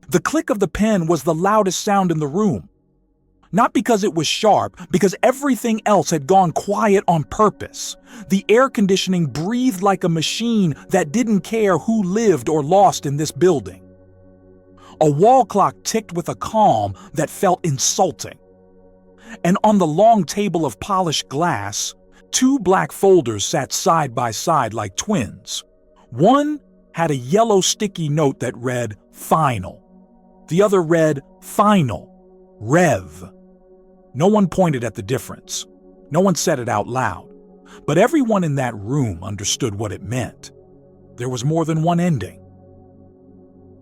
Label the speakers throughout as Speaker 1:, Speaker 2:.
Speaker 1: The click of the pen was the loudest sound in the room. Not because it was sharp, because everything else had gone quiet on purpose. The air conditioning breathed like a machine that didn't care who lived or lost in this building. A wall clock ticked with a calm that felt insulting. And on the long table of polished glass, 2 black folders sat side by side like twins. One had a yellow sticky note that read, "Final." The other read, "Final. Rev." No one pointed at the difference. No one said it out loud. But everyone in that room understood what it meant. There was more than one ending.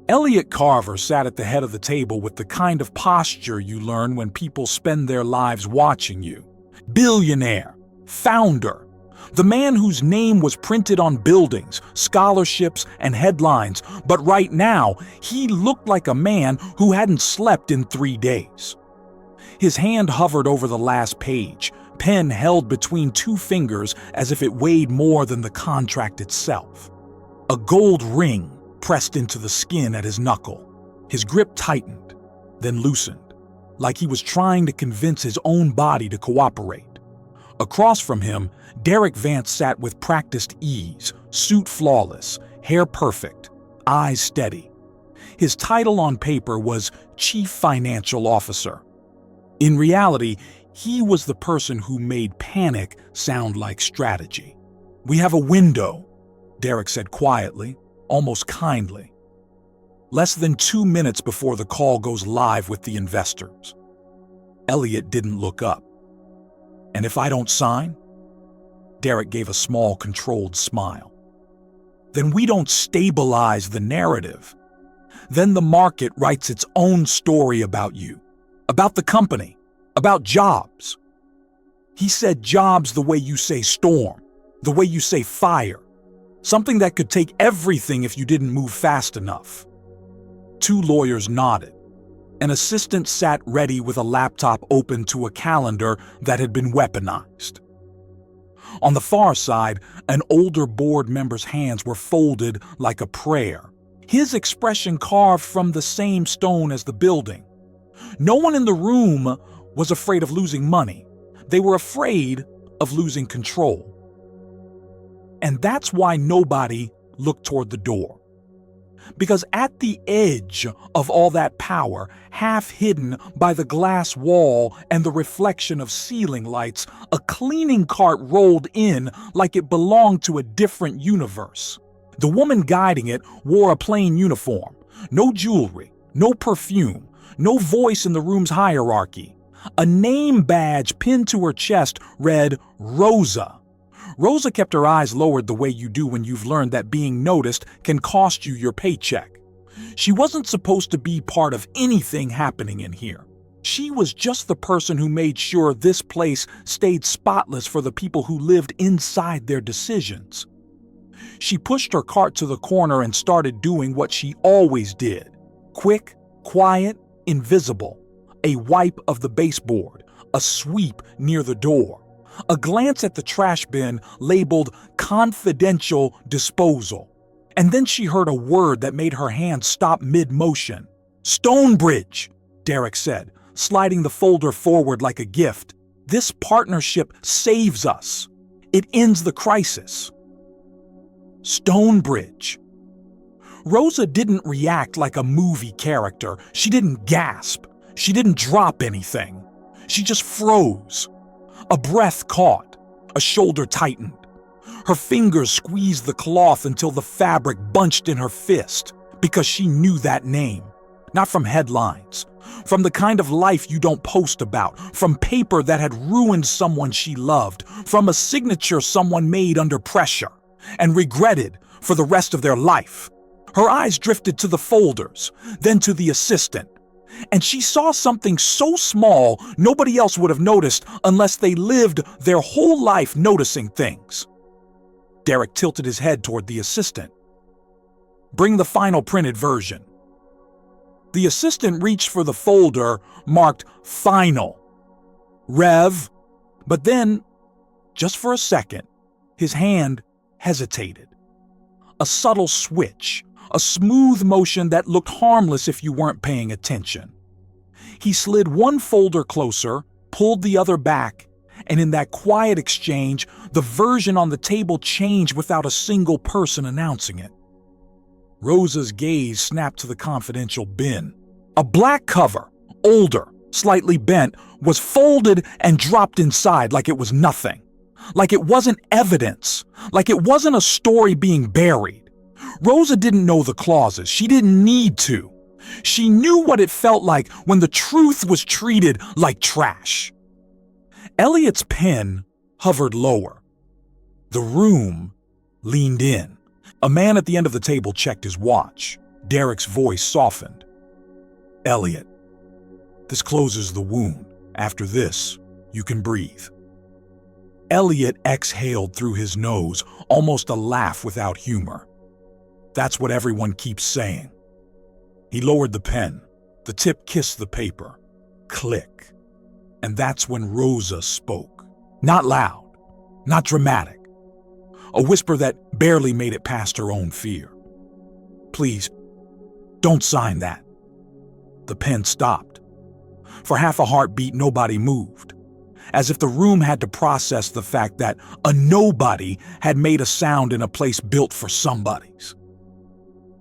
Speaker 1: Elliot Carver sat at the head of the table with the kind of posture you learn when people spend their lives watching you. Billionaire, founder, the man whose name was printed on buildings, scholarships, and headlines, but right now, he looked like a man who hadn't slept in 3 days. His hand hovered over the last page, pen held between 2 fingers as if it weighed more than the contract itself. A gold ring pressed into the skin at his knuckle. His grip tightened, then loosened, like he was trying to convince his own body to cooperate. Across from him, Derek Vance sat with practiced ease, suit flawless, hair perfect, eyes steady. His title on paper was Chief Financial Officer. In reality, he was the person who made panic sound like strategy. "We have a window," Derek said quietly, almost kindly. "Less than 2 minutes before the call goes live with the investors." Elliot didn't look up. "And if I don't sign?" Derek gave a small, controlled smile. "Then we don't stabilize the narrative. Then the market writes its own story about you, about the company, about jobs." He said jobs the way you say storm, the way you say fire, something that could take everything if you didn't move fast enough. 2 lawyers nodded. An assistant sat ready with a laptop open to a calendar that had been weaponized. On the far side, an older board member's hands were folded like a prayer, his expression carved from the same stone as the building. No one in the room was afraid of losing money. They were afraid of losing control. And that's why nobody looked toward the door. Because at the edge of all that power, half hidden by the glass wall and the reflection of ceiling lights, a cleaning cart rolled in like it belonged to a different universe. The woman guiding it wore a plain uniform, no jewelry, no perfume, no voice in the room's hierarchy. A name badge pinned to her chest read Rosa. Rosa kept her eyes lowered the way you do when you've learned that being noticed can cost you your paycheck. She wasn't supposed to be part of anything happening in here. She was just the person who made sure this place stayed spotless for the people who lived inside their decisions. She pushed her cart to the corner and started doing what she always did. Quick, quiet, invisible. A wipe of the baseboard, a sweep near the door. A glance at the trash bin labeled confidential disposal. And then she heard a word that made her hand stop mid-motion. "Stonebridge," Derek said, sliding the folder forward like a gift. "This partnership saves us. It ends the crisis." Stonebridge. Rosa didn't react like a movie character. She didn't gasp. She didn't drop anything. She just froze. A breath caught, a shoulder tightened. Her fingers squeezed the cloth until the fabric bunched in her fist, because she knew that name. Not from headlines, from the kind of life you don't post about, from paper that had ruined someone she loved, from a signature someone made under pressure and regretted for the rest of their life. Her eyes drifted to the folders, then to the assistant. And she saw something so small nobody else would have noticed unless they lived their whole life noticing things. Derek tilted his head toward the assistant. "Bring the final printed version." The assistant reached for the folder marked Final. Rev. But then, just for a second, his hand hesitated. A subtle switch, a smooth motion that looked harmless if you weren't paying attention. He slid one folder closer, pulled the other back, and in that quiet exchange, the version on the table changed without a single person announcing it. Rosa's gaze snapped to the confidential bin. A black cover, older, slightly bent, was folded and dropped inside like it was nothing. Like it wasn't evidence. Like it wasn't a story being buried. Rosa didn't know the clauses. She didn't need to. She knew what it felt like when the truth was treated like trash. Elliot's pen hovered lower. The room leaned in. A man at the end of the table checked his watch. Derek's voice softened. "Elliot, this closes the wound. After this, you can breathe." Elliot exhaled through his nose, almost a laugh without humor. "That's what everyone keeps saying." He lowered the pen. The tip kissed the paper. Click. And that's when Rosa spoke. Not loud, not dramatic. A whisper that barely made it past her own fear. "Please, don't sign that." The pen stopped. For half a heartbeat, nobody moved, as if the room had to process the fact that a nobody had made a sound in a place built for somebodies.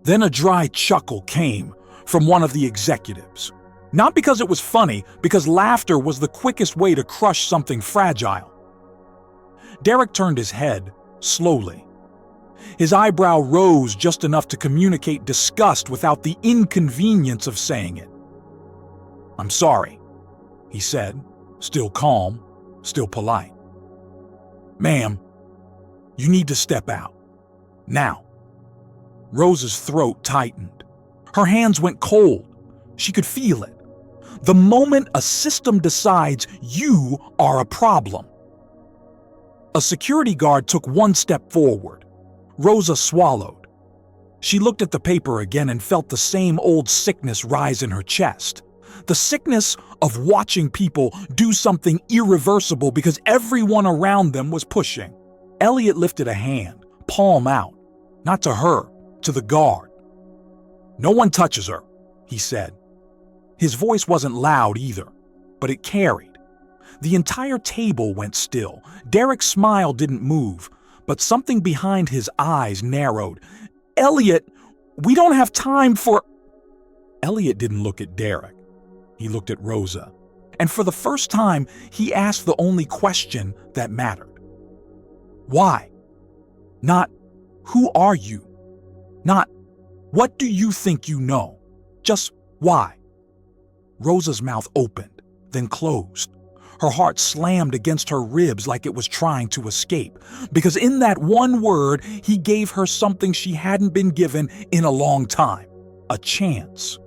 Speaker 1: Then a dry chuckle came from one of the executives. Not because it was funny, because laughter was the quickest way to crush something fragile. Derek turned his head, slowly. His eyebrow rose just enough to communicate disgust without the inconvenience of saying it. "I'm sorry," he said, still calm, still polite. "Ma'am, you need to step out. Now." Rosa's throat tightened. Her hands went cold. She could feel it. The moment a system decides you are a problem. A security guard took one step forward. Rosa swallowed. She looked at the paper again and felt the same old sickness rise in her chest. The sickness of watching people do something irreversible because everyone around them was pushing. Elliot lifted a hand, palm out. Not to her, to the guard. "No one touches her," he said. His voice wasn't loud either, but it carried. The entire table went still. Derek's smile didn't move, but something behind his eyes narrowed. "Elliot, we don't have time for—" Elliot didn't look at Derek. He looked at Rosa. And for the first time, he asked the only question that mattered. Why? Not, who are you? Not, what do you think you know? Just why? Rosa's mouth opened, then closed. Her heart slammed against her ribs like it was trying to escape, because in that one word, he gave her something she hadn't been given in a long time: a chance.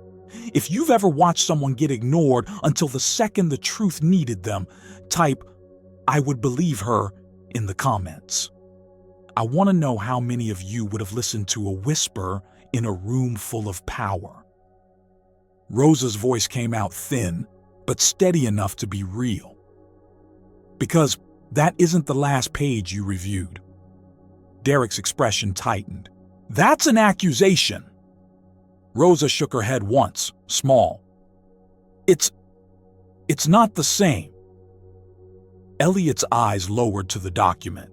Speaker 1: If you've ever watched someone get ignored until the second the truth needed them, type, "I would believe her," in the comments. I want to know how many of you would have listened to a whisper in a room full of power. Rosa's voice came out thin, but steady enough to be real. Because that isn't the last page you reviewed. Derek's expression tightened. "That's an accusation." Rosa shook her head once, small. It's not the same." Elliot's eyes lowered to the document.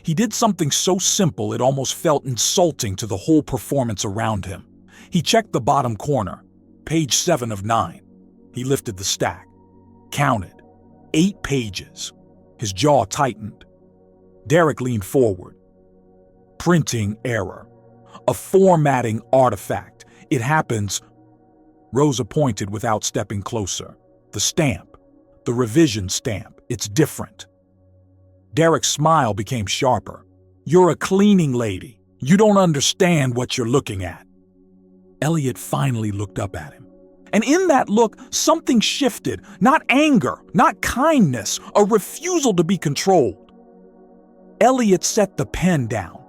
Speaker 1: He did something so simple it almost felt insulting to the whole performance around him. He checked the bottom corner, page 7 of 9. He lifted the stack, counted, 8 pages. His jaw tightened. Derek leaned forward. "Printing error. A formatting artifact. It happens." Rosa pointed without stepping closer. "The stamp. The revision stamp. It's different." Derek's smile became sharper. "You're a cleaning lady. You don't understand what you're looking at." Elliot finally looked up at him. And in that look, something shifted. Not anger, not kindness, a refusal to be controlled. Elliot set the pen down.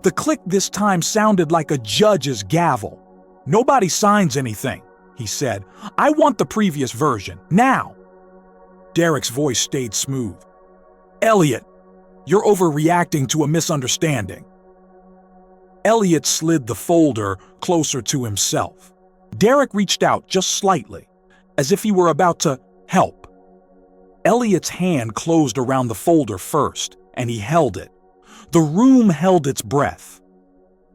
Speaker 1: The click this time sounded like a judge's gavel. "Nobody signs anything," he said. "I want the previous version, now." Derek's voice stayed smooth. "Elliot, you're overreacting to a misunderstanding." Elliot slid the folder closer to himself. Derek reached out just slightly, as if he were about to help. Elliot's hand closed around the folder first, and he held it. The room held its breath.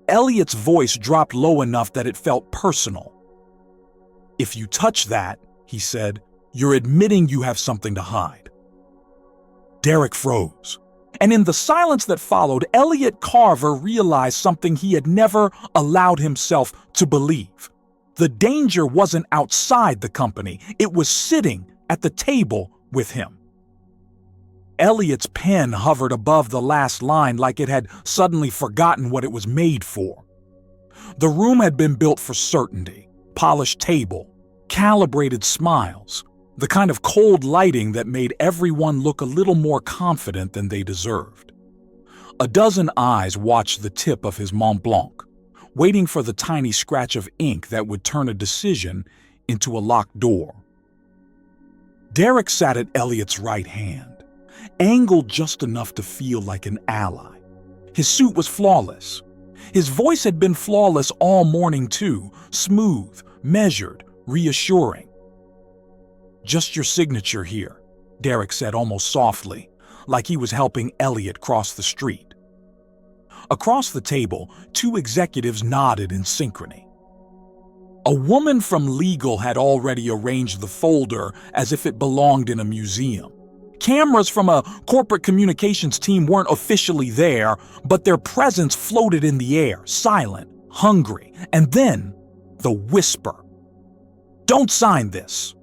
Speaker 1: Elliot's voice dropped low enough that it felt personal. "If you touch that," he said, "you're admitting you have something to hide." Derek froze. And in the silence that followed, Elliot Carver realized something he had never allowed himself to believe. The danger wasn't outside the company. It was sitting at the table with him. Elliot's pen hovered above the last line like it had suddenly forgotten what it was made for. The room had been built for certainty, polished table, calibrated smiles, the kind of cold lighting that made everyone look a little more confident than they deserved. A dozen eyes watched the tip of his Mont Blanc, waiting for the tiny scratch of ink that would turn a decision into a locked door. Derek sat at Elliot's right hand, angled just enough to feel like an ally. His suit was flawless. His voice had been flawless all morning too, smooth, measured, reassuring. "Just your signature here," Derek said almost softly, like he was helping Elliot cross the street. Across the table, two executives nodded in synchrony. A woman from legal had already arranged the folder as if it belonged in a museum. Cameras from a corporate communications team weren't officially there, but their presence floated in the air, silent, hungry, and then the whisper. "Don't sign this."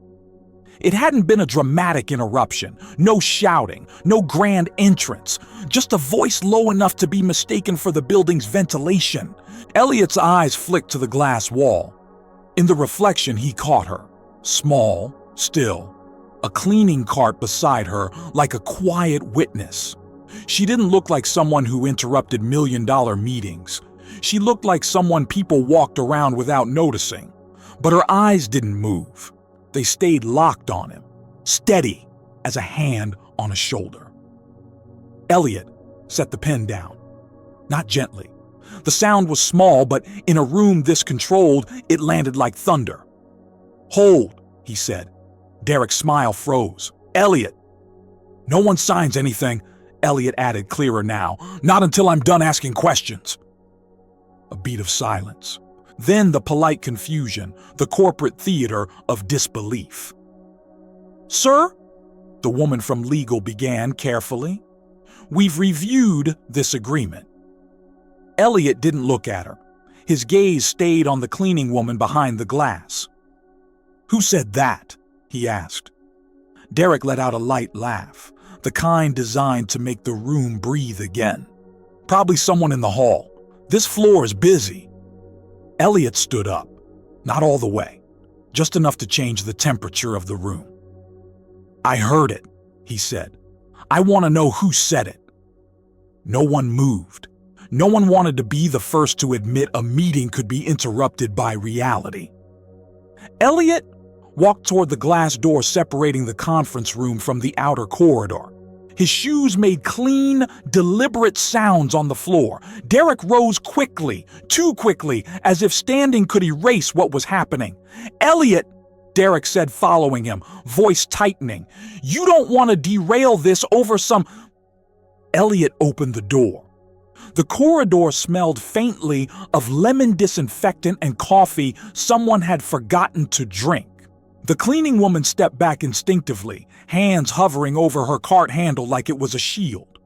Speaker 1: It hadn't been a dramatic interruption, no shouting, no grand entrance, just a voice low enough to be mistaken for the building's ventilation. Elliot's eyes flicked to the glass wall. In the reflection, he caught her, small, still, a cleaning cart beside her like a quiet witness. She didn't look like someone who interrupted million-dollar meetings. She looked like someone people walked around without noticing. But her eyes didn't move. They stayed locked on him, steady as a hand on a shoulder. Elliot set the pen down, not gently. The sound was small, but in a room this controlled, it landed like thunder. "Hold," he said. Derek's smile froze. "Elliot." "No one signs anything," Elliot added clearer now. "Not until I'm done asking questions." A beat of silence. Then the polite confusion, the corporate theater of disbelief. "Sir," the woman from legal began carefully, "we've reviewed this agreement." Elliot didn't look at her. His gaze stayed on the cleaning woman behind the glass. "Who said that?" he asked. Derek let out a light laugh, the kind designed to make the room breathe again. "Probably someone in the hall. This floor is busy." Elliot stood up, not all the way, just enough to change the temperature of the room. "I heard it," he said. "I want to know who said it." No one moved. No one wanted to be the first to admit a meeting could be interrupted by reality. Elliot walked toward the glass door separating the conference room from the outer corridor. His shoes made clean, deliberate sounds on the floor. Derek rose quickly, too quickly, as if standing could erase what was happening. "Elliot," Derek said, following him, voice tightening, "you don't want to derail this over some—" Elliot opened the door. The corridor smelled faintly of lemon disinfectant and coffee someone had forgotten to drink. The cleaning woman stepped back instinctively, hands hovering over her cart handle like it was a shield.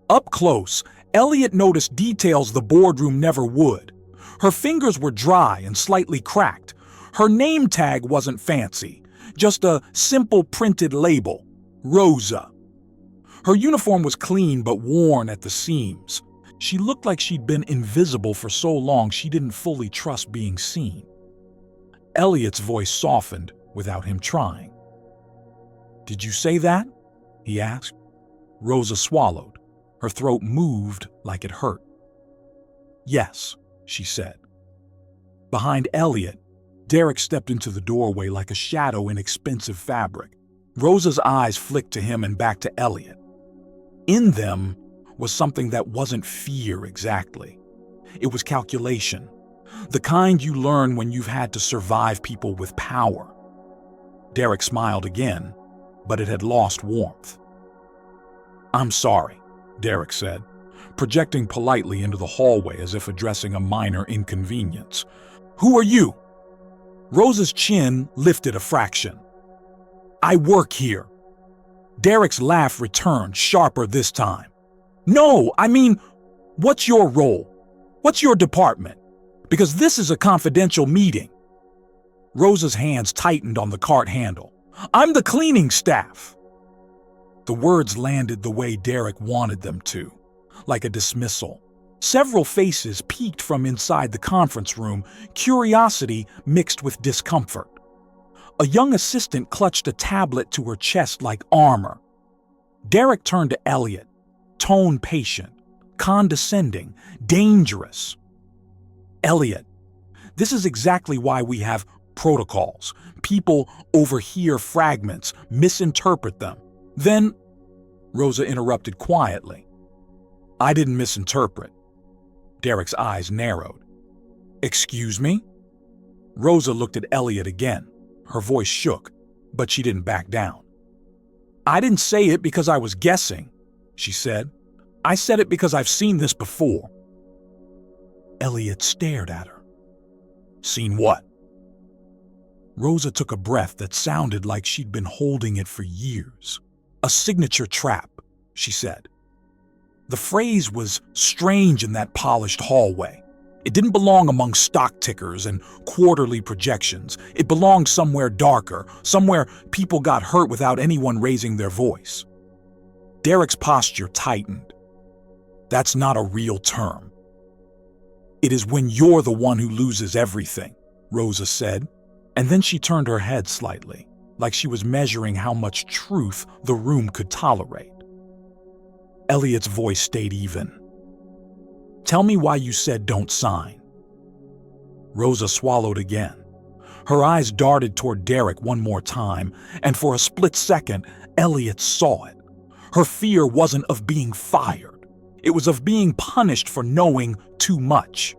Speaker 1: Up close, Elliot noticed details the boardroom never would. Her fingers were dry and slightly cracked. Her name tag wasn't fancy, just a simple printed label, Rosa. Her uniform was clean but worn at the seams. She looked like she'd been invisible for so long she didn't fully trust being seen. Elliot's voice softened without him trying. "Did you say that?" he asked. Rosa swallowed. Her throat moved like it hurt. "Yes," she said. Behind Elliot, Derek stepped into the doorway like a shadow in expensive fabric. Rosa's eyes flicked to him and back to Elliot. In them was something that wasn't fear exactly. It was calculation. The kind you learn when you've had to survive people with power. Derek smiled again, but it had lost warmth. "I'm sorry," Derek said, projecting politely into the hallway as if addressing a minor inconvenience. "Who are you?" Rosa's chin lifted a fraction. "I work here." Derek's laugh returned, sharper this time. "No, I mean, what's your role? What's your department? Because this is a confidential meeting." Rosa's hands tightened on the cart handle. "I'm the cleaning staff." The words landed the way Derek wanted them to, like a dismissal. Several faces peeked from inside the conference room, curiosity mixed with discomfort. A young assistant clutched a tablet to her chest like armor. Derek turned to Elliot, tone patient, condescending, dangerous. "Elliot, this is exactly why we have protocols. People overhear fragments, misinterpret them. Then," Rosa interrupted quietly. "I didn't misinterpret." Derek's eyes narrowed. "Excuse me?" Rosa looked at Elliot again. Her voice shook, but she didn't back down. "I didn't say it because I was guessing," she said. "I said it because I've seen this before." Elliot stared at her. "Seen what?" Rosa took a breath that sounded like she'd been holding it for years. "A signature trap," she said. The phrase was strange in that polished hallway. It didn't belong among stock tickers and quarterly projections. It belonged somewhere darker, somewhere people got hurt without anyone raising their voice. Derek's posture tightened. "That's not a real term." "It is when you're the one who loses everything," Rosa said, and then she turned her head slightly, like she was measuring how much truth the room could tolerate. Elliot's voice stayed even. "Tell me why you said don't sign." Rosa swallowed again. Her eyes darted toward Derek one more time, and for a split second, Elliot saw it. Her fear wasn't of being fired. It was of being punished for knowing too much.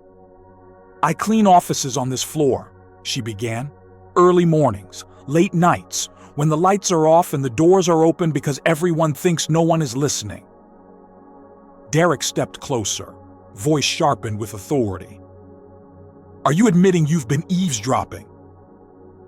Speaker 1: "I clean offices on this floor," she began. "Early mornings, late nights, when the lights are off and the doors are open because everyone thinks no one is listening." Derek stepped closer, voice sharpened with authority. "Are you admitting you've been eavesdropping?"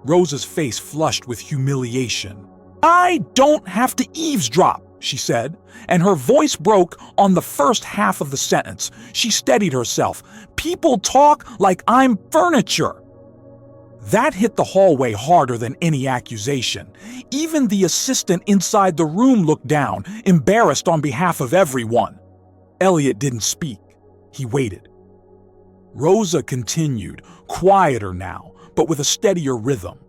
Speaker 1: Rosa's face flushed with humiliation. "I don't have to eavesdrop," she said, and her voice broke on the first half of the sentence. She steadied herself. "People talk like I'm furniture." That hit the hallway harder than any accusation. Even the assistant inside the room looked down, embarrassed on behalf of everyone. Elliot didn't speak. He waited. Rosa continued, quieter now, but with a steadier rhythm.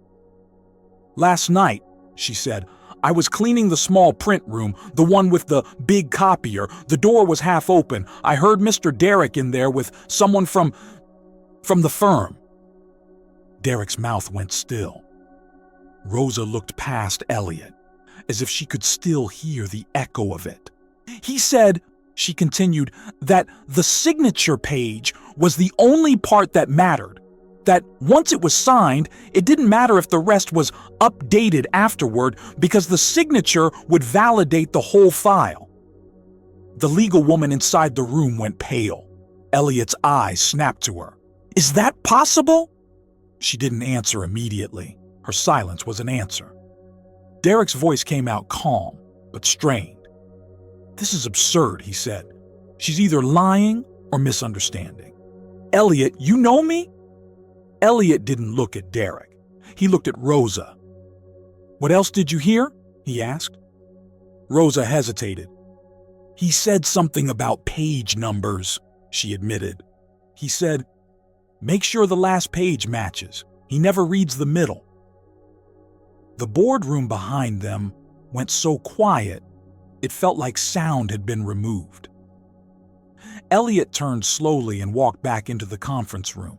Speaker 1: "Last night," she said, "I was cleaning the small print room, the one with the big copier. The door was half open. I heard Mr. Derek in there with someone from the firm." Derek's mouth went still. Rosa looked past Elliot, as if she could still hear the echo of it. "He said," she continued, "that the signature page was the only part that mattered. That once it was signed, it didn't matter if the rest was updated afterward because the signature would validate the whole file." The legal woman inside the room went pale. Elliot's eyes snapped to her. "Is that possible?" She didn't answer immediately. Her silence was an answer. Derek's voice came out calm, but strained. "This is absurd," he said. "She's either lying or misunderstanding." "Elliot, you know me?" Elliot didn't look at Derek. He looked at Rosa. "What else did you hear?" he asked. Rosa hesitated. "He said something about page numbers," she admitted. "He said, 'Make sure the last page matches. He never reads the middle.'" The boardroom behind them went so quiet, it felt like sound had been removed. Elliot turned slowly and walked back into the conference room.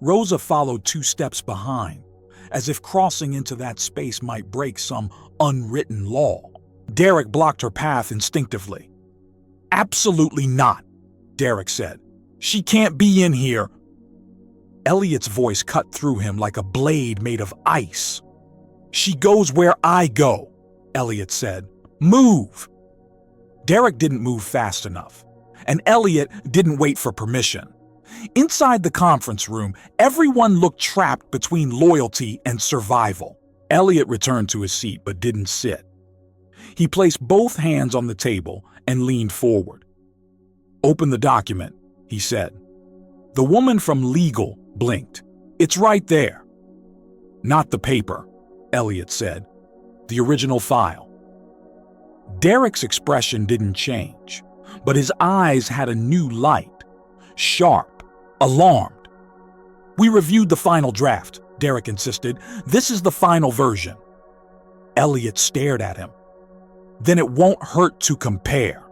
Speaker 1: Rosa followed 2 steps behind, as if crossing into that space might break some unwritten law. Derek blocked her path instinctively. "Absolutely not," Derek said. She can't be in here. Elliot's voice cut through him like a blade made of ice. She goes where I go, Elliot said. Move. Derek didn't move fast enough, and Elliot didn't wait for permission. Inside the conference room, everyone looked trapped between loyalty and survival. Elliot returned to his seat but didn't sit. He placed both hands on the table and leaned forward. Open the document, he said. The woman from legal blinked. It's right there. Not the paper, Elliot said. The original file. Derek's expression didn't change, but his eyes had a new light. Sharp, alarmed. We reviewed the final draft, Derek insisted. This is the final version. Elliot stared at him. Then it won't hurt to compare.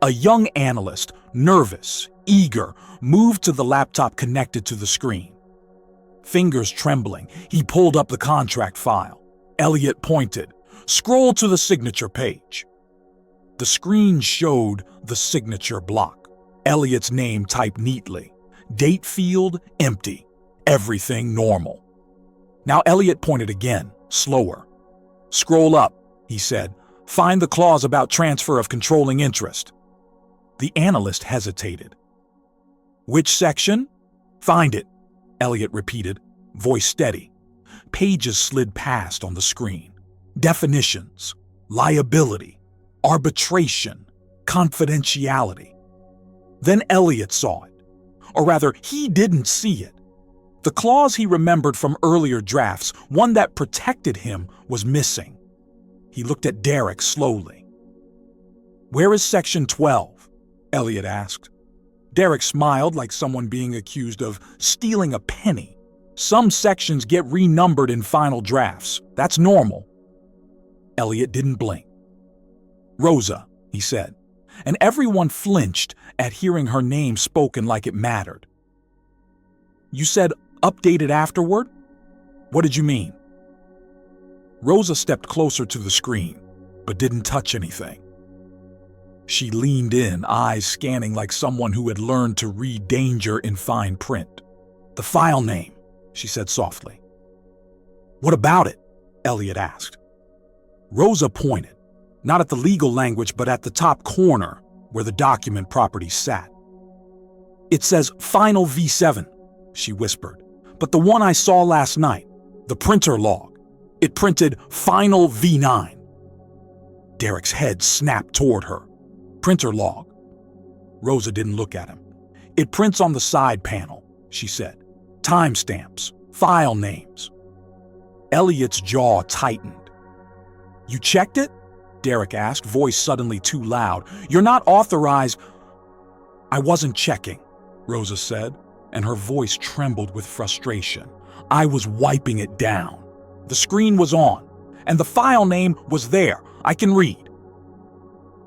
Speaker 1: A young analyst, nervous, eager, moved to the laptop connected to the screen. Fingers trembling, he pulled up the contract file. Elliot pointed. Scroll to the signature page. The screen showed the signature block. Elliot's name typed neatly. Date field empty. Everything normal. Now Elliot pointed again, slower. Scroll up, he said. Find the clause about transfer of controlling interest. The analyst hesitated. Which section? Find it, Elliot repeated, voice steady. Pages slid past on the screen. Definitions, liability, arbitration, confidentiality. Then Elliot saw it. Or rather, he didn't see it. The clause he remembered from earlier drafts, one that protected him, was missing. He looked at Derek slowly. Where is section 12? Elliot asked. Derek smiled like someone being accused of stealing a penny. Some sections get renumbered in final drafts. That's normal. Elliot didn't blink. Rosa, he said, and everyone flinched at hearing her name spoken like it mattered. You said updated afterward? What did you mean? Rosa stepped closer to the screen, but didn't touch anything. She leaned in, eyes scanning like someone who had learned to read danger in fine print. The file name, she said softly. What about it? Elliot asked. Rosa pointed, not at the legal language, but at the top corner where the document property sat. It says Final V7, she whispered, but the one I saw last night, the printer log, it printed Final V9. Derek's head snapped toward her. Printer log. Rosa didn't look at him. It prints on the side panel, she said. Timestamps, file names. Elliot's jaw tightened. You checked it? Derek asked, voice suddenly too loud. You're not authorized. I wasn't checking, Rosa said, and her voice trembled with frustration. I was wiping it down. The screen was on, and the file name was there. I can read.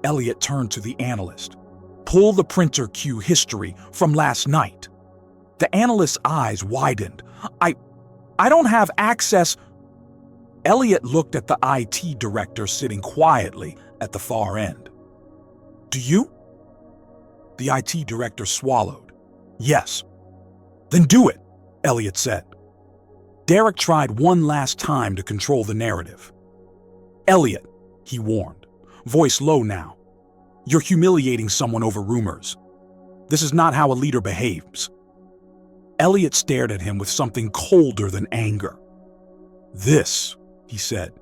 Speaker 1: Elliot turned to the analyst. Pull the printer queue history from last night. The analyst's eyes widened. I don't have access. Elliot looked at the IT director sitting quietly at the far end. Do you? The IT director swallowed. Yes. Then do it, Elliot said. Derek tried one last time to control the narrative. Elliot, he warned, voice low now. You're humiliating someone over rumors. This is not how a leader behaves. Elliot stared at him with something colder than anger. This, he said,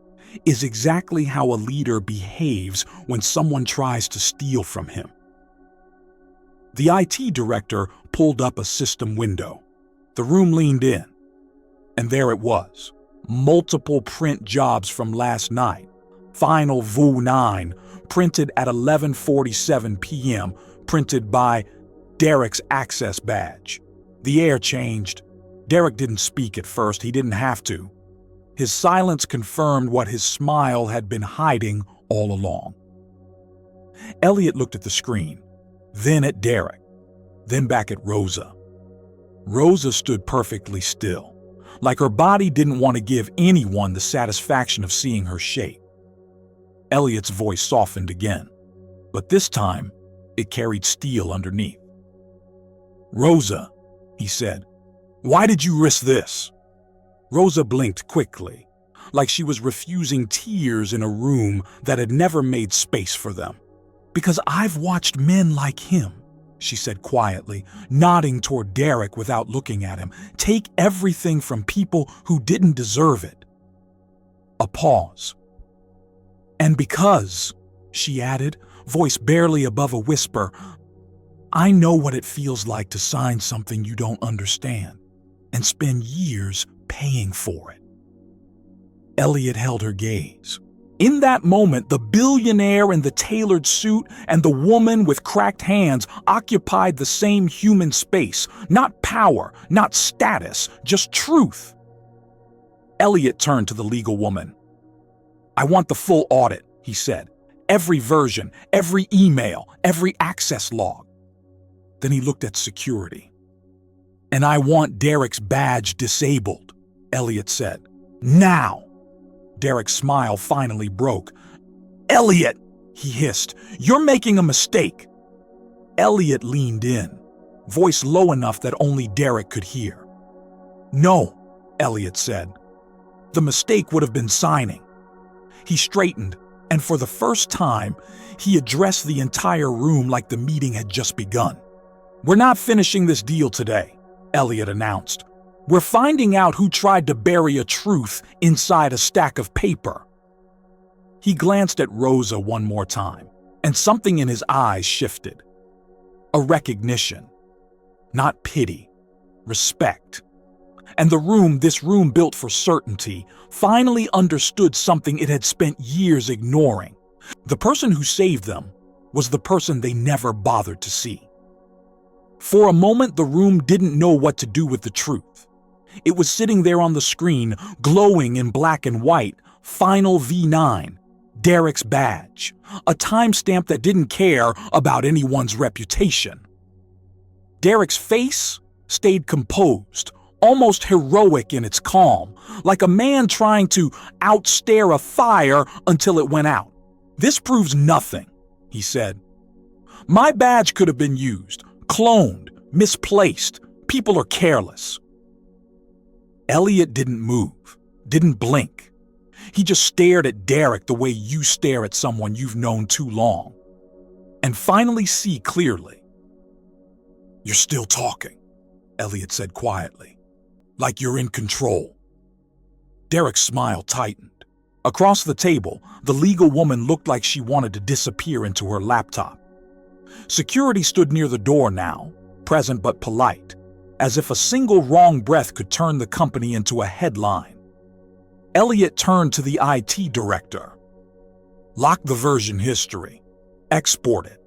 Speaker 1: is exactly how a leader behaves when someone tries to steal from him. The IT director pulled up a system window. The room leaned in, and there it was. Multiple print jobs from last night. Final VU9, printed at 11:47 p.m., printed by Derek's access badge. The air changed. Derek didn't speak at first. He didn't have to. His silence confirmed what his smile had been hiding all along. Elliot looked at the screen, then at Derek, then back at Rosa. Rosa stood perfectly still, like her body didn't want to give anyone the satisfaction of seeing her shape. Elliot's voice softened again, but this time it carried steel underneath. "Rosa," he said, "why did you risk this?" Rosa blinked quickly, like she was refusing tears in a room that had never made space for them. "Because I've watched men like him," she said quietly, nodding toward Derek without looking at him, "take everything from people who didn't deserve it." A pause. "And because," she added, voice barely above a whisper, "I know what it feels like to sign something you don't understand and spend years paying for it." Elliot held her gaze. In that moment, the billionaire in the tailored suit and the woman with cracked hands occupied the same human space. Not power, not status, just truth. Elliot turned to the legal woman. "I want the full audit," he said. "Every version, every email, every access log." Then he looked at security. "And I want Derek's badge disabled," Elliot said. "Now!" Derek's smile finally broke. "Elliot," he hissed, "you're making a mistake." Elliot leaned in, voice low enough that only Derek could hear. "No," Elliot said. "The mistake would have been signing." He straightened, and for the first time, he addressed the entire room like the meeting had just begun. "We're not finishing this deal today," Elliot announced. "We're finding out who tried to bury a truth inside a stack of paper." He glanced at Rosa one more time, and something in his eyes shifted. A recognition. Not pity. Respect. And this room built for certainty, finally understood something it had spent years ignoring. The person who saved them was the person they never bothered to see. For a moment, the room didn't know what to do with the truth. It was sitting there on the screen, glowing in black and white, Final V9, Derek's badge, a timestamp that didn't care about anyone's reputation. Derek's face stayed composed, almost heroic in its calm, like a man trying to outstare a fire until it went out. "This proves nothing," he said. "My badge could have been used, cloned, misplaced. People are careless." Elliot didn't move, didn't blink. He just stared at Derek the way you stare at someone you've known too long, and finally see clearly. "You're still talking," Elliot said quietly, "like you're in control." Derek's smile tightened. Across the table, the legal woman looked like she wanted to disappear into her laptop. Security stood near the door now, present but polite, as if a single wrong breath could turn the company into a headline. Elliot turned to the IT director. "Lock the version history. Export it.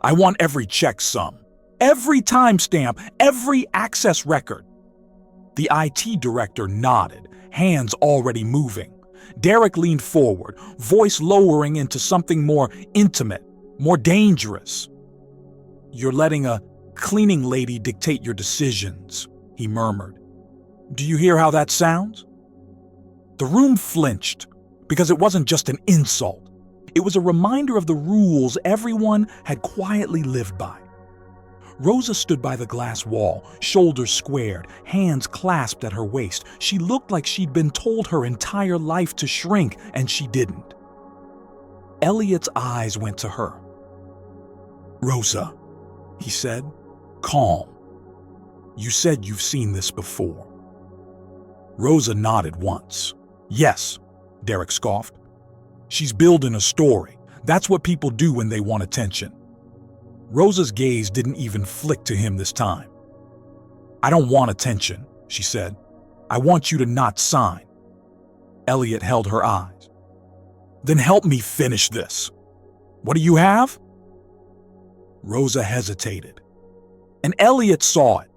Speaker 1: I want every checksum, every timestamp, every access record." The IT director nodded, hands already moving. Derek leaned forward, voice lowering into something more intimate, more dangerous. "You're letting a cleaning lady dictate your decisions," he murmured. "Do you hear how that sounds?" The room flinched, because it wasn't just an insult. It was a reminder of the rules everyone had quietly lived by. Rosa stood by the glass wall, shoulders squared, hands clasped at her waist. She looked like she'd been told her entire life to shrink, and she didn't. Elliot's eyes went to her. "Rosa," he said, calm. "You said you've seen this before." Rosa nodded once. "Yes," Derek scoffed. "She's building a story. That's what people do when they want attention." Rosa's gaze didn't even flick to him this time. "I don't want attention," she said. "I want you to not sign." Elliot held her eyes. "Then help me finish this. What do you have?" Rosa hesitated. And Elliot saw it.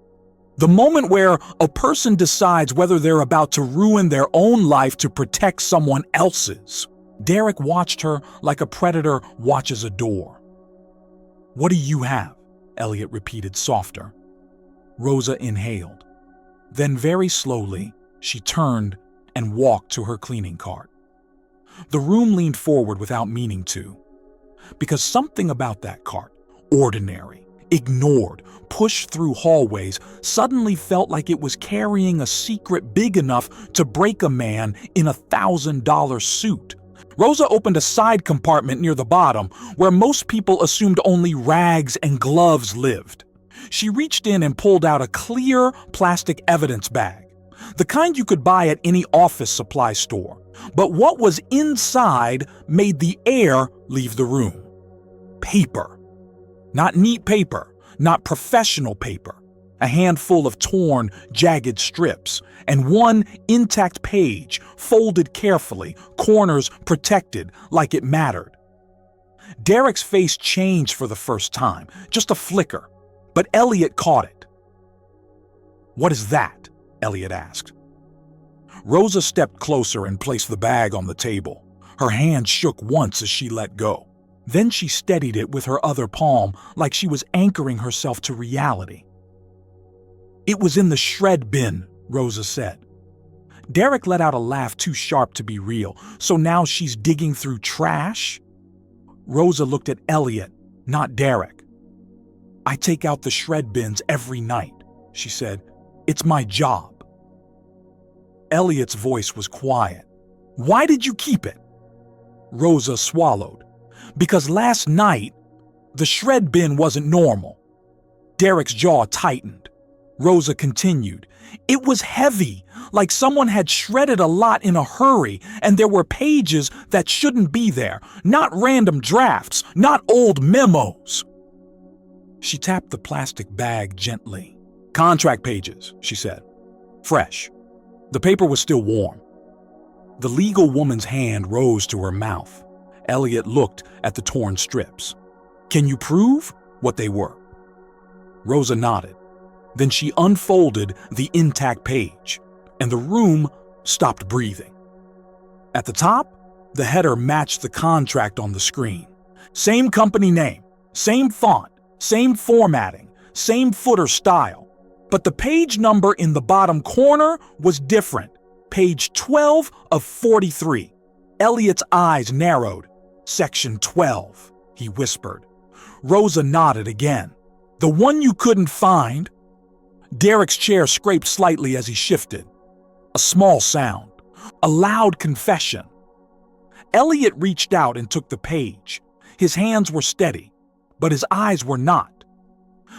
Speaker 1: The moment where a person decides whether they're about to ruin their own life to protect someone else's. Derek watched her like a predator watches a door. "What do you have?" Elliot repeated softer. Rosa inhaled. Then very slowly, she turned and walked to her cleaning cart. The room leaned forward without meaning to, because something about that cart, ordinary, ignored, pushed through hallways, suddenly felt like it was carrying a secret big enough to break a man in a $1,000 suit. Rosa opened a side compartment near the bottom, where most people assumed only rags and gloves lived. She reached in and pulled out a clear plastic evidence bag, the kind you could buy at any office supply store. But what was inside made the air leave the room. Paper. Not neat paper, not professional paper. A handful of torn, jagged strips, and one intact page, folded carefully, corners protected like it mattered. Derek's face changed for the first time, just a flicker, but Elliot caught it. "What is that?" Elliot asked. Rosa stepped closer and placed the bag on the table. Her hand shook once as she let go. Then she steadied it with her other palm like she was anchoring herself to reality. "It was in the shred bin," Rosa said. Derek let out a laugh too sharp to be real. "So now she's digging through trash?" Rosa looked at Elliot, not Derek. "I take out the shred bins every night," she said. "It's my job." Elliot's voice was quiet. "Why did you keep it?" Rosa swallowed. "Because last night, the shred bin wasn't normal." Derek's jaw tightened. Rosa continued. "It was heavy, like someone had shredded a lot in a hurry, and there were pages that shouldn't be there, not random drafts, not old memos." She tapped the plastic bag gently. "Contract pages," she said. "Fresh." The paper was still warm. The legal woman's hand rose to her mouth. Elliot looked at the torn strips. "Can you prove what they were?" Rosa nodded. Then she unfolded the intact page, and the room stopped breathing. At the top, the header matched the contract on the screen. Same company name, same font, same formatting, same footer style. But the page number in the bottom corner was different. Page 12 of 43. Elliot's eyes narrowed. "Section 12, he whispered. Rosa nodded again. "The one you couldn't find?" Derek's chair scraped slightly as he shifted. A small sound. A loud confession. Elliot reached out and took the page. His hands were steady, but his eyes were not.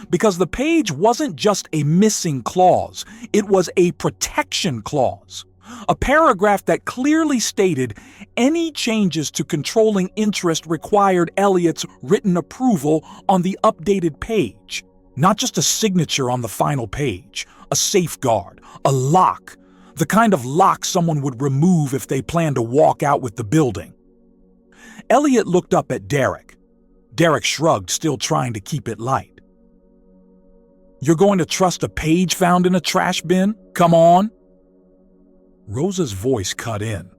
Speaker 1: Because the page wasn't just a missing clause, it was a protection clause. A paragraph that clearly stated any changes to controlling interest required Elliot's written approval on the updated page. Not just a signature on the final page, a safeguard, a lock, the kind of lock someone would remove if they planned to walk out with the building. Elliot looked up at Derek. Derek shrugged, still trying to keep it light. "You're going to trust a page found in a trash bin? Come on." Rosa's voice cut in.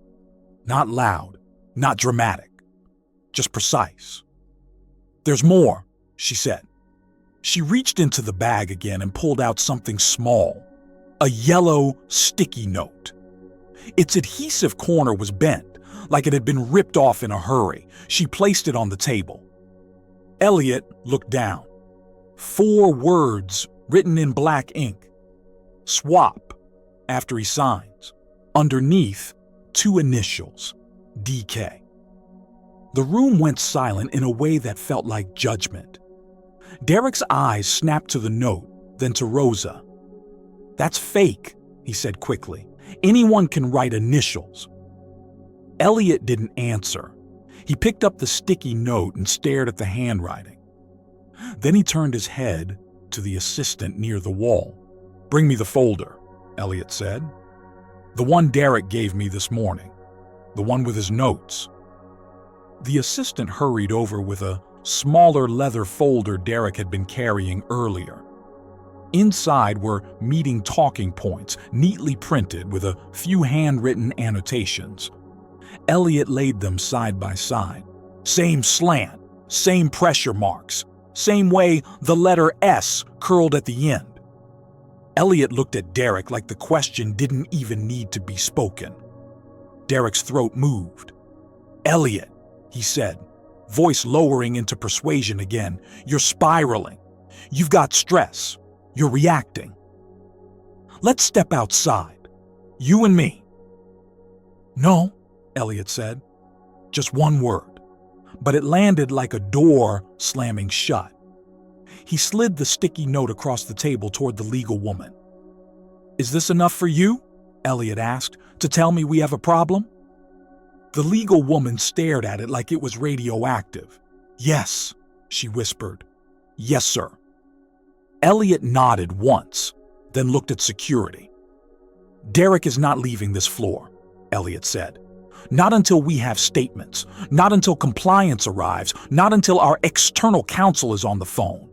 Speaker 1: Not loud, not dramatic, just precise. "There's more," she said. She reached into the bag again and pulled out something small, a yellow sticky note. Its adhesive corner was bent, like it had been ripped off in a hurry. She placed it on the table. Elliot looked down. 4 words written in black ink. "Swap," after he signs. Underneath, 2 initials, DK. The room went silent in a way that felt like judgment. Derek's eyes snapped to the note, then to Rosa. "That's fake," he said quickly. "Anyone can write initials." Elliot didn't answer. He picked up the sticky note and stared at the handwriting. Then he turned his head to the assistant near the wall. "Bring me the folder," Elliot said. "The one Derek gave me this morning. The one with his notes." The assistant hurried over with a smaller leather folder Derek had been carrying earlier. Inside were meeting talking points, neatly printed with a few handwritten annotations. Elliot laid them side by side. Same slant, same pressure marks, same way the letter S curled at the end. Elliot looked at Derek like the question didn't even need to be spoken. Derek's throat moved. "Elliot," he said, voice lowering into persuasion again, "you're spiraling. You've got stress. You're reacting. Let's step outside. You and me." "No," Elliot said. Just one word, but it landed like a door slamming shut. He slid the sticky note across the table toward the legal woman. "Is this enough for you?" Elliot asked, "to tell me we have a problem?" The legal woman stared at it like it was radioactive. "Yes," she whispered. "Yes, sir." Elliot nodded once, then looked at security. "Derek is not leaving this floor," Elliot said. "Not until we have statements, not until compliance arrives, not until our external counsel is on the phone."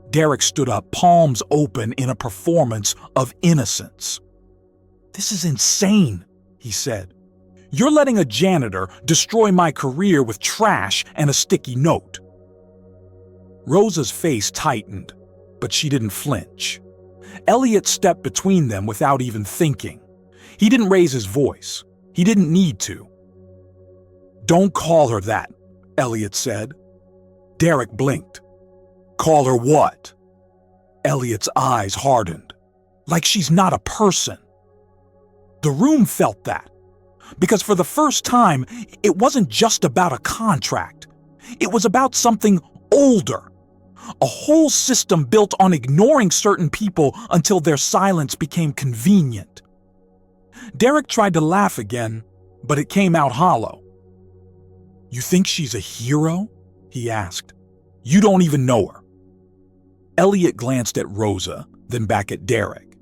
Speaker 1: Derek stood up, palms open in a performance of innocence. "This is insane," he said. "You're letting a janitor destroy my career with trash and a sticky note." Rosa's face tightened, but she didn't flinch. Elliot stepped between them without even thinking. He didn't raise his voice. He didn't need to. "Don't call her that," Elliot said. Derek blinked. "Call her what?" Elliot's eyes hardened. "Like she's not a person." The room felt that, because for the first time, it wasn't just about a contract. It was about something older. A whole system built on ignoring certain people until their silence became convenient. Derek tried to laugh again, but it came out hollow. "You think she's a hero?" he asked. "You don't even know her." Elliot glanced at Rosa, then back at Derek.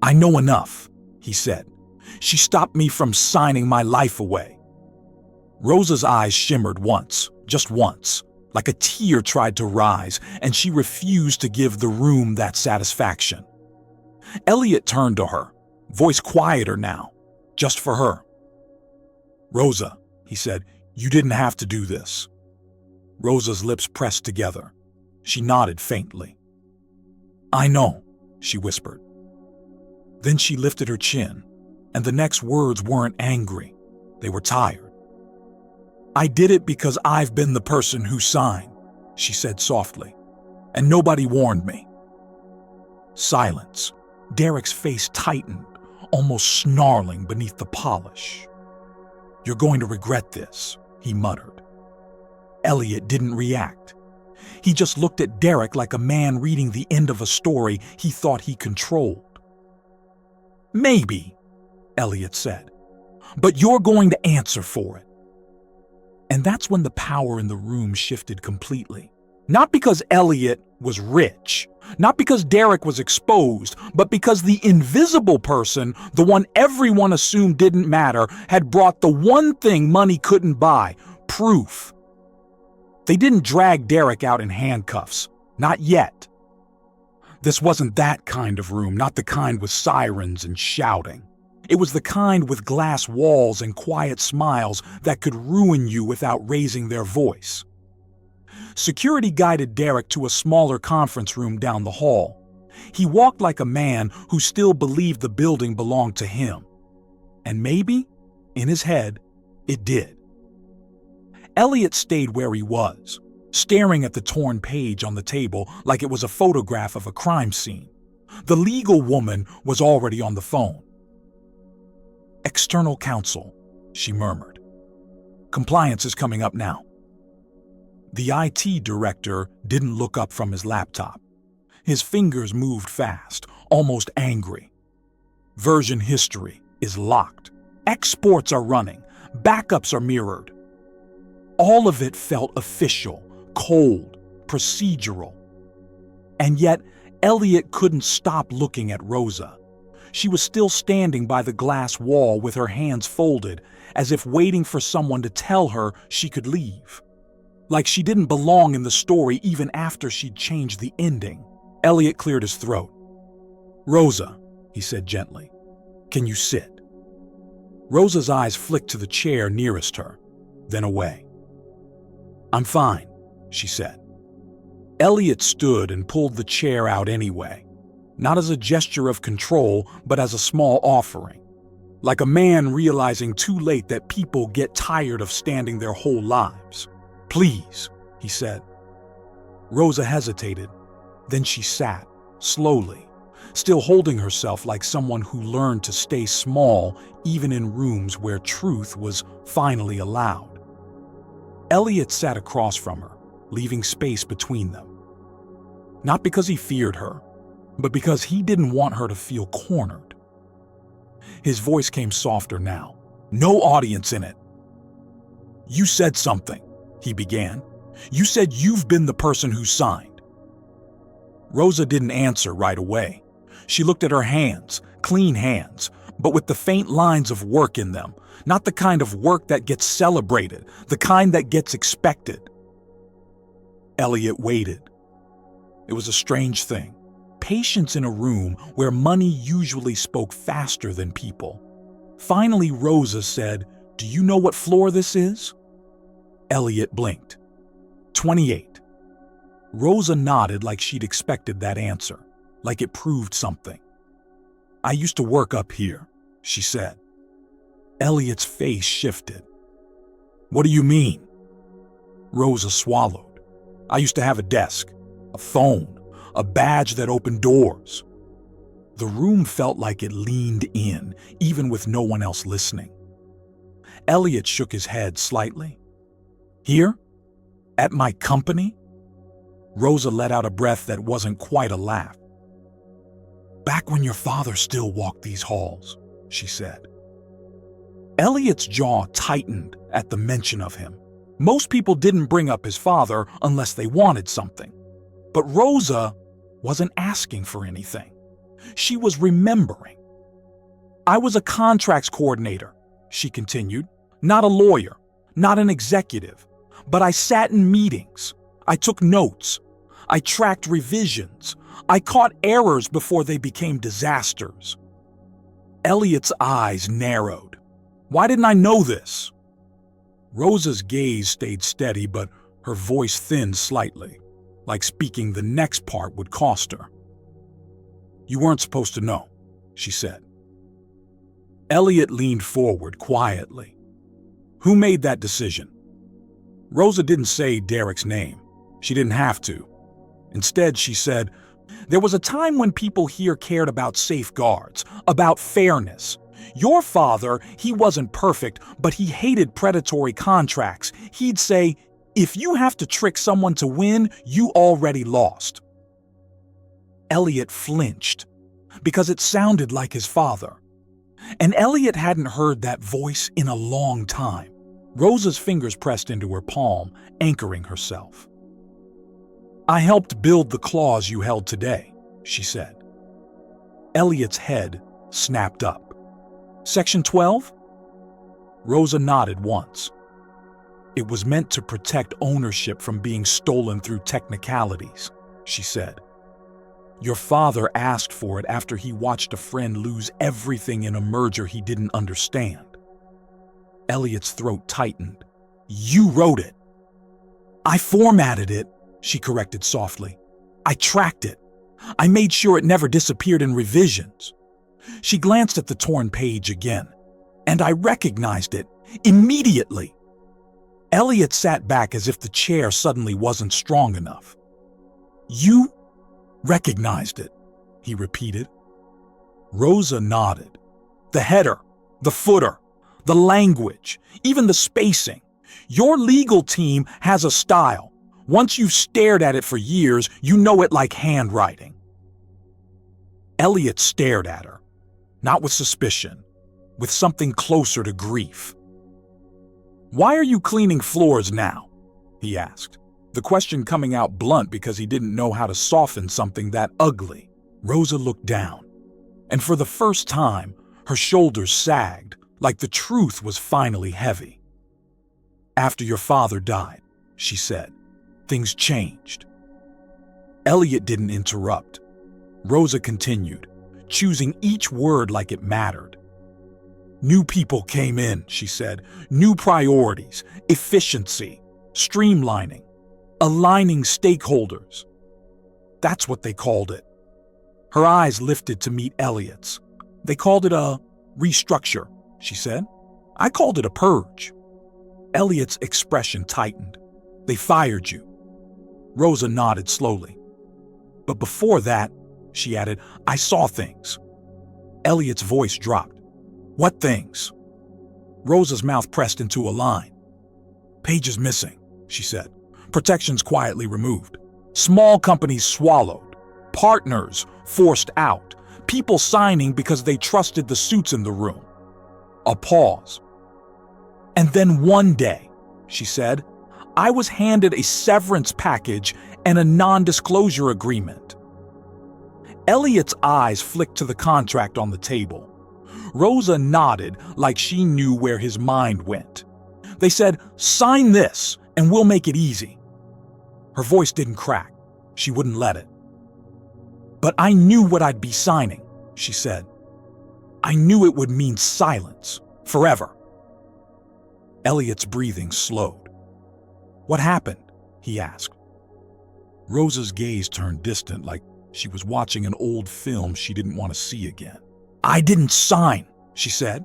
Speaker 1: "I know enough," he said. "She stopped me from signing my life away." Rosa's eyes shimmered once, just once, like a tear tried to rise, and she refused to give the room that satisfaction. Elliot turned to her, voice quieter now, just for her. "Rosa," he said, "you didn't have to do this." Rosa's lips pressed together. She nodded faintly. "I know," she whispered. Then she lifted her chin, and the next words weren't angry. They were tired. "I did it because I've been the person who signed," she said softly, "and nobody warned me." Silence. Derek's face tightened, almost snarling beneath the polish. "You're going to regret this," he muttered. Elliot didn't react. He just looked at Derek like a man reading the end of a story he thought he controlled. "Maybe," Elliot said, "but you're going to answer for it." And that's when the power in the room shifted completely. Not because Elliot was rich, not because Derek was exposed, but because the invisible person, the one everyone assumed didn't matter, had brought the one thing money couldn't buy: proof. They didn't drag Derek out in handcuffs. Not yet. This wasn't that kind of room, not the kind with sirens and shouting. It was the kind with glass walls and quiet smiles that could ruin you without raising their voice. Security guided Derek to a smaller conference room down the hall. He walked like a man who still believed the building belonged to him. And maybe, in his head, it did. Elliot stayed where he was, staring at the torn page on the table like it was a photograph of a crime scene. The legal woman was already on the phone. "External counsel," she murmured. "Compliance is coming up now." The IT director didn't look up from his laptop. His fingers moved fast, almost angry. "Version history is locked. Exports are running. Backups are mirrored." All of it felt official, cold, procedural. And yet, Elliot couldn't stop looking at Rosa. She was still standing by the glass wall with her hands folded, as if waiting for someone to tell her she could leave. Like she didn't belong in the story even after she'd changed the ending. Elliot cleared his throat. "Rosa," he said gently, "can you sit?" Rosa's eyes flicked to the chair nearest her, then away. "I'm fine," she said. Elliot stood and pulled the chair out anyway, not as a gesture of control, but as a small offering. Like a man realizing too late that people get tired of standing their whole lives. "Please," he said. Rosa hesitated. Then she sat, slowly, still holding herself like someone who learned to stay small even in rooms where truth was finally allowed. Elliot sat across from her, leaving space between them. Not because he feared her, but because he didn't want her to feel cornered. His voice came softer now. No audience in it. "You said something," he began. "You said you've been the person who signed." Rosa didn't answer right away. She looked at her hands, clean hands, but with the faint lines of work in them, not the kind of work that gets celebrated, the kind that gets expected. Elliot waited. It was a strange thing. Patience in a room where money usually spoke faster than people. Finally, Rosa said, "Do you know what floor this is?" Elliot blinked. 28. Rosa nodded like she'd expected that answer, like it proved something. "I used to work up here," she said. Elliot's face shifted. "What do you mean?" Rosa swallowed. "I used to have a desk, a phone, a badge that opened doors." The room felt like it leaned in, even with no one else listening. Elliot shook his head slightly. "Here? At my company?" Rosa let out a breath that wasn't quite a laugh. "Back when your father still walked these halls," she said. Elliot's jaw tightened at the mention of him. Most people didn't bring up his father unless they wanted something. But Rosa wasn't asking for anything. She was remembering. "I was a contracts coordinator," she continued. "Not a lawyer, not an executive. But I sat in meetings. I took notes. I tracked revisions. I caught errors before they became disasters." Elliot's eyes narrowed. "Why didn't I know this?" Rosa's gaze stayed steady, but her voice thinned slightly, like speaking the next part would cost her. "You weren't supposed to know," she said. Elliot leaned forward quietly. "Who made that decision?" Rosa didn't say Derek's name. She didn't have to. Instead, she said, "There was a time when people here cared about safeguards, about fairness. Your father, he wasn't perfect, but he hated predatory contracts. He'd say, 'If you have to trick someone to win, you already lost.'" Elliot flinched, because it sounded like his father. And Elliot hadn't heard that voice in a long time. Rosa's fingers pressed into her palm, anchoring herself. "I helped build the clause you held today," she said. Elliot's head snapped up. "Section 12? Rosa nodded once. "It was meant to protect ownership from being stolen through technicalities," she said. "Your father asked for it after he watched a friend lose everything in a merger he didn't understand." Elliot's throat tightened. "You wrote it." "I formatted it," she corrected softly. "I tracked it. I made sure it never disappeared in revisions." She glanced at the torn page again, and I recognized it immediately. Elliot sat back as if the chair suddenly wasn't strong enough. "You recognized it," he repeated. Rosa nodded. "The header, the footer, the language, even the spacing. Your legal team has a style. Once you've stared at it for years, you know it like handwriting." Elliot stared at her, not with suspicion, with something closer to grief. "Why are you cleaning floors now?" he asked, the question coming out blunt because he didn't know how to soften something that ugly. Rosa looked down, and for the first time, her shoulders sagged, like the truth was finally heavy. "After your father died," she said, "things changed." Elliot didn't interrupt. Rosa continued, choosing each word like it mattered. "New people came in," she said. "New priorities, efficiency, streamlining, aligning stakeholders." That's what they called it. Her eyes lifted to meet Elliot's. "They called it a restructure," she said. "I called it a purge." Elliot's expression tightened. "They fired you." Rosa nodded slowly. But before that, she added, I saw things. Elliot's voice dropped. What things? Rosa's mouth pressed into a line. Pages missing, she said. Protections quietly removed. Small companies swallowed. Partners forced out. People signing because they trusted the suits in the room. A pause. And then one day, she said, I was handed a severance package and a non-disclosure agreement. Elliot's eyes flicked to the contract on the table. Rosa nodded like she knew where his mind went. They said, sign this and we'll make it easy. Her voice didn't crack. She wouldn't let it. But I knew what I'd be signing, she said. I knew it would mean silence, forever. Elliot's breathing slowed. What happened? He asked. Rosa's gaze turned distant, like she was watching an old film she didn't want to see again. I didn't sign, she said.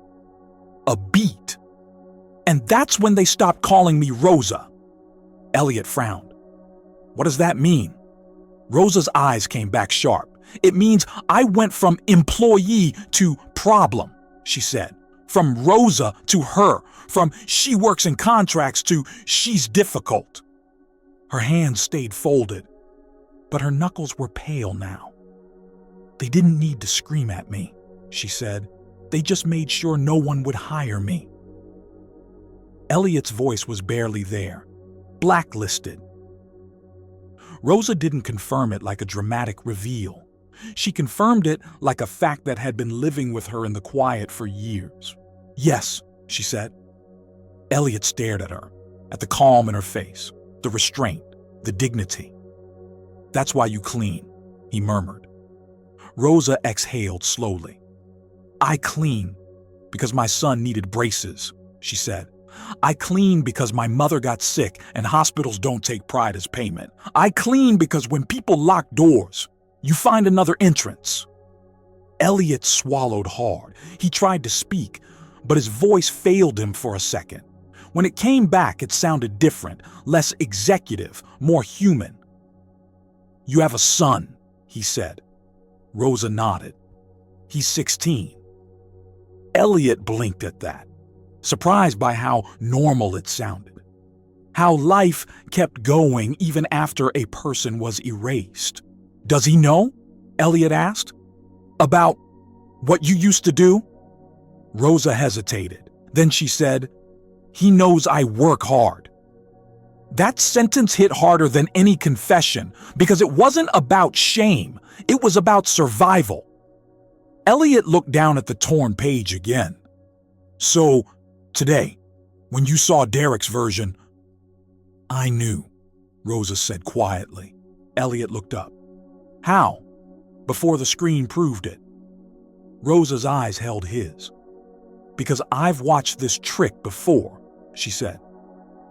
Speaker 1: A beat. And that's when they stopped calling me Rosa. Elliot frowned. What does that mean? Rosa's eyes came back sharp. It means I went from employee to problem, she said. From Rosa to her. From she works in contracts to she's difficult. Her hands stayed folded, but her knuckles were pale now. They didn't need to scream at me, she said. They just made sure no one would hire me. Elliot's voice was barely there. Blacklisted. Rosa didn't confirm it like a dramatic reveal. She confirmed it like a fact that had been living with her in the quiet for years. Yes, she said. Elliot stared at her, at the calm in her face, the restraint, the dignity. That's why you clean, he murmured. Rosa exhaled slowly. I clean because my son needed braces, she said. I clean because my mother got sick and hospitals don't take pride as payment. I clean because when people lock doors, you find another entrance. Elliot swallowed hard. He tried to speak, but his voice failed him for a second. When it came back, it sounded different, less executive, more human. You have a son, he said. Rosa nodded. He's 16. Elliot blinked at that, surprised by how normal it sounded. How life kept going even after a person was erased. Does he know? Elliot asked. About what you used to do? Rosa hesitated. Then she said, he knows I work hard. That sentence hit harder than any confession because it wasn't about shame. It was about survival. Elliot looked down at the torn page again. So, today, when you saw Derek's version, I knew, Rosa said quietly. Elliot looked up. How? Before the screen proved it. Rosa's eyes held his. Because I've watched this trick before, she said.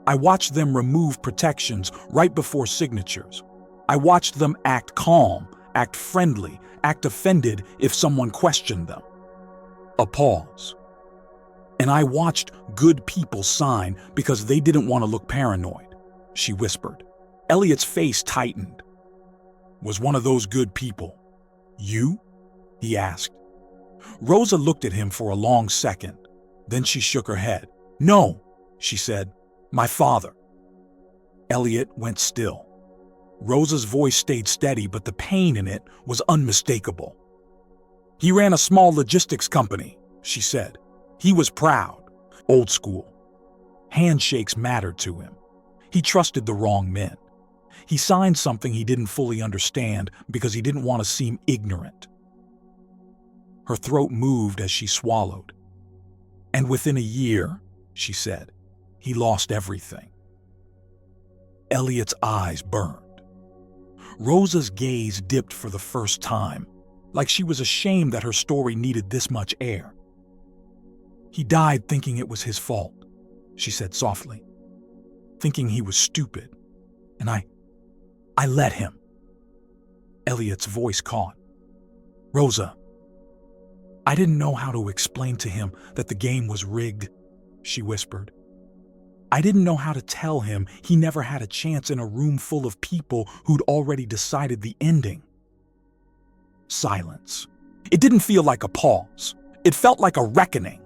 Speaker 1: I watched them remove protections right before signatures. I watched them act calm, act friendly, act offended if someone questioned them. A pause. And I watched good people sign because they didn't want to look paranoid, she whispered. Elliot's face tightened. Was one of those good people you? He asked. Rosa looked at him for a long second. Then she shook her head. No, she said. My father. Elliot went still. Rosa's voice stayed steady, but the pain in it was unmistakable. He ran a small logistics company, she said. He was proud, old school. Handshakes mattered to him. He trusted the wrong men. He signed something he didn't fully understand because he didn't want to seem ignorant. Her throat moved as she swallowed. And within a year, she said, he lost everything. Elliot's eyes burned. Rosa's gaze dipped for the first time, like she was ashamed that her story needed this much air. He died thinking it was his fault, she said softly. Thinking he was stupid. And I let him. Elliot's voice caught. Rosa, I didn't know how to explain to him that the game was rigged, she whispered. I didn't know how to tell him he never had a chance in a room full of people who'd already decided the ending. Silence. It didn't feel like a pause. It felt like a reckoning.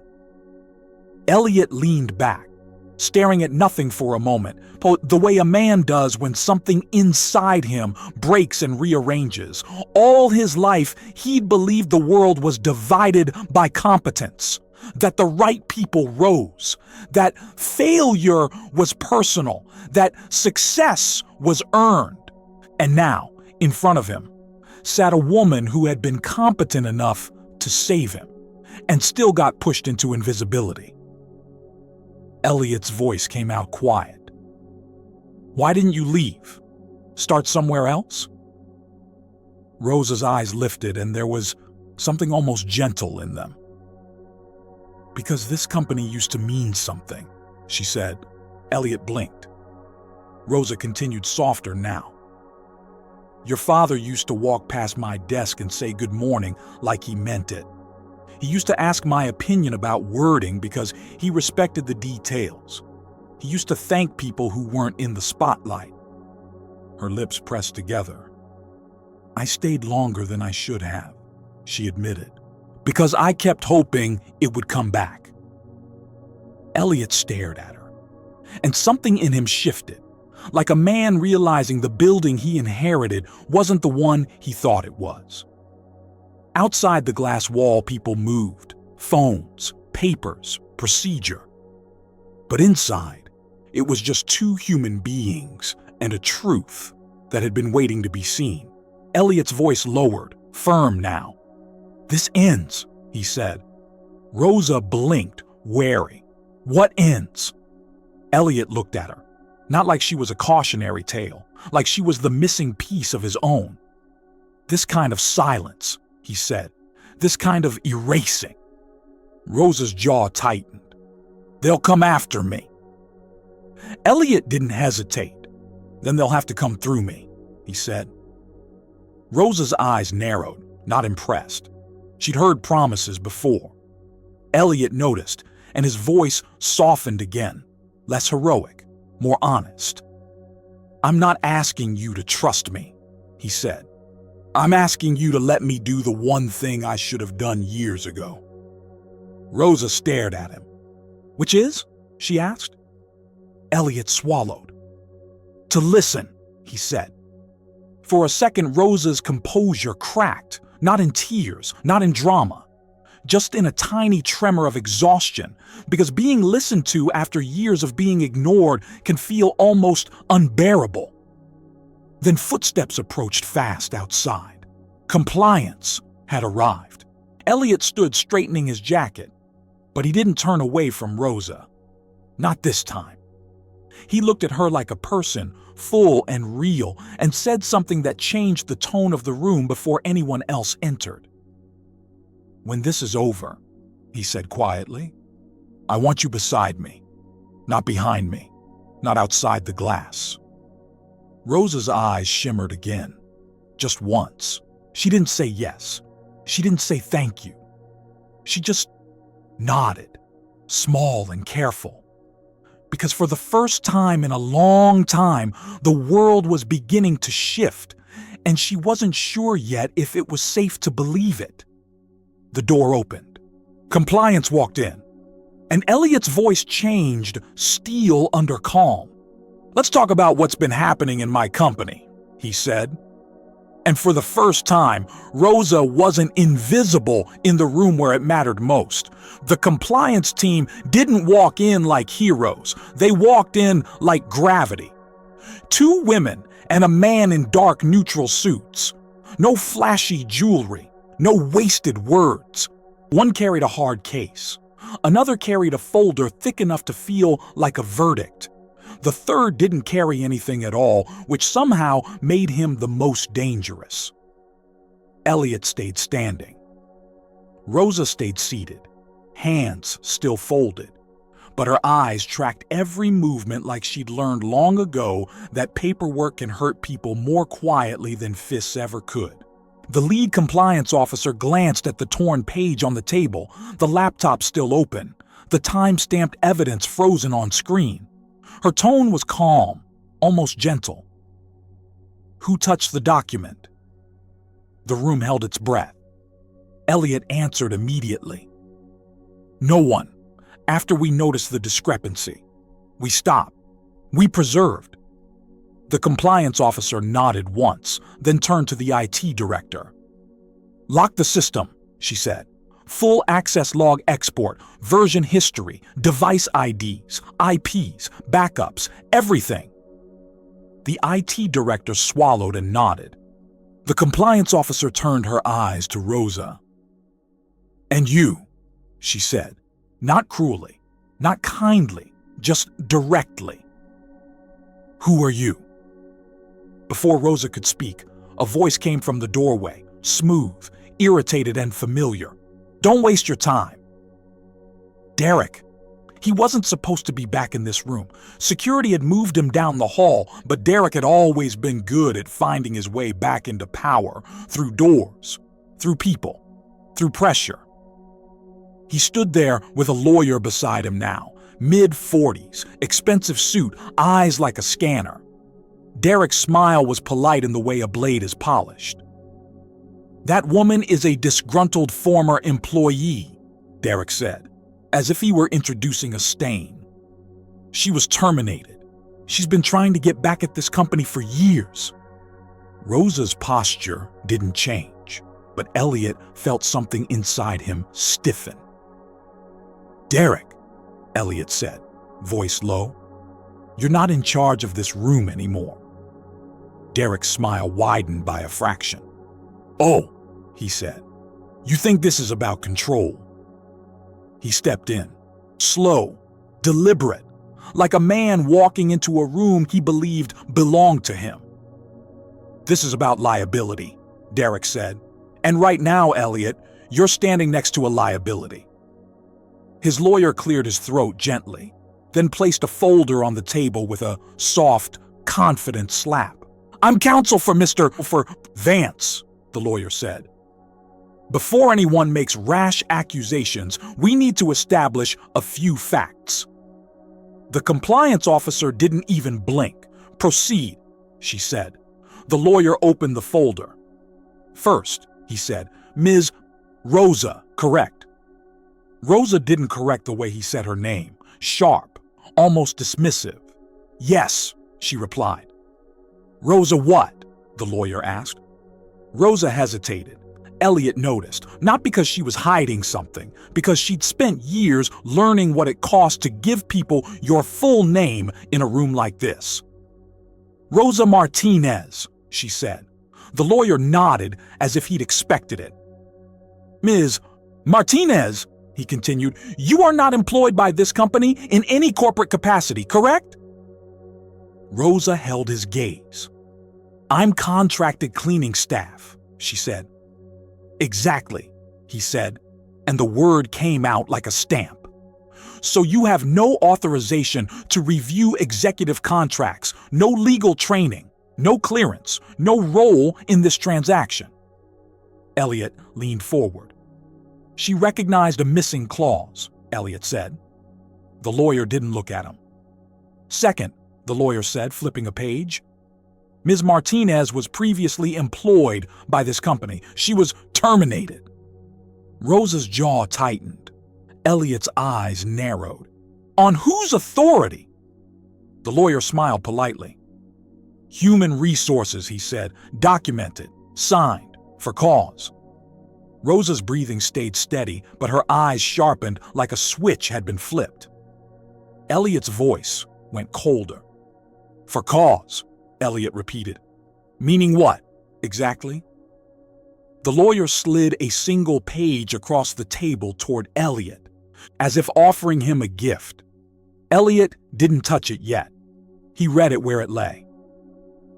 Speaker 1: Elliot leaned back, staring at nothing for a moment, the way a man does when something inside him breaks and rearranges. All his life, he'd believed the world was divided by competence, that the right people rose, that failure was personal, that success was earned. And now, in front of him, sat a woman who had been competent enough to save him, and still got pushed into invisibility. Elliot's voice came out quiet. "Why didn't you leave? Start somewhere else?" Rosa's eyes lifted, and there was something almost gentle in them. "Because this company used to mean something," she said. Elliot blinked. Rosa continued softer now. "Your father used to walk past my desk and say good morning like he meant it. He used to ask my opinion about wording because he respected the details. He used to thank people who weren't in the spotlight." Her lips pressed together. "I stayed longer than I should have," she admitted, "because I kept hoping it would come back." Elliot stared at her, and something in him shifted, like a man realizing the building he inherited wasn't the one he thought it was. Outside the glass wall, people moved, phones, papers, procedure. But inside, it was just two human beings and a truth that had been waiting to be seen. Elliot's voice lowered, firm now. "This ends," he said. Rosa blinked, wary. "What ends?" Elliot looked at her, not like she was a cautionary tale, like she was the missing piece of his own. "This kind of silence," he said. "This kind of erasing." Rosa's jaw tightened. "They'll come after me." Elliot didn't hesitate. "Then they'll have to come through me," he said. Rosa's eyes narrowed, not impressed. She'd heard promises before. Elliot noticed, and his voice softened again, less heroic, more honest. "I'm not asking you to trust me," he said. "I'm asking you to let me do the one thing I should have done years ago." Rosa stared at him. "Which is?" she asked. Elliot swallowed. "To listen," he said. For a second, Rosa's composure cracked, not in tears, not in drama, just in a tiny tremor of exhaustion, because being listened to after years of being ignored can feel almost unbearable. Then footsteps approached fast outside. Compliance had arrived. Elliot stood straightening his jacket, but he didn't turn away from Rosa. Not this time. He looked at her like a person, full and real, and said something that changed the tone of the room before anyone else entered. "When this is over," he said quietly, "I want you beside me, not behind me, not outside the glass." Rosa's eyes shimmered again, just once. She didn't say yes. She didn't say thank you. She just nodded, small and careful. Because for the first time in a long time, the world was beginning to shift, and she wasn't sure yet if it was safe to believe it. The door opened. Compliance walked in, and Elliot's voice changed, steel under calm. "Let's talk about what's been happening in my company," he said. And for the first time, Rosa wasn't invisible in the room where it mattered most. The compliance team didn't walk in like heroes. They walked in like gravity. Two women and a man in dark neutral suits. No flashy jewelry, no wasted words. One carried a hard case. Another carried a folder thick enough to feel like a verdict. The third didn't carry anything at all, which somehow made him the most dangerous. Elliot stayed standing. Rosa stayed seated, hands still folded, but her eyes tracked every movement like she'd learned long ago that paperwork can hurt people more quietly than fists ever could. The lead compliance officer glanced at the torn page on the table, the laptop still open, the time-stamped evidence frozen on screen. Her tone was calm, almost gentle. "Who touched the document?" The room held its breath. Elliot answered immediately. "No one. After we noticed the discrepancy, we stopped. We preserved." The compliance officer nodded once, then turned to the IT director. "Lock the system," she said. "Full access log export, version history, device IDs, IPs, backups, everything." The IT director swallowed and nodded. The compliance officer turned her eyes to Rosa. "And you," she said, not cruelly, not kindly, just directly. "Who are you?" Before Rosa could speak, a voice came from the doorway, smooth, irritated, and familiar. "Don't waste your time." Derek. He wasn't supposed to be back in this room. Security had moved him down the hall, but Derek had always been good at finding his way back into power, through doors, through people, through pressure. He stood there with a lawyer beside him now, mid-40s, expensive suit, eyes like a scanner. Derek's smile was polite in the way a blade is polished. "That woman is a disgruntled former employee," Derek said, as if he were introducing a stain. "She was terminated. She's been trying to get back at this company for years." Rosa's posture didn't change, but Elliot felt something inside him stiffen. "Derek," Elliot said, voice low, "you're not in charge of this room anymore." Derek's smile widened by a fraction. "Oh," he said, "you think this is about control?" He stepped in, slow, deliberate, like a man walking into a room he believed belonged to him. "This is about liability," Derek said. "And right now, Elliot, you're standing next to a liability." His lawyer cleared his throat gently, then placed a folder on the table with a soft, confident slap. "I'm counsel for Mr. Vance," the lawyer said. "Before anyone makes rash accusations, we need to establish a few facts." The compliance officer didn't even blink. "Proceed," she said. The lawyer opened the folder. "First," he said, "Ms. Rosa, correct?" Rosa didn't correct the way he said her name, sharp, almost dismissive. "Yes," she replied. "Rosa what?" the lawyer asked. Rosa hesitated. Elliot noticed, not because she was hiding something, because she'd spent years learning what it cost to give people your full name in a room like this. "Rosa Martinez," she said. The lawyer nodded as if he'd expected it. "Ms. Martinez," he continued, "you are not employed by this company in any corporate capacity, correct?" Rosa held his gaze. "I'm contracted cleaning staff," she said. "Exactly," he said, and the word came out like a stamp. "So you have no authorization to review executive contracts, no legal training, no clearance, no role in this transaction." Elliot leaned forward. "She recognized a missing clause," Elliot said. The lawyer didn't look at him. "Second," the lawyer said, flipping a page, "Ms. Martinez was previously employed by this company. She was terminated." Rosa's jaw tightened. Elliot's eyes narrowed. "On whose authority?" The lawyer smiled politely. "Human resources," he said, "documented, signed, for cause." Rosa's breathing stayed steady, but her eyes sharpened like a switch had been flipped. Elliot's voice went colder. "For cause," Elliot repeated. "Meaning what, exactly?" The lawyer slid a single page across the table toward Elliot, as if offering him a gift. Elliot didn't touch it yet. He read it where it lay.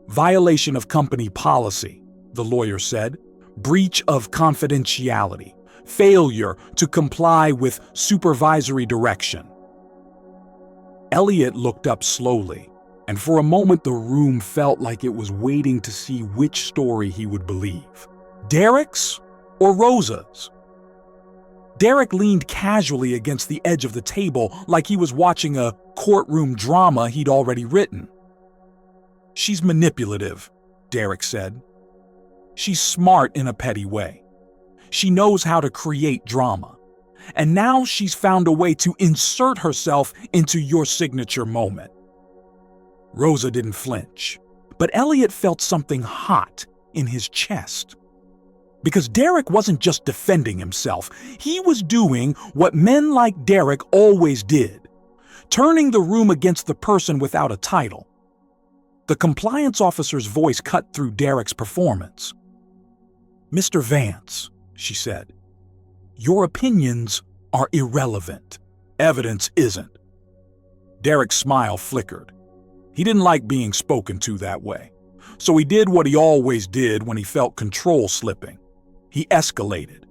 Speaker 1: "Violation of company policy," the lawyer said. "Breach of confidentiality. Failure to comply with supervisory direction." Elliot looked up slowly, and for a moment the room felt like it was waiting to see which story he would believe. Derek's or Rosa's? Derek leaned casually against the edge of the table like he was watching a courtroom drama he'd already written. "She's manipulative," Derek said. "She's smart in a petty way. She knows how to create drama. And now she's found a way to insert herself into your signature moment." Rosa didn't flinch, but Elliot felt something hot in his chest. Because Derek wasn't just defending himself, he was doing what men like Derek always did, turning the room against the person without a title. The compliance officer's voice cut through Derek's performance. "Mr. Vance," she said, "your opinions are irrelevant. Evidence isn't." Derek's smile flickered. He didn't like being spoken to that way, so he did what he always did when he felt control slipping. He escalated.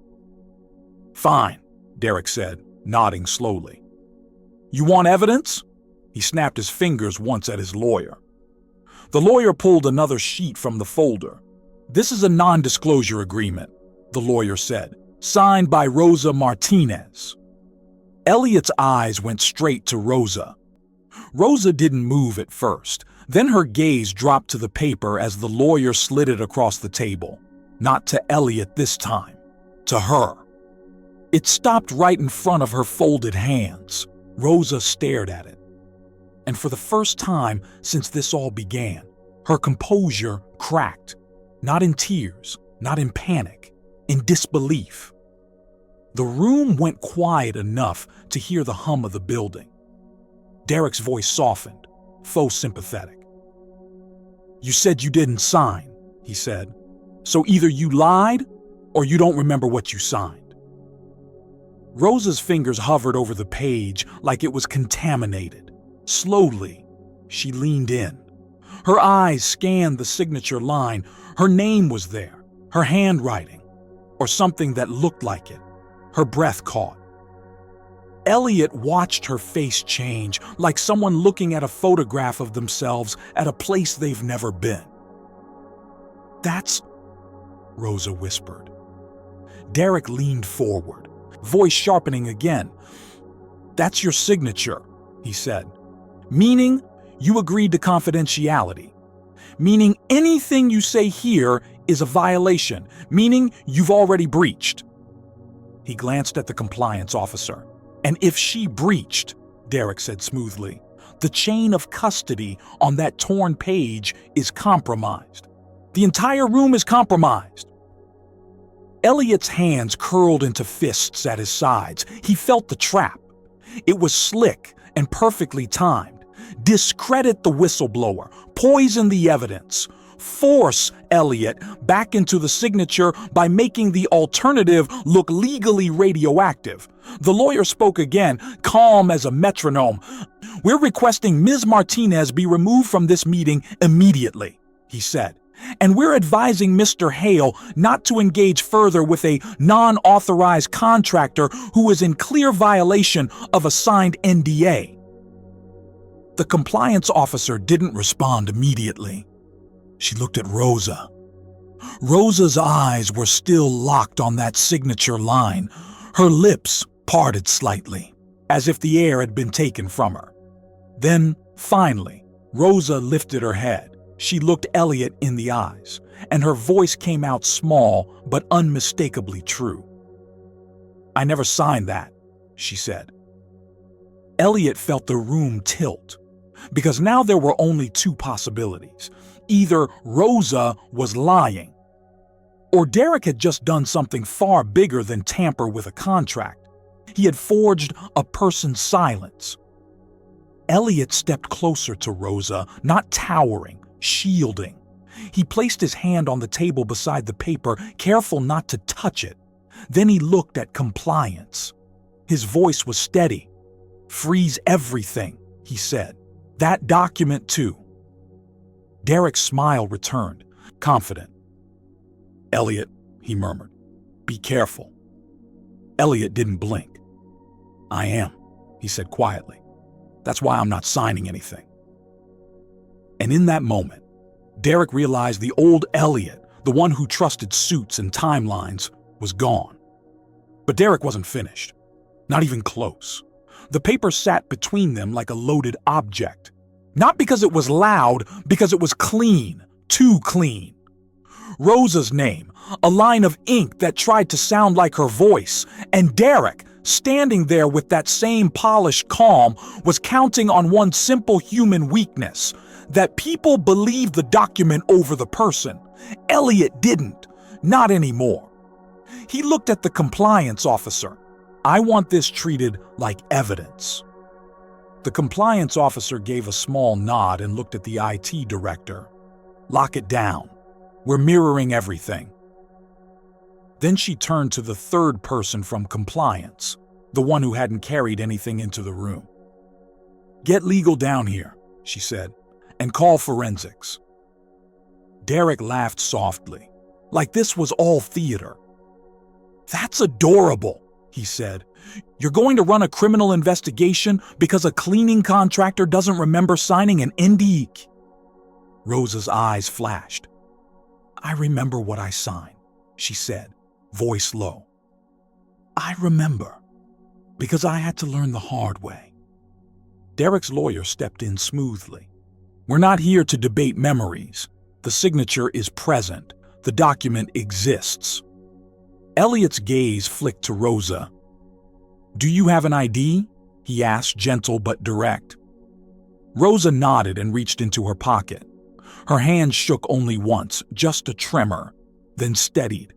Speaker 1: "Fine," Derek said, nodding slowly. "You want evidence?" He snapped his fingers once at his lawyer. The lawyer pulled another sheet from the folder. "This is a non-disclosure agreement," the lawyer said, "signed by Rosa Martinez." Elliot's eyes went straight to Rosa. Rosa didn't move at first. Then her gaze dropped to the paper as the lawyer slid it across the table. Not to Elliot this time, to her. It stopped right in front of her folded hands. Rosa stared at it. And for the first time since this all began, her composure cracked. Not in tears, not in panic, in disbelief. The room went quiet enough to hear the hum of the building. Derek's voice softened, faux sympathetic. "You said you didn't sign," he said. "So either you lied or you don't remember what you signed." Rosa's fingers hovered over the page like it was contaminated. Slowly, she leaned in. Her eyes scanned the signature line. Her name was there, her handwriting, or something that looked like it. Her breath caught. Elliot watched her face change, like someone looking at a photograph of themselves at a place they've never been. "That's..." Rosa whispered. Derek leaned forward, voice sharpening again. "That's your signature," he said. "Meaning you agreed to confidentiality. Meaning anything you say here is a violation. Meaning you've already breached." He glanced at the compliance officer. "And if she breached," Derek said smoothly, "the chain of custody on that torn page is compromised. The entire room is compromised." Elliot's hands curled into fists at his sides. He felt the trap. It was slick and perfectly timed. Discredit the whistleblower, poison the evidence, force Elliot back into the signature by making the alternative look legally radioactive. The lawyer spoke again, calm as a metronome. "We're requesting Ms. Martinez be removed from this meeting immediately," he said. "And we're advising Mr. Hale not to engage further with a non-authorized contractor who is in clear violation of a signed NDA." The compliance officer didn't respond immediately. She looked at Rosa. Rosa's eyes were still locked on that signature line. Her lips parted slightly, as if the air had been taken from her. Then, finally, Rosa lifted her head. She looked Elliot in the eyes, and her voice came out small but unmistakably true. "I never signed that," she said. Elliot felt the room tilt, because now there were only two possibilities. Either Rosa was lying, or Derek had just done something far bigger than tamper with a contract. He had forged a person's silence. Elliot stepped closer to Rosa, not towering, shielding. He placed his hand on the table beside the paper, careful not to touch it. Then he looked at compliance. His voice was steady. "Freeze everything," he said. "That document too." Derek's smile returned, confident. "Elliot," he murmured, "be careful." Elliot didn't blink. "I am," he said quietly. "That's why I'm not signing anything." And in that moment, Derek realized the old Elliot, the one who trusted suits and timelines, was gone. But Derek wasn't finished. Not even close. The paper sat between them like a loaded object. Not because it was loud, because it was clean. Too clean. Rosa's name, a line of ink that tried to sound like her voice, and Derek, standing there with that same polished calm, was counting on one simple human weakness, that people believed the document over the person. Elliot didn't. Not anymore. He looked at the compliance officer. I want this treated like evidence. The compliance officer gave a small nod and looked at the IT director. Lock it down. We're mirroring everything. Then she turned to the third person from compliance, the one who hadn't carried anything into the room. Get legal down here, she said, and call forensics. Derek laughed softly, like this was all theater. That's adorable, he said. You're going to run a criminal investigation because a cleaning contractor doesn't remember signing an NDA? Rosa's eyes flashed. I remember what I signed, she said, voice low. I remember, because I had to learn the hard way. Derek's lawyer stepped in smoothly. We're not here to debate memories. The signature is present. The document exists. Elliot's gaze flicked to Rosa. Do you have an ID? He asked, gentle but direct. Rosa nodded and reached into her pocket. Her hand shook only once, just a tremor, then steadied.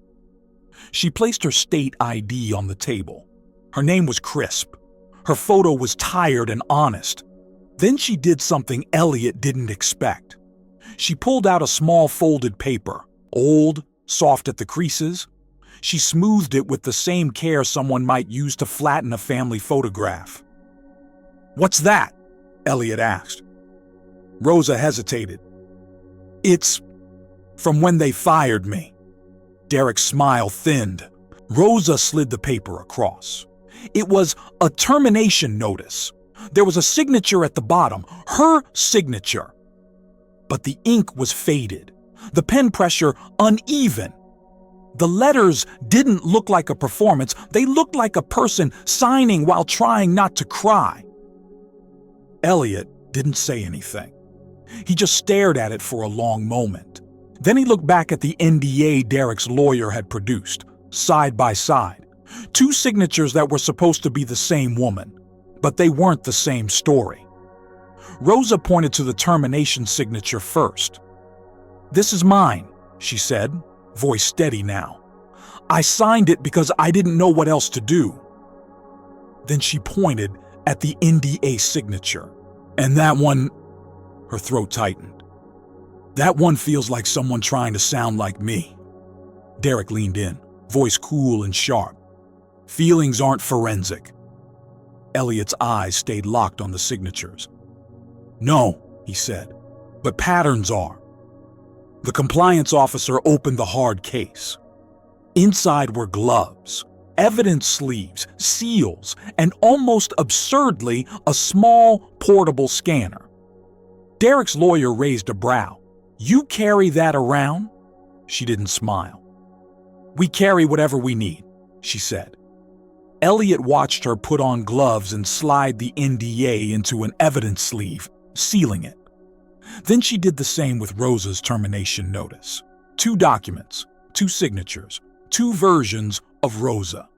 Speaker 1: She placed her state ID on the table. Her name was crisp. Her photo was tired and honest. Then she did something Elliot didn't expect. She pulled out a small folded paper, old, soft at the creases. She smoothed it with the same care someone might use to flatten a family photograph. What's that? Elliot asked. Rosa hesitated. It's from when they fired me. Derek's smile thinned. Rosa slid the paper across. It was a termination notice. There was a signature at the bottom, her signature. But the ink was faded, the pen pressure uneven. The letters didn't look like a performance, they looked like a person signing while trying not to cry. Elliot didn't say anything. He just stared at it for a long moment. Then he looked back at the NDA Derek's lawyer had produced, side by side. Two signatures that were supposed to be the same woman, but they weren't the same story. Rosa pointed to the termination signature first. This is mine, she said, voice steady now. I signed it because I didn't know what else to do. Then she pointed at the NDA signature. And that one, her throat tightened. That one feels like someone trying to sound like me. Derek leaned in, voice cool and sharp. Feelings aren't forensic. Elliot's eyes stayed locked on the signatures. No, he said, but patterns are. The compliance officer opened the hard case. Inside were gloves, evidence sleeves, seals, and almost absurdly, a small portable scanner. Derek's lawyer raised a brow. You carry that around? She didn't smile. We carry whatever we need, she said. Elliot watched her put on gloves and slide the NDA into an evidence sleeve, sealing it. Then she did the same with Rosa's termination notice. 2 documents, 2 signatures, 2 versions of Rosa.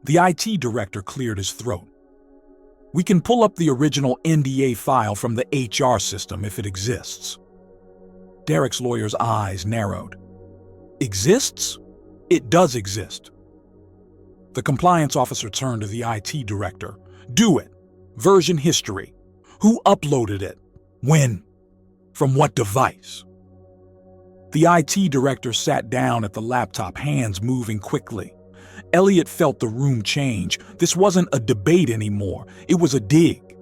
Speaker 1: The IT director cleared his throat. We can pull up the original NDA file from the HR system if it exists. Derek's lawyer's eyes narrowed. Exists? It does exist. The compliance officer turned to the IT director. Do it. Version history. Who uploaded it? When? From what device? The IT director sat down at the laptop, hands moving quickly. Elliot felt the room change. This wasn't a debate anymore. It was a dig.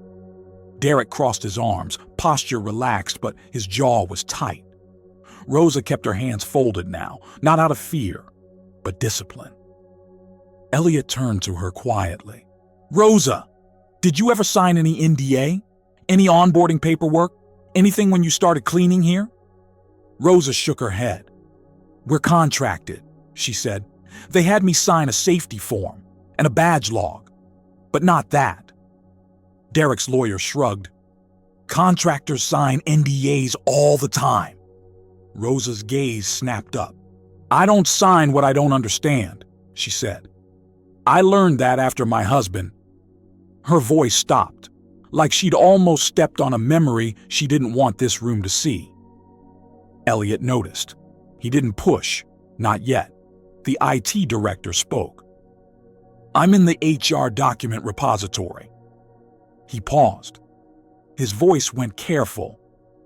Speaker 1: Derek crossed his arms, posture relaxed, but his jaw was tight. Rosa kept her hands folded now, not out of fear, but discipline. Elliot turned to her quietly. Rosa, did you ever sign any NDA? Any onboarding paperwork? Anything when you started cleaning here? Rosa shook her head. We're contracted, she said. They had me sign a safety form. and a badge log. But not that. Derek's lawyer shrugged. Contractors sign NDAs all the time. Rosa's gaze snapped up. I don't sign what I don't understand, she said. I learned that after my husband. Her voice stopped, like she'd almost stepped on a memory she didn't want this room to see. Elliot noticed. He didn't push, not yet. The IT director spoke. I'm in the HR document repository. He paused. His voice went careful.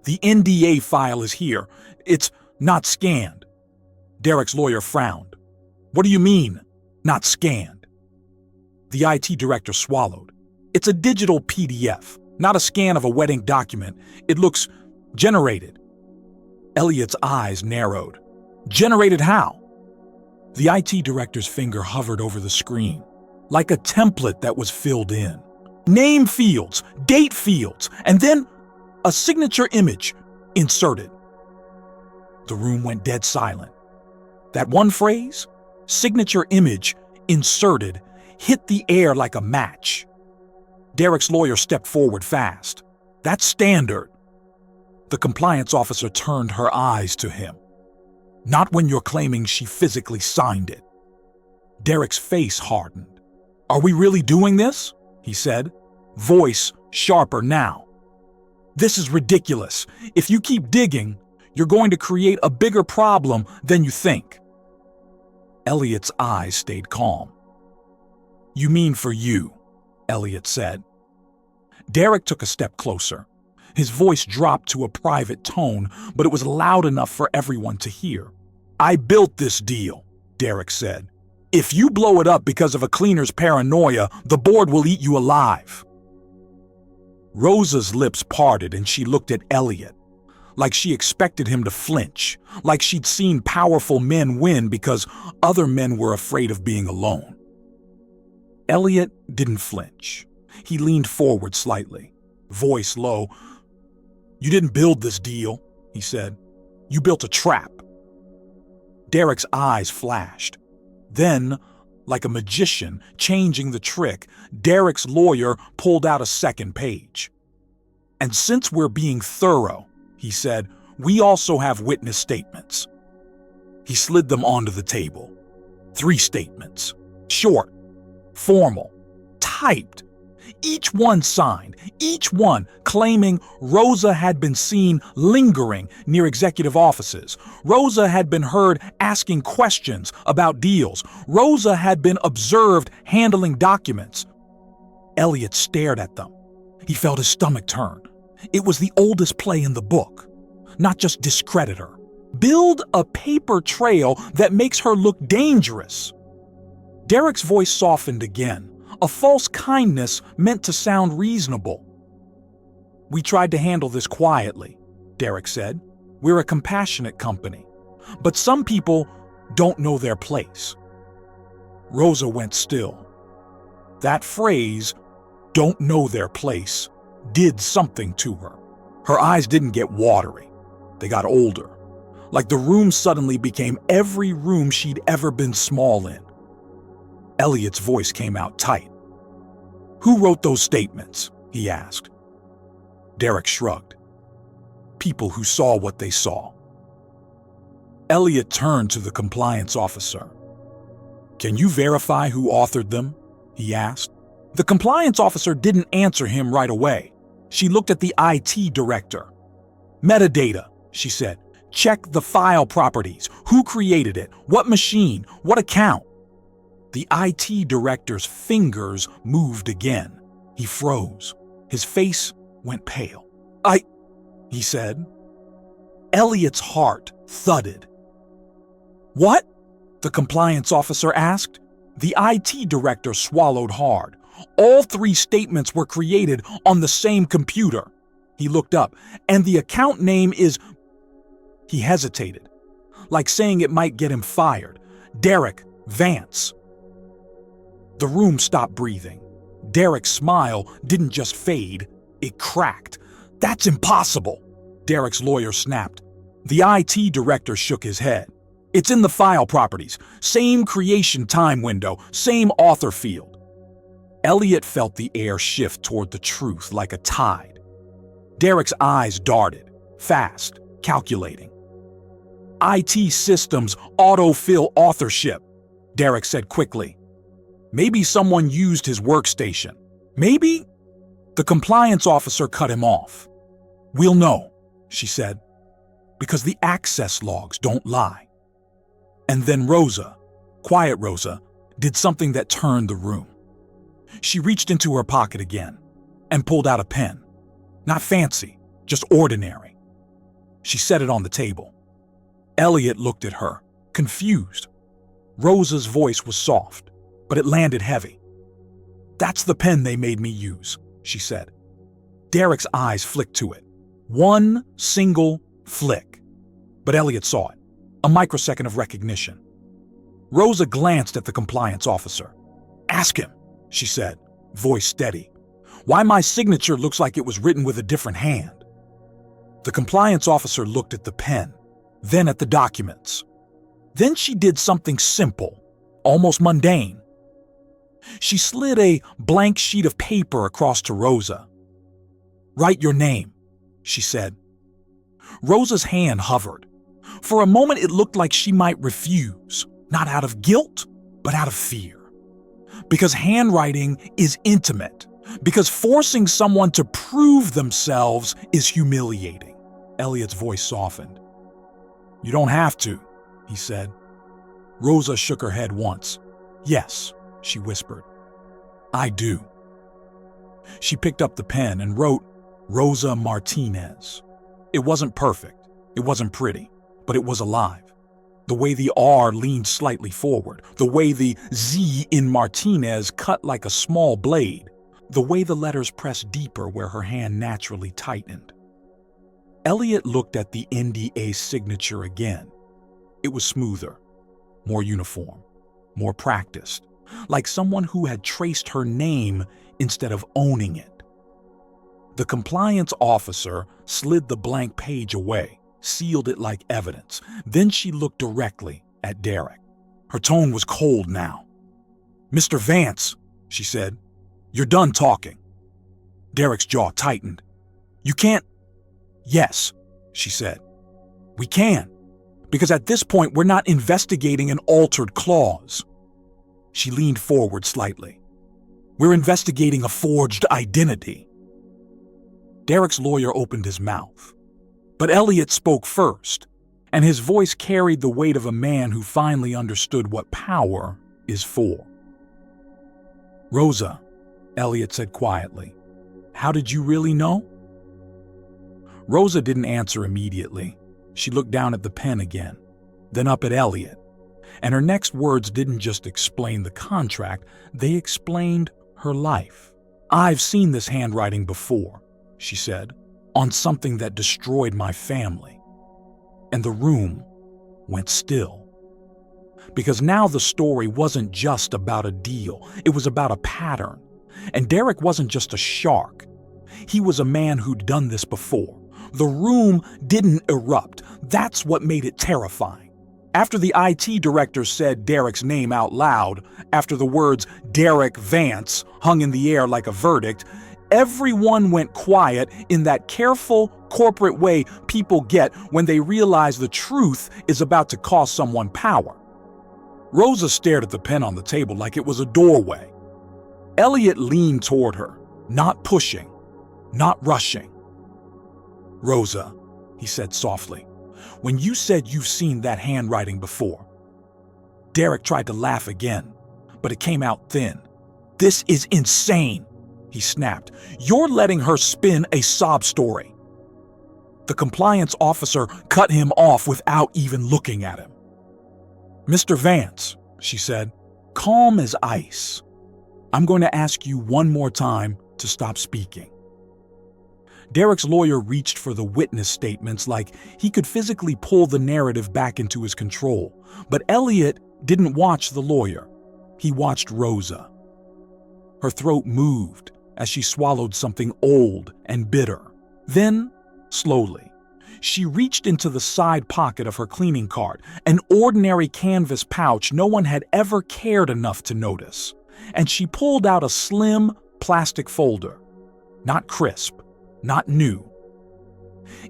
Speaker 1: The NDA file is here. It's not scanned. Derek's lawyer frowned. What do you mean, not scanned? The IT director swallowed. It's a digital PDF, not a scan of a wedding document. It looks generated. Elliot's eyes narrowed. Generated how? The IT director's finger hovered over the screen, like a template that was filled in. Name fields, date fields, and then a signature image inserted. The room went dead silent. That one phrase, signature image inserted, hit the air like a match. Derek's lawyer stepped forward fast. That's standard. The compliance officer turned her eyes to him. Not when you're claiming she physically signed it. Derek's face hardened. Are we really doing this? He said, voice sharper now. This is ridiculous. If you keep digging, you're going to create a bigger problem than you think. Elliot's eyes stayed calm. You mean for you, Elliot said. Derek took a step closer. His voice dropped to a private tone, but it was loud enough for everyone to hear. I built this deal, Derek said. If you blow it up because of a cleaner's paranoia, the board will eat you alive. Rosa's lips parted and she looked at Elliot, like she expected him to flinch, like she'd seen powerful men win because other men were afraid of being alone. Elliot didn't flinch. He leaned forward slightly, voice low. You didn't build this deal, he said. You built a trap. Derek's eyes flashed. Then, like a magician changing the trick, Derek's lawyer pulled out a second page. And since we're being thorough, he said, we also have witness statements. He slid them onto the table. 3 statements. Short, formal, typed. Each one signed, each one claiming Rosa had been seen lingering near executive offices. Rosa had been heard asking questions about deals. Rosa had been observed handling documents. Elliot stared at them. He felt his stomach turn. It was the oldest play in the book. Not just discredit her. Build a paper trail that makes her look dangerous. Derek's voice softened again. A false kindness meant to sound reasonable. We tried to handle this quietly, Derek said. We're a compassionate company. But some people don't know their place. Rosa went still. That phrase, don't know their place, did something to her. Her eyes didn't get watery. They got older. Like the room suddenly became every room she'd ever been small in. Elliot's voice came out tight. Who wrote those statements? He asked. Derek shrugged. People who saw what they saw. Elliot turned to the compliance officer. Can you verify who authored them? He asked. The compliance officer didn't answer him right away. She looked at the IT director. Metadata, she said. Check the file properties. Who created it? What machine? What account? The IT director's fingers moved again. He froze. His face went pale. He said. Elliot's heart thudded. What? The compliance officer asked. The IT director swallowed hard. All 3 statements were created on the same computer. He looked up, and the account name is... He hesitated, like saying it might get him fired. Derek Vance. The room stopped breathing. Derek's smile didn't just fade, it cracked. That's impossible, Derek's lawyer snapped. The IT director shook his head. It's in the file properties. Same creation time window, same author field. Elliot felt the air shift toward the truth like a tide. Derek's eyes darted, fast, calculating. IT systems autofill authorship, Derek said quickly. Maybe someone used his workstation. Maybe? The compliance officer cut him off. We'll know, she said, because the access logs don't lie. And then Rosa, quiet Rosa, did something that turned the room. She reached into her pocket again and pulled out a pen. Not fancy, just ordinary. She set it on the table. Elliot looked at her, confused. Rosa's voice was soft, but it landed heavy. That's the pen they made me use, she said. Derek's eyes flicked to it. One single flick. But Elliot saw it, a microsecond of recognition. Rosa glanced at the compliance officer. Ask him, she said, voice steady. Why my signature looks like it was written with a different hand. The compliance officer looked at the pen, then at the documents. Then she did something simple, almost mundane. She slid a blank sheet of paper across to Rosa. Write your name, she said. Rosa's hand hovered. For a moment it looked like she might refuse, not out of guilt, but out of fear. Because handwriting is intimate. Because forcing someone to prove themselves is humiliating. Elliot's voice softened. You don't have to, he said. Rosa shook her head once. Yes, she whispered. I do. She picked up the pen and wrote Rosa Martinez. It wasn't perfect. It wasn't pretty, but it was alive. The way the R leaned slightly forward, the way the Z in Martinez cut like a small blade, the way the letters pressed deeper where her hand naturally tightened. Elliot looked at the NDA signature again. It was smoother, more uniform, more practiced, like someone who had traced her name instead of owning it. The compliance officer slid the blank page away, sealed it like evidence. Then she looked directly at Derek. Her tone was cold now. Mr. Vance, she said, you're done talking. Derek's jaw tightened. You can't. Yes, she said. We can, because at this point we're not investigating an altered clause. She leaned forward slightly. We're investigating a forged identity. Derek's lawyer opened his mouth. But Elliot spoke first, and his voice carried the weight of a man who finally understood what power is for. Rosa, Elliot said quietly, how did you really know? Rosa didn't answer immediately. She looked down at the pen again, then up at Elliot. And her next words didn't just explain the contract, they explained her life. I've seen this handwriting before, she said, on something that destroyed my family. And the room went still. Because now the story wasn't just about a deal, it was about a pattern. And Derek wasn't just a shark. He was a man who'd done this before. The room didn't erupt. That's what made it terrifying. After the IT director said Derek's name out loud, after the words Derek Vance hung in the air like a verdict, everyone went quiet in that careful, corporate way people get when they realize the truth is about to cost someone power. Rosa stared at the pen on the table like it was a doorway. Elliot leaned toward her, not pushing, not rushing. Rosa, he said softly, when you said you've seen that handwriting before. Derek tried to laugh again, but it came out thin. This is insane, he snapped. You're letting her spin a sob story. The compliance officer cut him off without even looking at him. Mr. Vance, she said, calm as ice. I'm going to ask you one more time to stop speaking. Derek's lawyer reached for the witness statements like he could physically pull the narrative back into his control. But Elliot didn't watch the lawyer. He watched Rosa. Her throat moved as she swallowed something old and bitter. Then, slowly, She reached into the side pocket of her cleaning cart, an ordinary canvas pouch no one had ever cared enough to notice, and she pulled out a slim plastic folder. Not crisp, not new.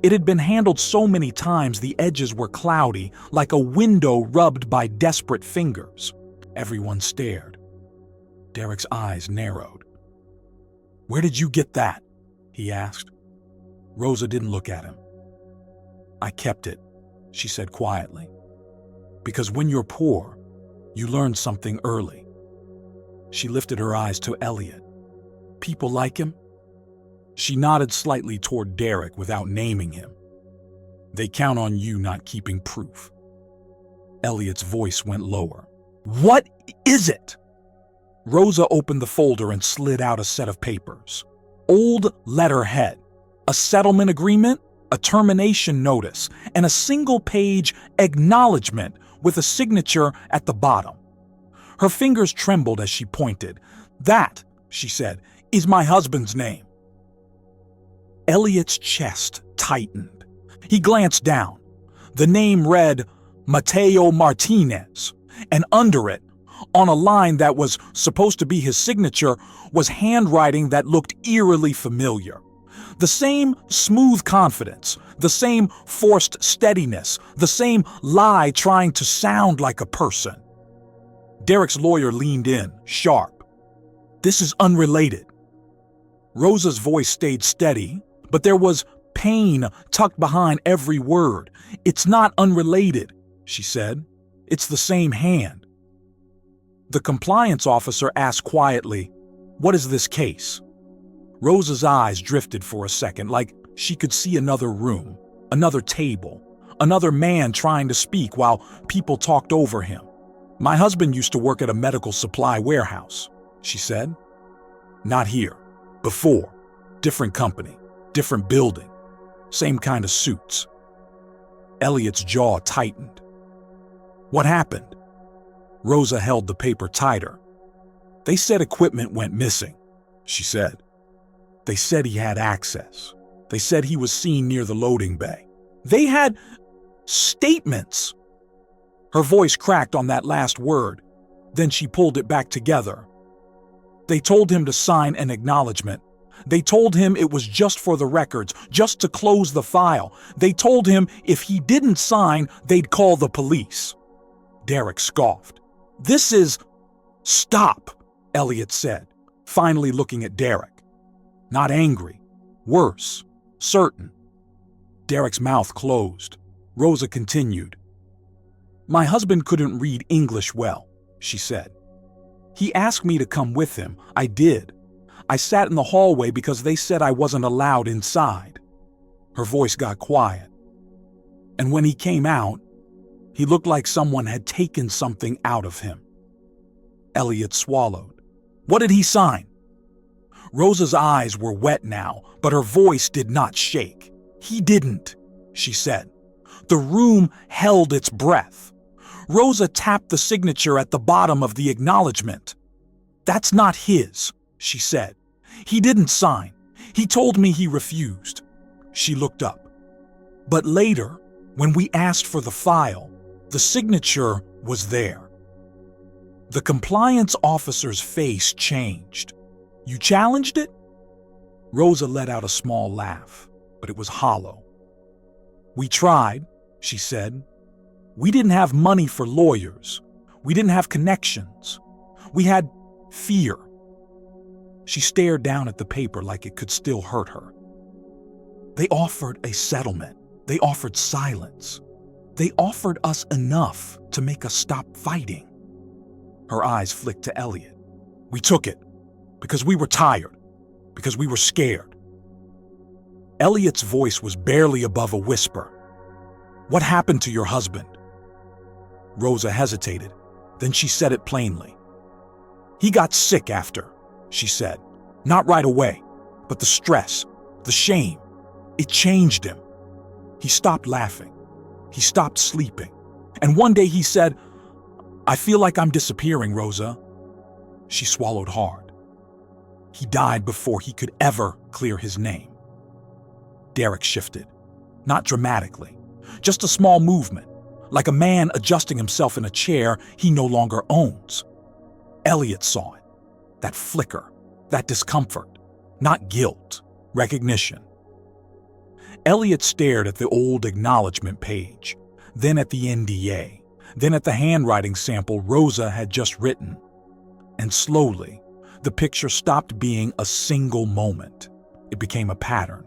Speaker 1: It had been handled so many times the edges were cloudy, like a window rubbed by desperate fingers. Everyone stared. Derek's eyes narrowed. "Where did you get that?" he asked. Rosa didn't look at him. "I kept it," she said quietly. "Because when you're poor, you learn something early." She lifted her eyes to Elliot. "People like him?" She nodded slightly toward Derek without naming him. "They count on you not keeping proof." Elliot's voice went lower. "What is it?" Rosa opened the folder and slid out a set of papers. Old letterhead, a settlement agreement, a termination notice, and a single-page acknowledgement with a signature at the bottom. Her fingers trembled as she pointed. "That," she said, "is my husband's name." Elliot's chest tightened. He glanced down. The name read Mateo Martinez, and under it, on a line that was supposed to be his signature, was handwriting that looked eerily familiar. The same smooth confidence, the same forced steadiness, the same lie trying to sound like a person. Derek's lawyer leaned in, sharp. "This is unrelated." Rosa's voice stayed steady, but there was pain tucked behind every word. "It's not unrelated," she said. "It's the same hand." The compliance officer asked quietly, "What is this case?" Rosa's eyes drifted for a second, like she could see another room, another table, another man trying to speak while people talked over him. "My husband used to work at a medical supply warehouse," she said. "Not here. Before. Different company, different building, same kind of suits." Elliot's jaw tightened. "What happened?" Rosa held the paper tighter. "They said equipment went missing," she said. "They said he had access. They said he was seen near the loading bay. They had statements." Her voice cracked on that last word. Then she pulled it back together. "They told him to sign an acknowledgement. They told him it was just for the records, just to close the file. They told him if he didn't sign, they'd call the police." Derek scoffed. "This is—" "Stop," Elliot said, finally looking at Derek. Not angry. Worse. Certain. Derek's mouth closed. Rosa continued. "My husband couldn't read English well," she said. "He asked me to come with him. I did. I sat in the hallway because they said I wasn't allowed inside." Her voice got quiet. "And when he came out, he looked like someone had taken something out of him." Elliot swallowed. "What did he sign?" Rosa's eyes were wet now, but her voice did not shake. "He didn't," she said. The room held its breath. Rosa tapped the signature at the bottom of the acknowledgement. "That's not his," she said. "He didn't sign. He told me he refused." She looked up. "But later, when we asked for the file, the signature was there." The compliance officer's face changed. "You challenged it?" Rosa let out a small laugh, but it was hollow. "We tried," she said. "We didn't have money for lawyers. We didn't have connections. We had fear." She stared down at the paper like it could still hurt her. "They offered a settlement. They offered silence. They offered us enough to make us stop fighting." Her eyes flicked to Elliot. "We took it. Because we were tired. Because we were scared." Elliot's voice was barely above a whisper. "What happened to your husband?" Rosa hesitated. Then she said it plainly. "He got sick after," she said. "Not right away, but the stress, the shame, it changed him. He stopped laughing. He stopped sleeping. And one day he said, 'I feel like I'm disappearing, Rosa.'" She swallowed hard. "He died before he could ever clear his name." Derek shifted. not dramatically, just a small movement, like a man adjusting himself in a chair he no longer owns. Elliot saw it, that flicker, that discomfort, not guilt, recognition. Elliot stared at the old acknowledgement page, then at the NDA, then at the handwriting sample Rosa had just written. And slowly, the picture stopped being a single moment. It became a pattern.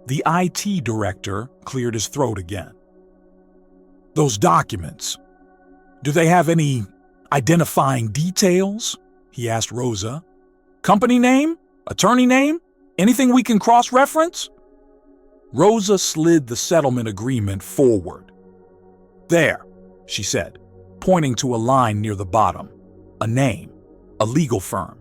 Speaker 1: The IT director cleared his throat again. "Those documents, do they have any identifying details?" he asked Rosa. "Company name? Attorney name? Anything we can cross-reference?" Rosa slid the settlement agreement forward. "There," she said, pointing to a line near the bottom. A name, a legal firm,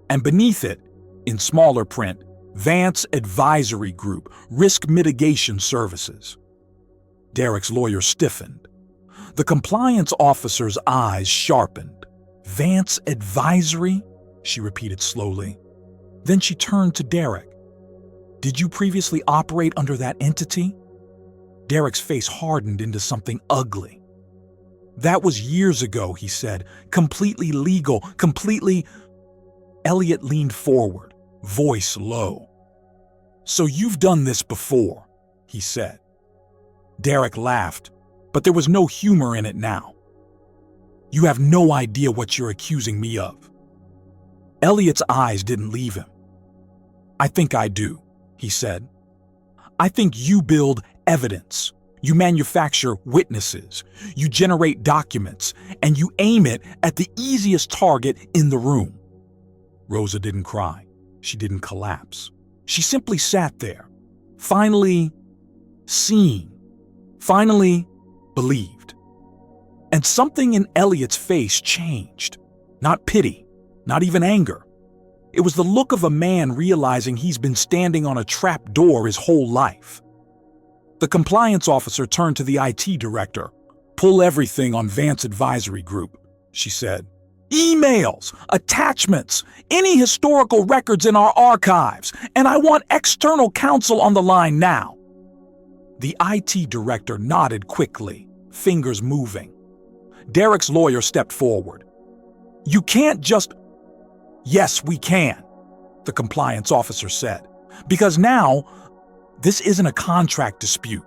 Speaker 1: and beneath it, in smaller print, Vance Advisory Group, Risk Mitigation Services. Derek's lawyer stiffened. The compliance officer's eyes sharpened. "Vance Advisory?" she repeated slowly. Then she turned to Derek. "Did you previously operate under that entity?" Derek's face hardened into something ugly. "That was years ago," he said. "Completely legal, completely—" Elliot leaned forward, voice low. "So you've done this before," he said. Derek laughed, but there was no humor in it now. "You have no idea what you're accusing me of." Elliot's eyes didn't leave him. "I think I do," he said. "I think you build evidence. You manufacture witnesses, you generate documents, and you aim it at the easiest target in the room." Rosa didn't cry. She didn't collapse. She simply sat there, finally seen, finally believed. And something in Elliot's face changed. Not pity, not even anger. It was the look of a man realizing he's been standing on a trap door his whole life. The compliance officer turned to the IT director. "Pull everything on Vance Advisory Group," she said. "Emails, attachments, any historical records in our archives, and I want external counsel on the line now." The IT director nodded quickly, fingers moving. Derek's lawyer stepped forward. "You can't just—" "Yes, we can," the compliance officer said, "because now this isn't a contract dispute."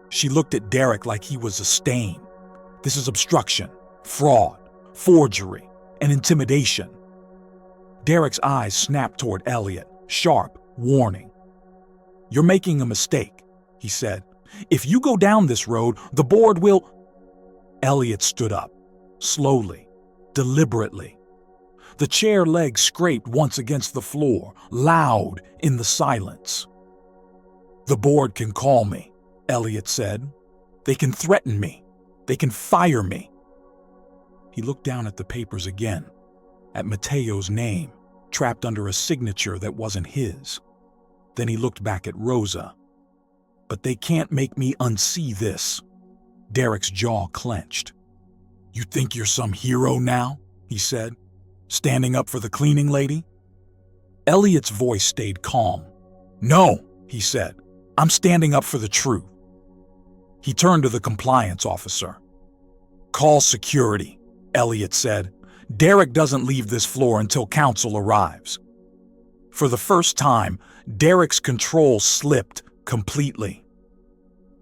Speaker 1: She looked at Derek like he was a stain. "This is obstruction, fraud, forgery, and intimidation." Derek's eyes snapped toward Elliot, sharp, warning. "You're making a mistake," he said. "If you go down this road, the board will—" Elliot stood up, slowly, deliberately. The chair leg scraped once against the floor, loud in the silence. "The board can call me," Elliot said. "They can threaten me. They can fire me." He looked down at the papers again, at Mateo's name, trapped under a signature that wasn't his. Then he looked back at Rosa. "But they can't make me unsee this." Derek's jaw clenched. "You think you're some hero now?" he said, "standing up for the cleaning lady?" Elliot's voice stayed calm. "No," he said. "I'm standing up for the truth." He turned to the compliance officer. "Call security," Elliot said. "Derek doesn't leave this floor until counsel arrives." For the first time, Derek's control slipped completely.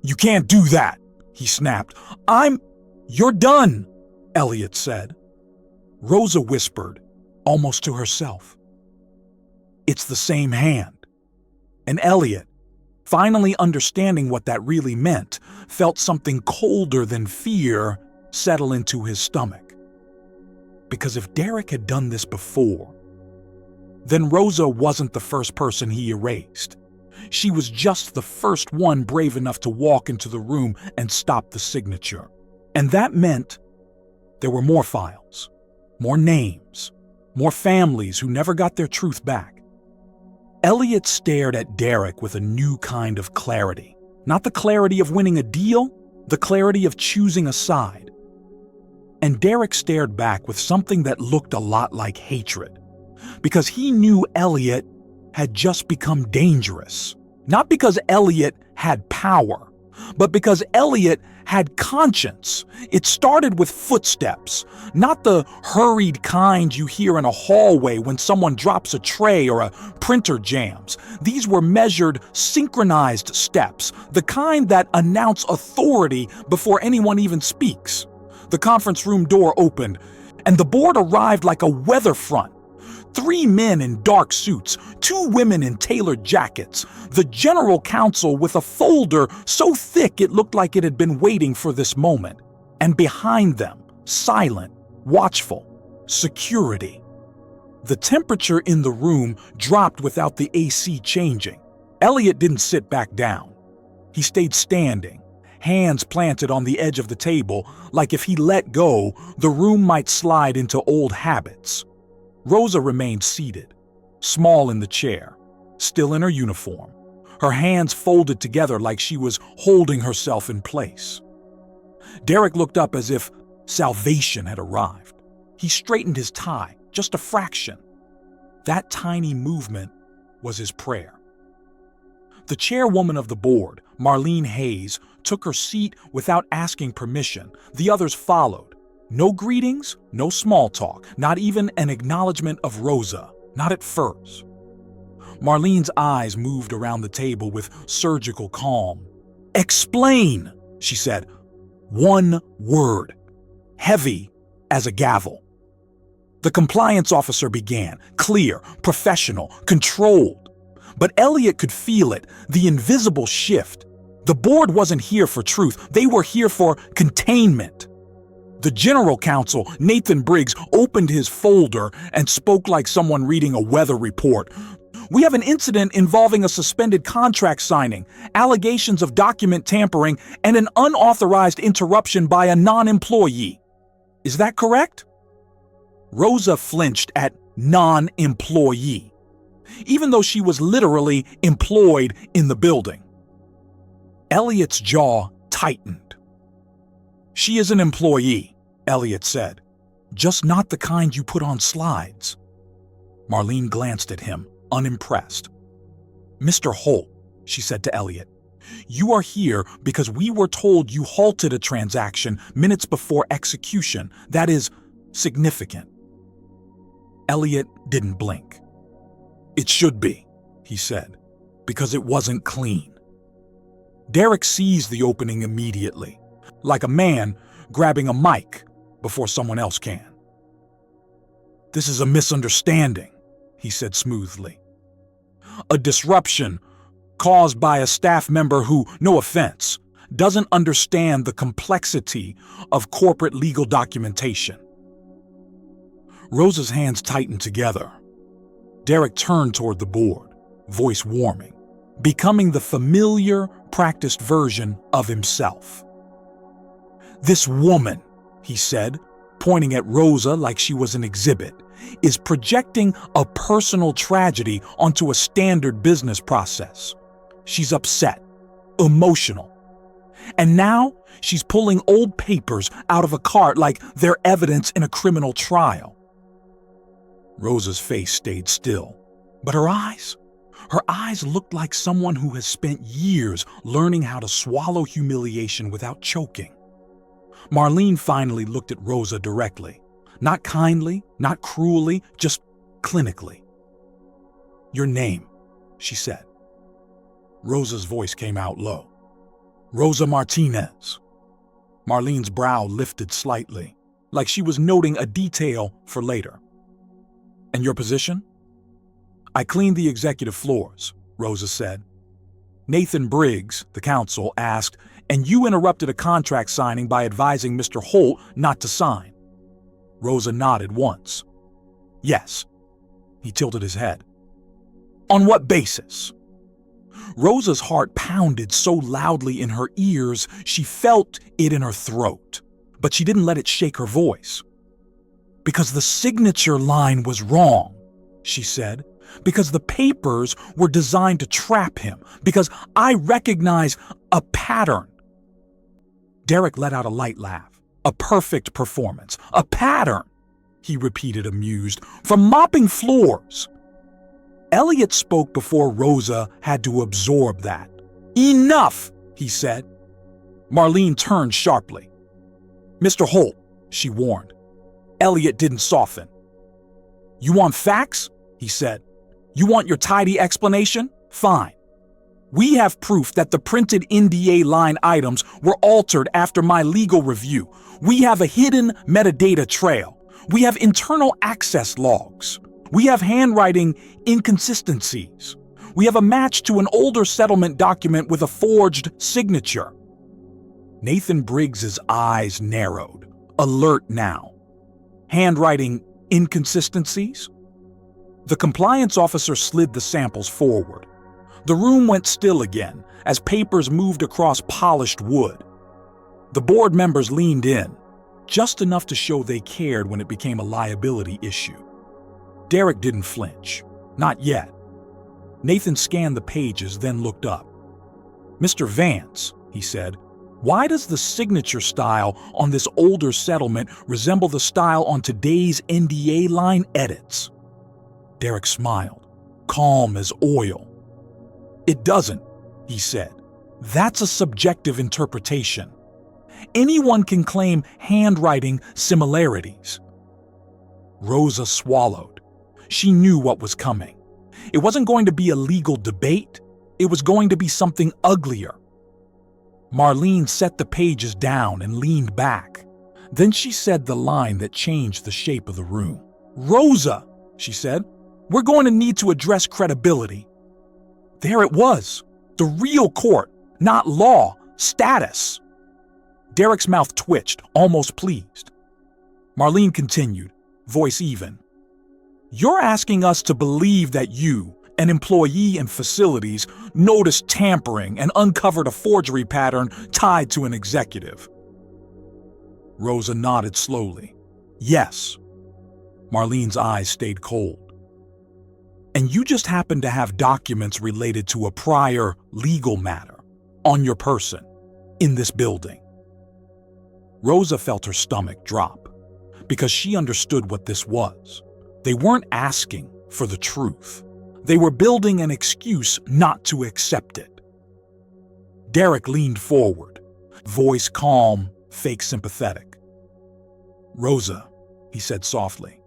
Speaker 1: "You can't do that," he snapped. "You're done," Elliot said. Rosa whispered, almost to herself. "It's the same hand." And Elliot, finally understanding what that really meant, felt something colder than fear settle into his stomach. Because if Derek had done this before, then Rosa wasn't the first person he erased. She was just the first one brave enough to walk into the room and stop the signature. And that meant there were more files, more names, more families who never got their truth back. Elliot stared at Derek with a new kind of clarity. Not the clarity of winning a deal, the clarity of choosing a side. And Derek stared back with something that looked a lot like hatred, because he knew Elliot had just become dangerous. Not because Elliot had power, but because Elliot had conscience. It started with footsteps, not the hurried kind you hear in a hallway when someone drops a tray or a printer jams. These were measured, synchronized steps, the kind that announce authority before anyone even speaks. The conference room door opened, and the board arrived like a weather front. 3 men in dark suits, 2 women in tailored jackets, the general counsel with a folder so thick it looked like it had been waiting for this moment, and behind them, silent, watchful, security. The temperature in the room dropped without the AC changing. Elliot didn't sit back down. He stayed standing, hands planted on the edge of the table, like if he let go, the room might slide into old habits. Rosa remained seated, small in the chair, still in her uniform, her hands folded together like she was holding herself in place. Derek looked up as if salvation had arrived. He straightened his tie, just a fraction. That tiny movement was his prayer. The chairwoman of the board, Marlene Hayes, took her seat without asking permission. The others followed. No greetings, no small talk, not even an acknowledgement of Rosa, not at first. Marlene's eyes moved around the table with surgical calm. "Explain," she said. One word, heavy as a gavel. The compliance officer began, clear, professional, controlled. But Elliot could feel it, the invisible shift. The board wasn't here for truth, they were here for containment. The general counsel, Nathan Briggs, opened his folder and spoke like someone reading a weather report. "We have an incident involving a suspended contract signing, allegations of document tampering, and an unauthorized interruption by a non-employee. Is that correct?" Rosa flinched at non-employee, even though she was literally employed in the building. Elliot's jaw tightened. "She is an employee," Elliot said. "Just not the kind you put on slides." Marlene glanced at him, unimpressed. "Mr. Holt," she said to Elliot, "you are here because we were told you halted a transaction minutes before execution. That is significant." Elliot didn't blink. "It should be," he said, "because it wasn't clean." Derek seized the opening immediately, like a man grabbing a mic before someone else can. "This is a misunderstanding," he said smoothly. "A disruption caused by a staff member who, no offense, doesn't understand the complexity of corporate legal documentation." Rosa's hands tightened together. Derek turned toward the board, voice warming, becoming the familiar, practiced version of himself. "This woman," he said, pointing at Rosa like she was an exhibit, "is projecting a personal tragedy onto a standard business process. She's upset, emotional. And now she's pulling old papers out of a cart like they're evidence in a criminal trial." Rosa's face stayed still, but her eyes looked like someone who has spent years learning how to swallow humiliation without choking. Marlene finally looked at Rosa directly, not kindly, not cruelly, just clinically. "Your name," she said. Rosa's voice came out low. "Rosa Martinez." Marlene's brow lifted slightly, like she was noting a detail for later. "And your position?" "I cleaned the executive floors," Rosa said. Nathan Briggs, the counsel, asked, "And you interrupted a contract signing by advising Mr. Holt not to sign?" Rosa nodded once. "Yes." He tilted his head. "On what basis?" Rosa's heart pounded so loudly in her ears she felt it in her throat, but she didn't let it shake her voice. "Because the signature line was wrong," she said. "Because the papers were designed to trap him. Because I recognize a pattern." Derek let out a light laugh. "A perfect performance. A pattern," he repeated, amused. "From mopping floors." Elliot spoke before Rosa had to absorb that. "Enough," he said. Marlene turned sharply. "Mr. Holt," she warned. Elliot didn't soften. "You want facts?" he said. "You want your tidy explanation? Fine. We have proof that the printed NDA line items were altered after my legal review. We have a hidden metadata trail. We have internal access logs. We have handwriting inconsistencies. We have a match to an older settlement document with a forged signature." Nathan Briggs's eyes narrowed, alert now. Handwriting inconsistencies? The compliance officer slid the samples forward. The room went still again as papers moved across polished wood. The board members leaned in, just enough to show they cared when it became a liability issue. Derek didn't flinch. Not yet. Nathan scanned the pages, then looked up. "Mr. Vance," he said, "why does the signature style on this older settlement resemble the style on today's NDA line edits?" Derek smiled, calm as oil. "It doesn't," he said. "That's a subjective interpretation. Anyone can claim handwriting similarities." Rosa swallowed. She knew what was coming. It wasn't going to be a legal debate. It was going to be something uglier. Marlene set the pages down and leaned back. Then she said the line that changed the shape of the room. "Rosa," she said, "we're going to need to address credibility." There it was. The real court, not law, status. Derek's mouth twitched, almost pleased. Marlene continued, voice even. "You're asking us to believe that you, an employee in facilities, noticed tampering and uncovered a forgery pattern tied to an executive." Rosa nodded slowly. "Yes." Marlene's eyes stayed cold. "And you just happen to have documents related to a prior legal matter on your person in this building." Rosa felt her stomach drop because she understood what this was. They weren't asking for the truth. They were building an excuse not to accept it. Derek leaned forward, voice calm, fake sympathetic. "Rosa," he said softly,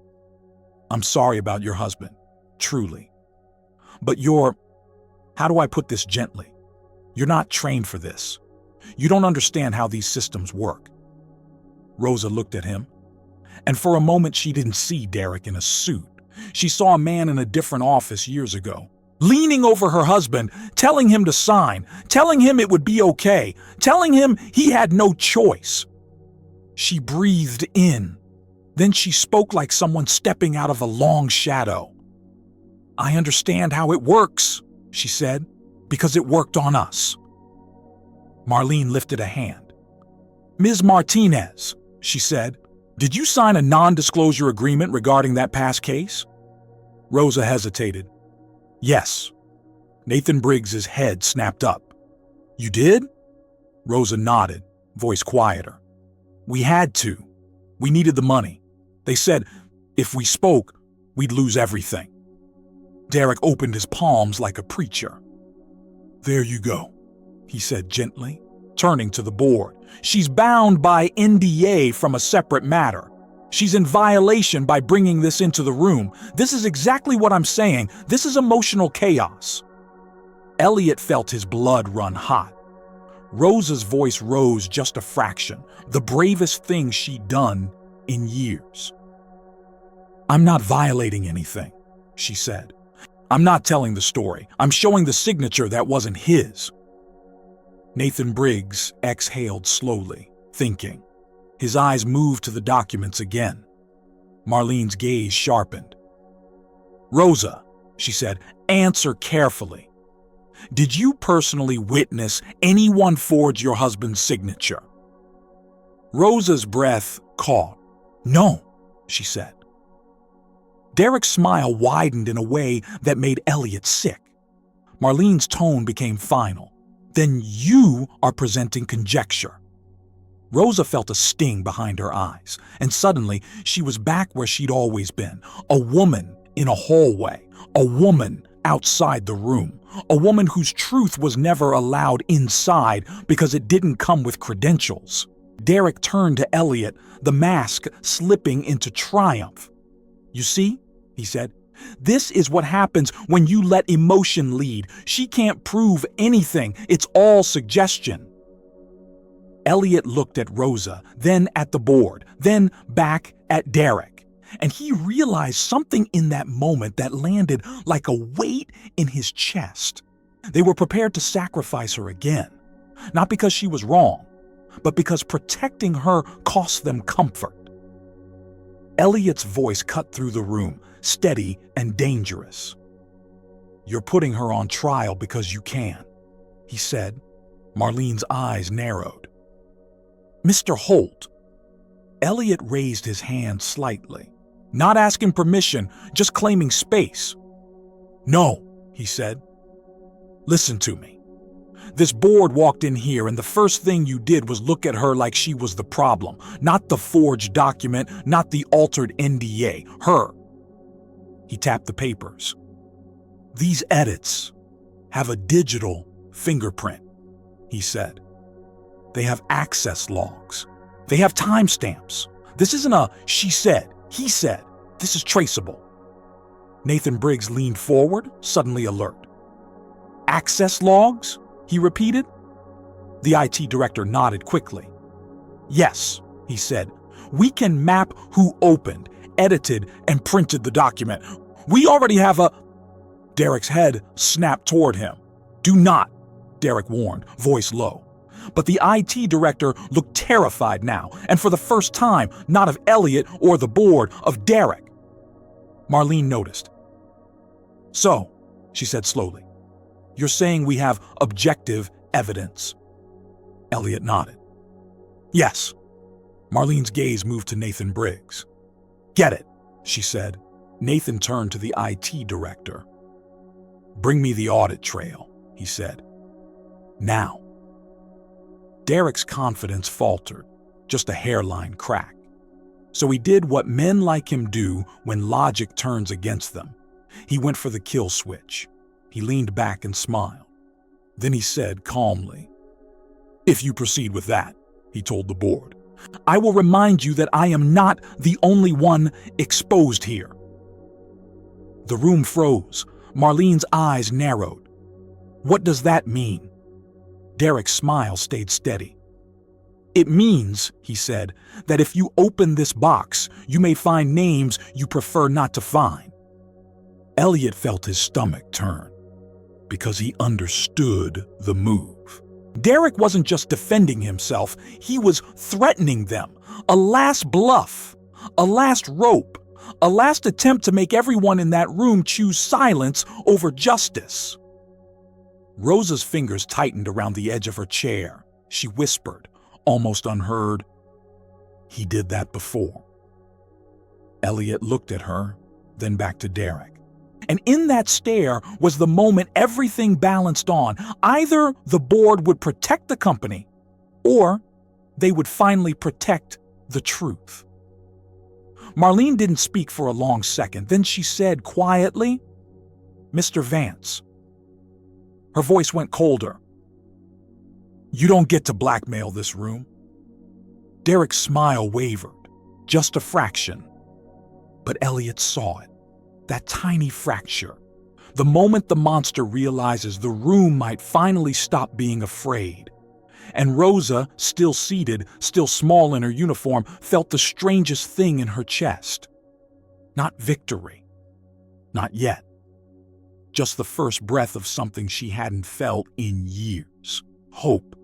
Speaker 1: "I'm sorry about your husband. Truly. But how do I put this gently? You're not trained for this. You don't understand how these systems work." Rosa looked at him, and for a moment she didn't see Derek in a suit. She saw a man in a different office years ago, leaning over her husband, telling him to sign, telling him it would be okay, telling him he had no choice. She breathed in. Then she spoke like someone stepping out of a long shadow. "I understand how it works," she said, "because it worked on us." Marlene lifted a hand. "Ms. Martinez," she said, "did you sign a non-disclosure agreement regarding that past case?" Rosa hesitated. "Yes." Nathan Briggs's head snapped up. "You did?" Rosa nodded, voice quieter. "We had to. We needed the money. They said if we spoke, we'd lose everything." Derek opened his palms like a preacher. "There you go," he said gently, turning to the board. "She's bound by NDA from a separate matter. She's in violation by bringing this into the room. This is exactly what I'm saying. This is emotional chaos." Elliot felt his blood run hot. Rosa's voice rose just a fraction, the bravest thing she'd done in years. "I'm not violating anything," she said. "I'm not telling the story. I'm showing the signature that wasn't his." Nathan Briggs exhaled slowly, thinking. His eyes moved to the documents again. Marlene's gaze sharpened. "Rosa," she said, "answer carefully. Did you personally witness anyone forge your husband's signature?" Rosa's breath caught. "No," she said. Derek's smile widened in a way that made Elliot sick. Marlene's tone became final. "Then you are presenting conjecture." Rosa felt a sting behind her eyes, and suddenly she was back where she'd always been, a woman in a hallway, a woman outside the room, a woman whose truth was never allowed inside because it didn't come with credentials. Derek turned to Elliot, the mask slipping into triumph. "You see," he said, "this is what happens when you let emotion lead. She can't prove anything. It's all suggestion." Elliot looked at Rosa, then at the board, then back at Derek, and he realized something in that moment that landed like a weight in his chest. They were prepared to sacrifice her again, not because she was wrong, but because protecting her cost them comfort. Elliot's voice cut through the room, steady and dangerous. "You're putting her on trial because you can," he said. Marlene's eyes narrowed. "Mr. Holt." Elliot raised his hand slightly, not asking permission, just claiming space. "No," he said. "Listen to me. This board walked in here and the first thing you did was look at her like she was the problem, not the forged document, not the altered NDA, her." He tapped the papers. "These edits have a digital fingerprint," he said. "They have access logs. They have timestamps. This isn't a she said, he said. This is traceable." Nathan Briggs leaned forward, suddenly alert. "Access logs?" he repeated. The IT director nodded quickly. "Yes," he said. "We can map who opened, edited, and printed the document. We already have a—" Derek's head snapped toward him. "Do not," Derek warned, voice low. But the IT director looked terrified now, and for the first time, not of Elliot or the board, of Derek. Marlene noticed. "So," she said slowly, "you're saying we have objective evidence?" Elliot nodded. "Yes." Marlene's gaze moved to Nathan Briggs. "Get it," she said. Nathan turned to the IT director. "Bring me the audit trail," he said. "Now." Derek's confidence faltered, just a hairline crack. So he did what men like him do when logic turns against them. He went for the kill switch. He leaned back and smiled. Then he said calmly, "If you proceed with that," he told the board, "I will remind you that I am not the only one exposed here." The room froze. Marlene's eyes narrowed. "What does that mean?" Derek's smile stayed steady. "It means," he said, "that if you open this box, you may find names you prefer not to find." Elliot felt his stomach turn, because he understood the move. Derek wasn't just defending himself, he was threatening them. A last bluff, a last rope, a last attempt to make everyone in that room choose silence over justice. Rosa's fingers tightened around the edge of her chair. She whispered, almost unheard, "He did that before." Elliot looked at her, then back to Derek. And in that stare was the moment everything balanced on. Either the board would protect the company, or they would finally protect the truth. Marlene didn't speak for a long second. Then she said quietly, "Mr. Vance." Her voice went colder. "You don't get to blackmail this room." Derek's smile wavered, just a fraction. But Elliot saw it, that tiny fracture. The moment the monster realizes the room might finally stop being afraid. And Rosa, still seated, still small in her uniform, felt the strangest thing in her chest. Not victory. Not yet. Just the first breath of something she hadn't felt in years. Hope.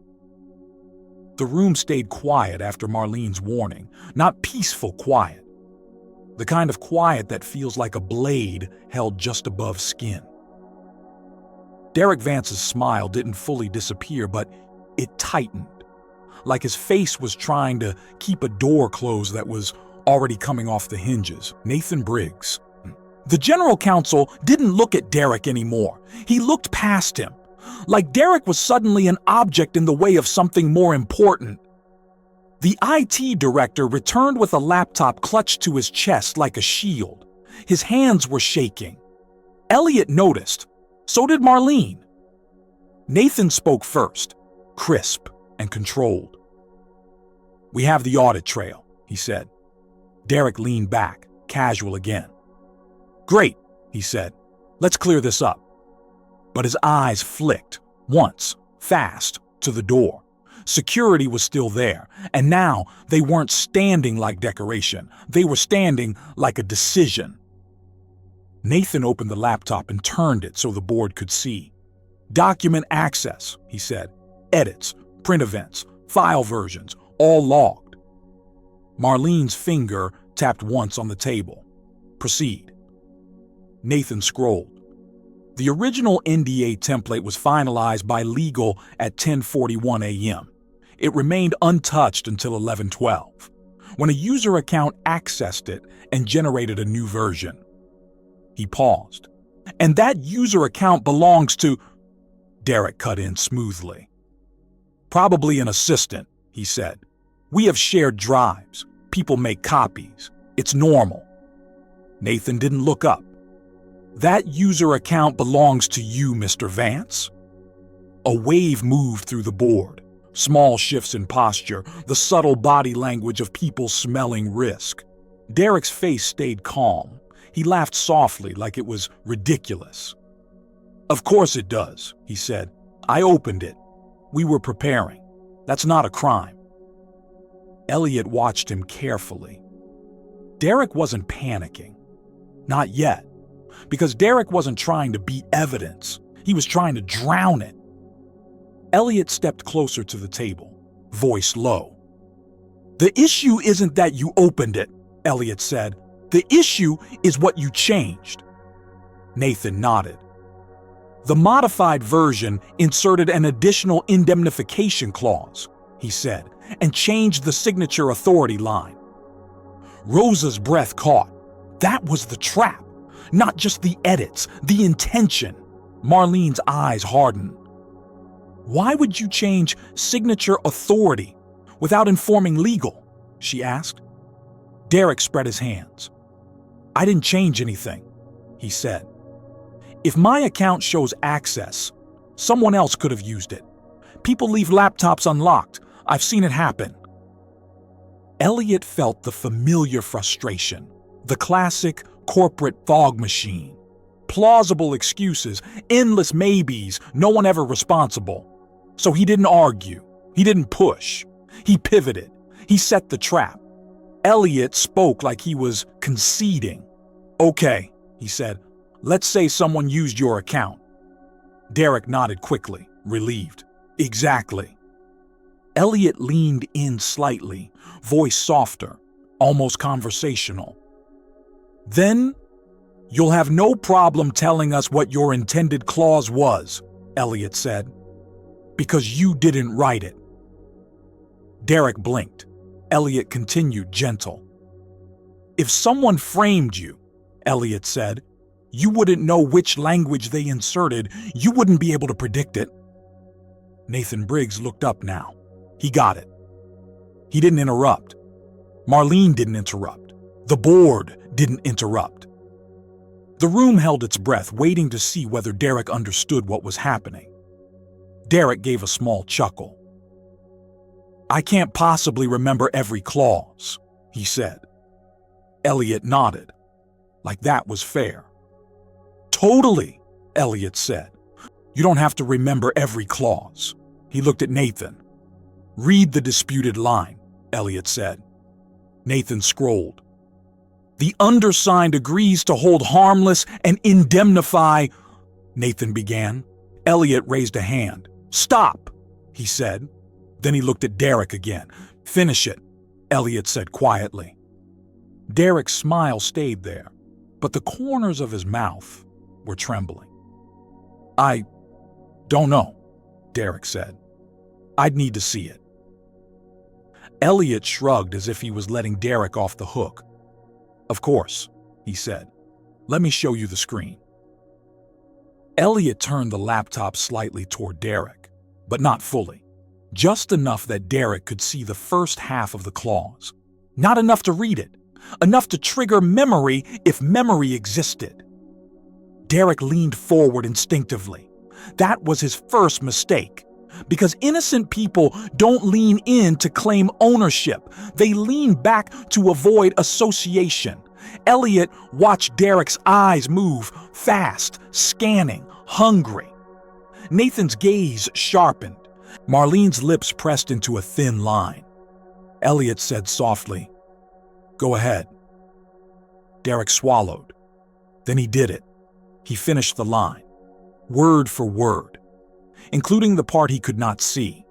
Speaker 1: The room stayed quiet after Marlene's warning, not peaceful quiet. The kind of quiet that feels like a blade held just above skin. Derek Vance's smile didn't fully disappear, but it tightened, like his face was trying to keep a door closed that was already coming off the hinges. Nathan Briggs. The general counsel didn't look at Derek anymore. He looked past him, like Derek was suddenly an object in the way of something more important. The IT director returned with a laptop clutched to his chest like a shield. His hands were shaking. Elliot noticed, So did Marlene. Nathan spoke first, crisp and controlled. "We have the audit trail," he said. Derek leaned back, casual again. "Great," he said. "Let's clear this up." But his eyes flicked, once, fast, to the door. Security was still there, and now they weren't standing like decoration. They were standing like a decision. Nathan opened the laptop and turned it so the board could see. "Document access," he said. "Edits, print events, file versions, all logged." Marlene's finger tapped once on the table. "Proceed." Nathan scrolled. The original NDA template was finalized by legal at 10:41 a.m. It remained untouched until 11:12, when a user account accessed it and generated a new version. He paused. "And that user account belongs to—" Derek cut in smoothly. "Probably an assistant," he said. "We have shared drives. People make copies. It's normal." Nathan didn't look up. "That user account belongs to you, Mr. Vance." A wave moved through the board. Small shifts in posture, the subtle body language of people smelling risk. Derek's face stayed calm. He laughed softly, like it was ridiculous. "Of course it does," he said. "I opened it. We were preparing. That's not a crime." Elliot watched him carefully. Derek wasn't panicking. Not yet. Because Derek wasn't trying to beat evidence. He was trying to drown it. Elliot stepped closer to the table, voice low. "The issue isn't that you opened it," Elliot said. "The issue is what you changed." Nathan nodded. "The modified version inserted an additional indemnification clause," he said, "and changed the signature authority line." Rosa's breath caught. That was the trap. Not just the edits, the intention. Marlene's eyes hardened. "Why would you change signature authority without informing legal?" she asked. Derek spread his hands. "I didn't change anything," he said. "If my account shows access, someone else could have used it. People leave laptops unlocked. I've seen it happen." Elliot felt the familiar frustration, the classic corporate fog machine. Plausible excuses, endless maybes, no one ever responsible. So he didn't argue. He didn't push. He pivoted. He set the trap. Elliot spoke like he was conceding. "Okay," he said. "Let's say someone used your account." Derek nodded quickly, relieved. "Exactly." Elliot leaned in slightly, voice softer, almost conversational. "Then you'll have no problem telling us what your intended clause was," Elliot said. "Because you didn't write it." Derek blinked. Elliot continued, gentle. "If someone framed you," Elliot said, "you wouldn't know which language they inserted. You wouldn't be able to predict it." Nathan Briggs looked up now. He got it. He didn't interrupt. Marlene didn't interrupt. The board didn't interrupt. The room held its breath, waiting to see whether Derek understood what was happening. Derek gave a small chuckle. "I can't possibly remember every clause," he said. Elliot nodded, like that was fair. "Totally," Elliot said. "You don't have to remember every clause." He looked at Nathan. "Read the disputed line," Elliot said. Nathan scrolled. "The undersigned agrees to hold harmless and indemnify—" Nathan began. Elliot raised a hand. "Stop," he said. Then he looked at Derek again. "Finish it," Elliot said quietly. Derek's smile stayed there, but the corners of his mouth were trembling. "I don't know," Derek said. "I'd need to see it." Elliot shrugged as if he was letting Derek off the hook. "Of course," he said. "Let me show you the screen." Elliot turned the laptop slightly toward Derek, but not fully. Just enough that Derek could see the first half of the clause. Not enough to read it. Enough to trigger memory if memory existed. Derek leaned forward instinctively. That was his first mistake. Because innocent people don't lean in to claim ownership. They lean back to avoid association. Elliot watched Derek's eyes move, fast, scanning, hungry. Nathan's gaze sharpened. Marlene's lips pressed into a thin line. Elliot said softly, "Go ahead." Derek swallowed. Then he did it. He finished the line, word for word, including the part he could not see,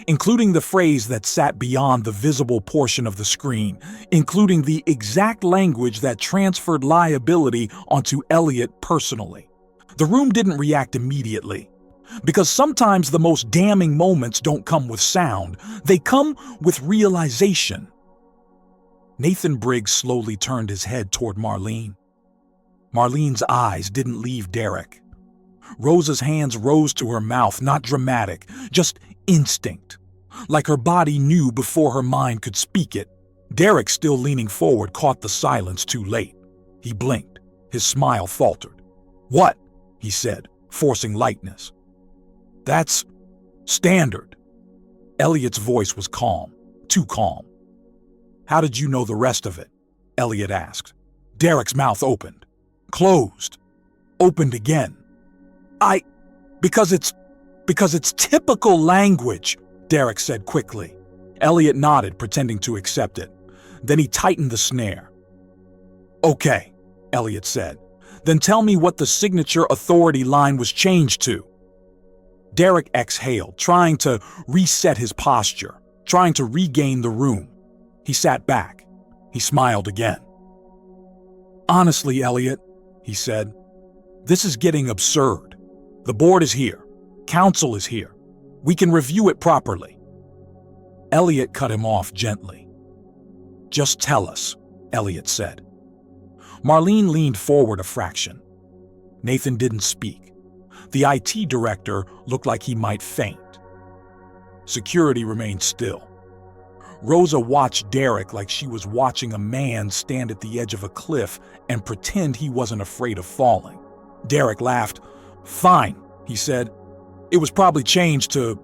Speaker 1: including the phrase that sat beyond the visible portion of the screen, including the exact language that transferred liability onto Elliot personally. The room didn't react immediately, because sometimes the most damning moments don't come with sound, they come with realization. Nathan Briggs slowly turned his head toward Marlene. Marlene's eyes didn't leave Derek. Rosa's hands rose to her mouth, not dramatic, just instinct, like her body knew before her mind could speak it. Derek, still leaning forward, caught the silence too late. He blinked. His smile faltered. "What?" he said, forcing lightness. "That's standard." Elliot's voice was calm, too calm. "How did you know the rest of it?" Elliot asked. Derek's mouth opened, closed, opened again. Because it's typical language," Derek said quickly. Elliot nodded, pretending to accept it. Then he tightened the snare. "Okay," Elliot said. "Then tell me what the signature authority line was changed to." Derek exhaled, trying to reset his posture, trying to regain the room. He sat back. He smiled again. "Honestly, Elliot," he said, "this is getting absurd. The board is here. Council is here. We can review it properly." Elliot cut him off gently. "Just tell us," Elliot said. Marlene leaned forward a fraction. Nathan didn't speak. The IT director looked like he might faint. Security remained still. Rosa watched Derek like she was watching a man stand at the edge of a cliff and pretend he wasn't afraid of falling. Derek laughed. "Fine," he said. "It was probably changed to,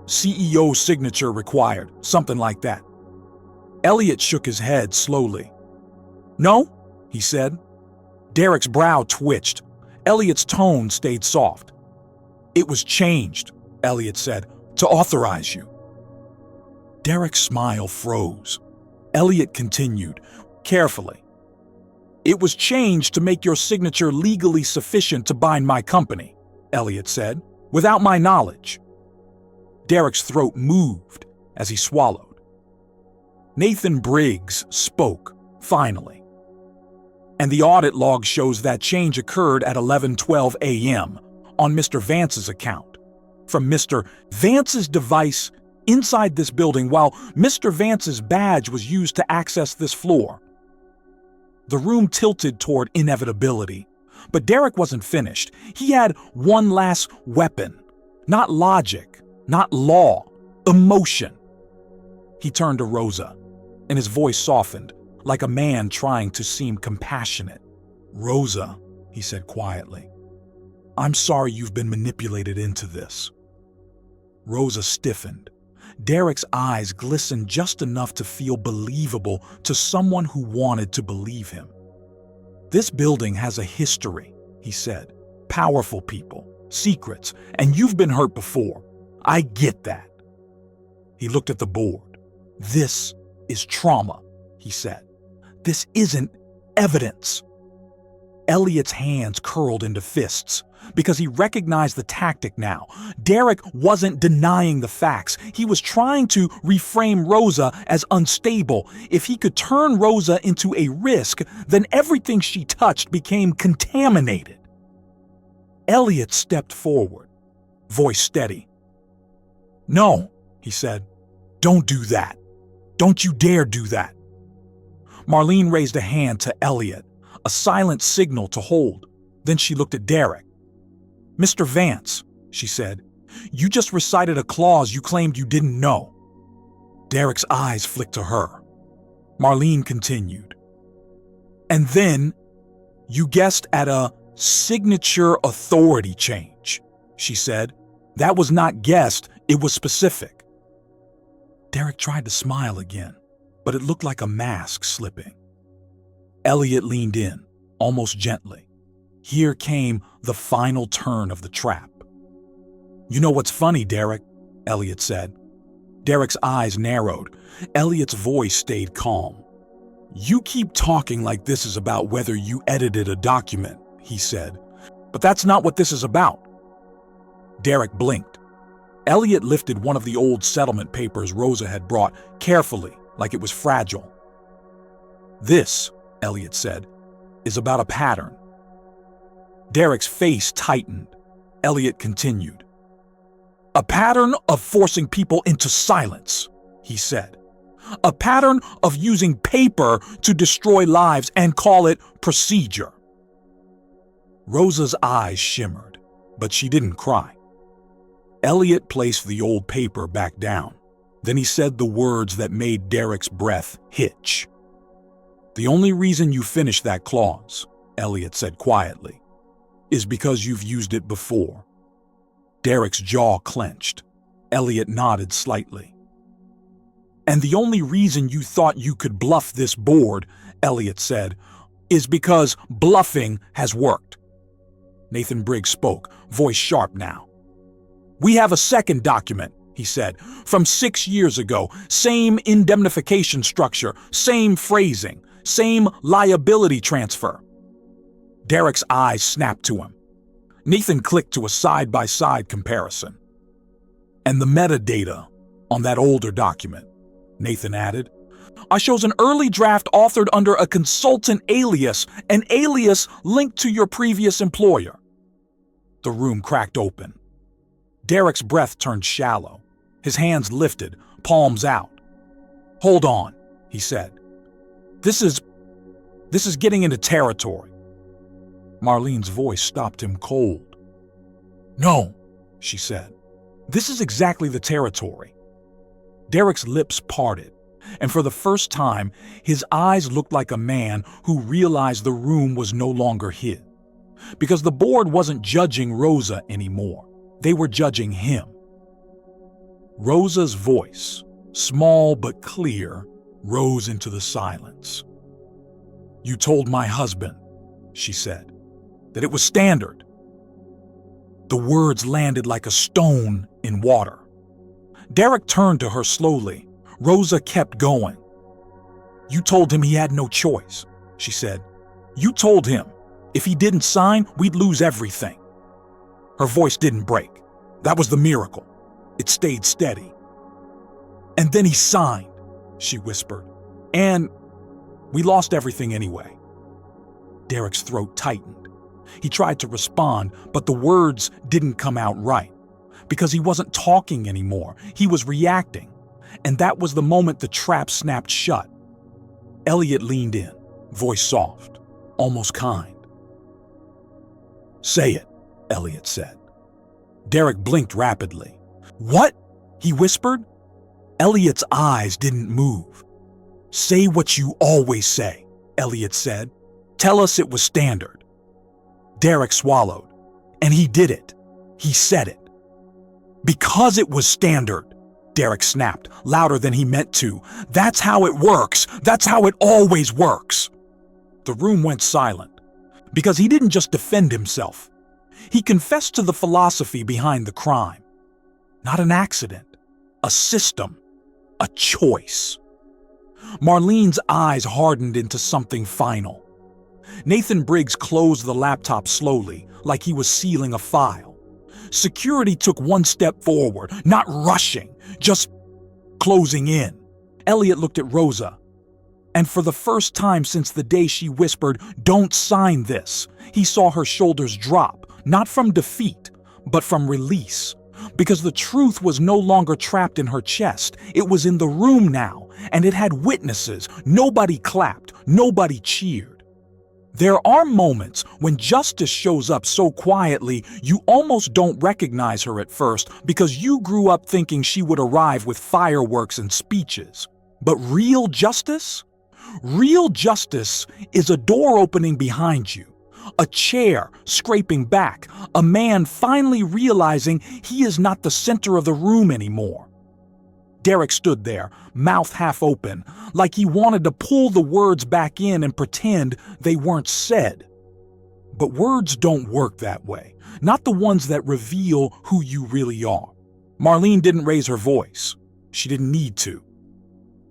Speaker 1: CEO signature required, something like that." Elliot shook his head slowly. "No," he said. Derek's brow twitched. Elliot's tone stayed soft. "It was changed," Elliot said, "to authorize you." Derek's smile froze. Elliot continued, carefully. "It was changed to make your signature legally sufficient to bind my company," Elliot said, "without my knowledge." Derek's throat moved as he swallowed. Nathan Briggs spoke, finally. "And the audit log shows that change occurred at 11:12 a.m. on Mr. Vance's account, from Mr. Vance's device inside this building while Mr. Vance's badge was used to access this floor." The room tilted toward inevitability, but Derek wasn't finished. He had one last weapon. Not logic, not law, emotion. He turned to Rosa, and his voice softened, like a man trying to seem compassionate. "Rosa," he said quietly, "I'm sorry you've been manipulated into this." Rosa stiffened. Derek's eyes glistened just enough to feel believable to someone who wanted to believe him. "This building has a history," he said. "Powerful people, secrets, and you've been hurt before. I get that." He looked at the board. "This is trauma," he said. "This isn't evidence." Elliot's hands curled into fists, because he recognized the tactic now. Derek wasn't denying the facts. He was trying to reframe Rosa as unstable. If he could turn Rosa into a risk, then everything she touched became contaminated. Elliot stepped forward, voice steady. "No," he said. "Don't do that. Don't you dare do that." Marlene raised a hand to Elliot, a silent signal to hold. Then she looked at Derek. "Mr. Vance," she said, "you just recited a clause you claimed you didn't know." Derek's eyes flicked to her. Marlene continued. "And then you guessed at a Signature authority change, she said. That was not guessed, it was specific. Derek tried to smile again, but it looked like a mask slipping. Elliot leaned in, almost gently. Here came the final turn of the trap. You know what's funny, Derek? Elliot said. Derek's eyes narrowed. Elliot's voice stayed calm. You keep talking like this is about whether you edited a document, he said. But that's not what this is about. Derek blinked. Elliot lifted one of the old settlement papers Rosa had brought carefully, like it was fragile. This, Elliot said, is about a pattern. Derek's face tightened. Elliot continued. A pattern of forcing people into silence, he said. A pattern of using paper to destroy lives and call it procedure. Rosa's eyes shimmered, but she didn't cry. Elliot placed the old paper back down. Then he said the words that made Derek's breath hitch. The only reason you finished that clause, Elliot said quietly, is because you've used it before. Derek's jaw clenched. Elliot nodded slightly. And the only reason you thought you could bluff this board, Elliot said, is because bluffing has worked. Nathan Briggs spoke, voice sharp now. We have a second document, he said, from 6 years ago. Same indemnification structure, same phrasing, same liability transfer. Derek's eyes snapped to him. Nathan clicked to a side-by-side comparison. And the metadata on that older document, Nathan added, shows an early draft authored under a consultant alias, an alias linked to your previous employer. The room cracked open. Derek's breath turned shallow. His hands lifted, palms out. Hold on, he said. This is getting into territory. Marlene's voice stopped him cold. No, she said. This is exactly the territory. Derek's lips parted, and for the first time, his eyes looked like a man who realized the room was no longer his. Because the board wasn't judging Rosa anymore. They were judging him. Rosa's voice, small but clear, rose into the silence. You told my husband, she said, that it was standard. The words landed like a stone in water. Derek turned to her slowly. Rosa kept going. You told him he had no choice, she said. You told him if he didn't sign, we'd lose everything. Her voice didn't break. That was the miracle. It stayed steady. And then he signed, she whispered. And we lost everything anyway. Derek's throat tightened. He tried to respond, but the words didn't come out right. Because he wasn't talking anymore. He was reacting. And that was the moment the trap snapped shut. Elliot leaned in, voice soft, almost kind. Say it, Elliot said. Derek blinked rapidly. What? He whispered. Elliot's eyes didn't move. Say what you always say, Elliot said. Tell us it was standard. Derek swallowed. And he did it. He said it. Because it was standard, Derek snapped, louder than he meant to. That's how it works. That's how it always works. The room went silent. Because he didn't just defend himself. He confessed to the philosophy behind the crime. Not an accident, a system, a choice. Marlene's eyes hardened into something final. Nathan Briggs closed the laptop slowly, like he was sealing a file. Security took one step forward, not rushing, just closing in. Elliot looked at Rosa. And for the first time since the day she whispered, "Don't sign this," he saw her shoulders drop, not from defeat, but from release. Because the truth was no longer trapped in her chest. It was in the room now, and it had witnesses. Nobody clapped, nobody cheered. There are moments when justice shows up so quietly you almost don't recognize her at first because you grew up thinking she would arrive with fireworks and speeches. But real justice? Real justice is a door opening behind you, a chair scraping back, a man finally realizing he is not the center of the room anymore. Derek stood there, mouth half open, like he wanted to pull the words back in and pretend they weren't said. But words don't work that way, not the ones that reveal who you really are. Marlene didn't raise her voice. She didn't need to.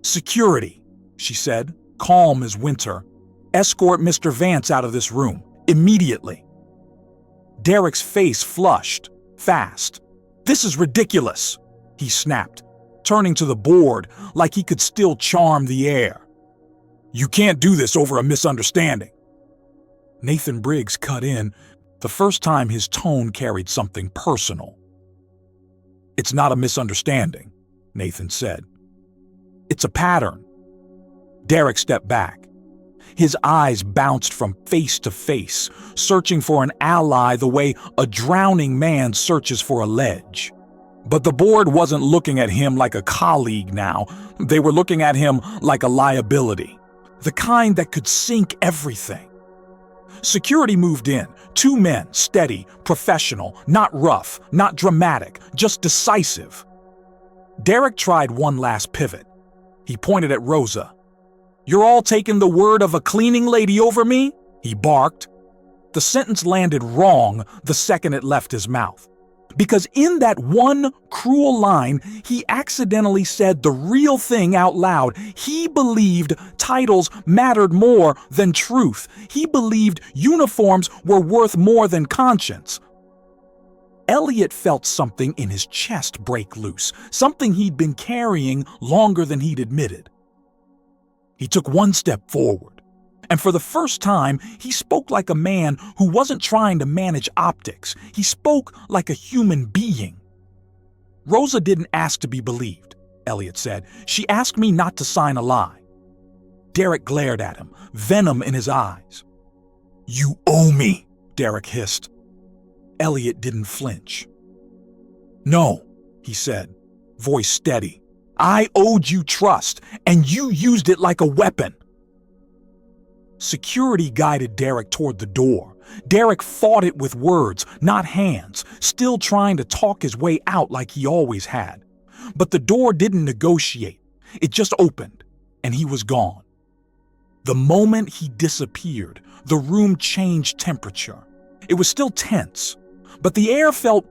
Speaker 1: "Security," she said, calm as winter. "Escort Mr. Vance out of this room, immediately." Derek's face flushed, fast. "This is ridiculous," he snapped, turning to the board like he could still charm the air. "You can't do this over a misunderstanding." Nathan Briggs cut in, the first time his tone carried something personal. "It's not a misunderstanding," Nathan said. "It's a pattern." Derek stepped back. His eyes bounced from face to face, searching for an ally the way a drowning man searches for a ledge. But the board wasn't looking at him like a colleague now. They were looking at him like a liability, the kind that could sink everything. Security moved in, 2 men, steady, professional, not rough, not dramatic, just decisive. Derek tried one last pivot. He pointed at Rosa. "You're all taking the word of a cleaning lady over me?" he barked. The sentence landed wrong the second it left his mouth. Because in that one cruel line, he accidentally said the real thing out loud. He believed titles mattered more than truth. He believed uniforms were worth more than conscience. Elliot felt something in his chest break loose, something he'd been carrying longer than he'd admitted. He took one step forward. And for the first time, he spoke like a man who wasn't trying to manage optics. He spoke like a human being. "Rosa didn't ask to be believed," Elliot said. "She asked me not to sign a lie." Derek glared at him, venom in his eyes. "You owe me," Derek hissed. Elliot didn't flinch. "No," he said, voice steady. "I owed you trust, and you used it like a weapon." Security guided Derek toward the door. Derek fought it with words, not hands, still trying to talk his way out like he always had. But the door didn't negotiate. It just opened, and he was gone. The moment he disappeared, the room changed temperature. It was still tense, but the air felt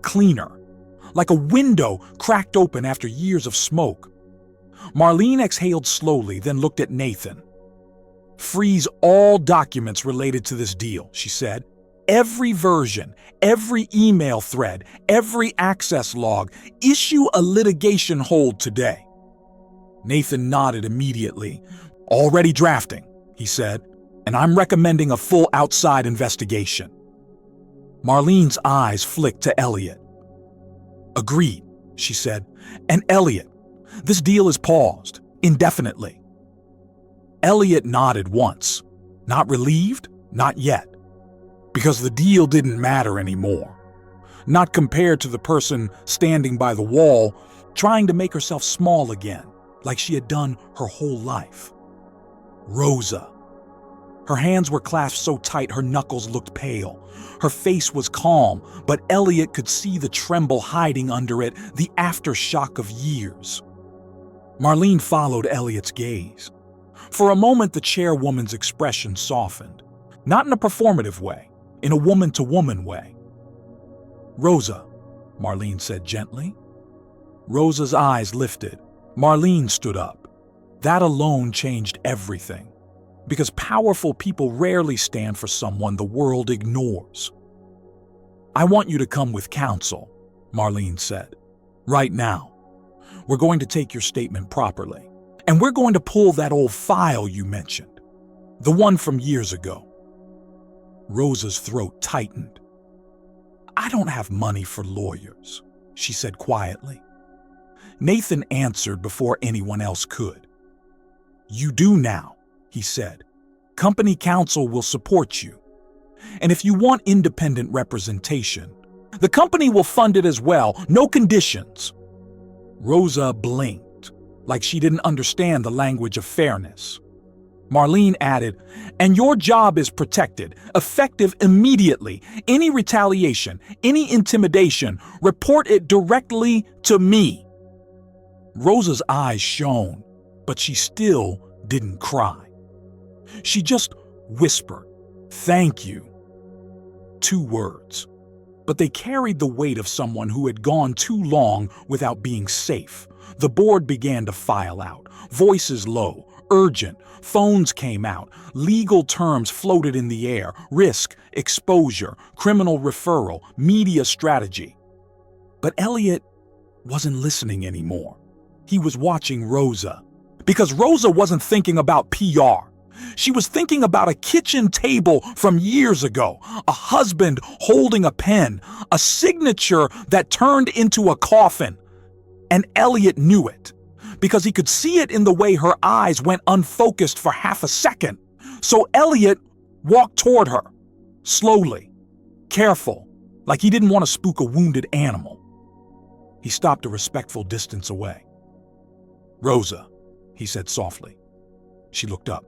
Speaker 1: cleaner, like a window cracked open after years of smoke. Marlene exhaled slowly, then looked at Nathan. "Freeze all documents related to this deal," she said. "Every version, every email thread, every access log. Issue a litigation hold today." Nathan nodded immediately. "Already drafting," he said, "and I'm recommending a full outside investigation." Marlene's eyes flicked to Elliot. "Agreed," she said. "And Elliot, this deal is paused, indefinitely." Elliot nodded once. Not relieved? Not yet. Because the deal didn't matter anymore. Not compared to the person standing by the wall, trying to make herself small again, like she had done her whole life. Rosa. Her hands were clasped so tight her knuckles looked pale. Her face was calm, but Elliot could see the tremble hiding under it, the aftershock of years. Marlene followed Elliot's gaze. For a moment, the chairwoman's expression softened. Not in a performative way, in a woman-to-woman way. "Rosa," Marlene said gently. Rosa's eyes lifted. Marlene stood up. That alone changed everything. Because powerful people rarely stand for someone the world ignores. "I want you to come with counsel," Marlene said. "Right now. We're going to take your statement properly. And we're going to pull that old file you mentioned. The one from years ago." Rosa's throat tightened. "I don't have money for lawyers," she said quietly. Nathan answered before anyone else could. "You do now," he said. "Company counsel will support you. And if you want independent representation, the company will fund it as well, no conditions." Rosa blinked, like she didn't understand the language of fairness. Marlene added, "And your job is protected, effective immediately. Any retaliation, any intimidation, report it directly to me." Rosa's eyes shone, but she still didn't cry. She just whispered, "Thank you." 2 words, but they carried the weight of someone who had gone too long without being safe. The board began to file out, voices low, urgent. Phones came out, legal terms floated in the air: risk, exposure, criminal referral, media strategy. But Elliot wasn't listening anymore. He was watching Rosa. Because Rosa wasn't thinking about PR. She was thinking about a kitchen table from years ago, a husband holding a pen, a signature that turned into a coffin. And Elliot knew it, because he could see it in the way her eyes went unfocused for half a second. So Elliot walked toward her, slowly, careful, like he didn't want to spook a wounded animal. He stopped a respectful distance away. "Rosa," he said softly. She looked up.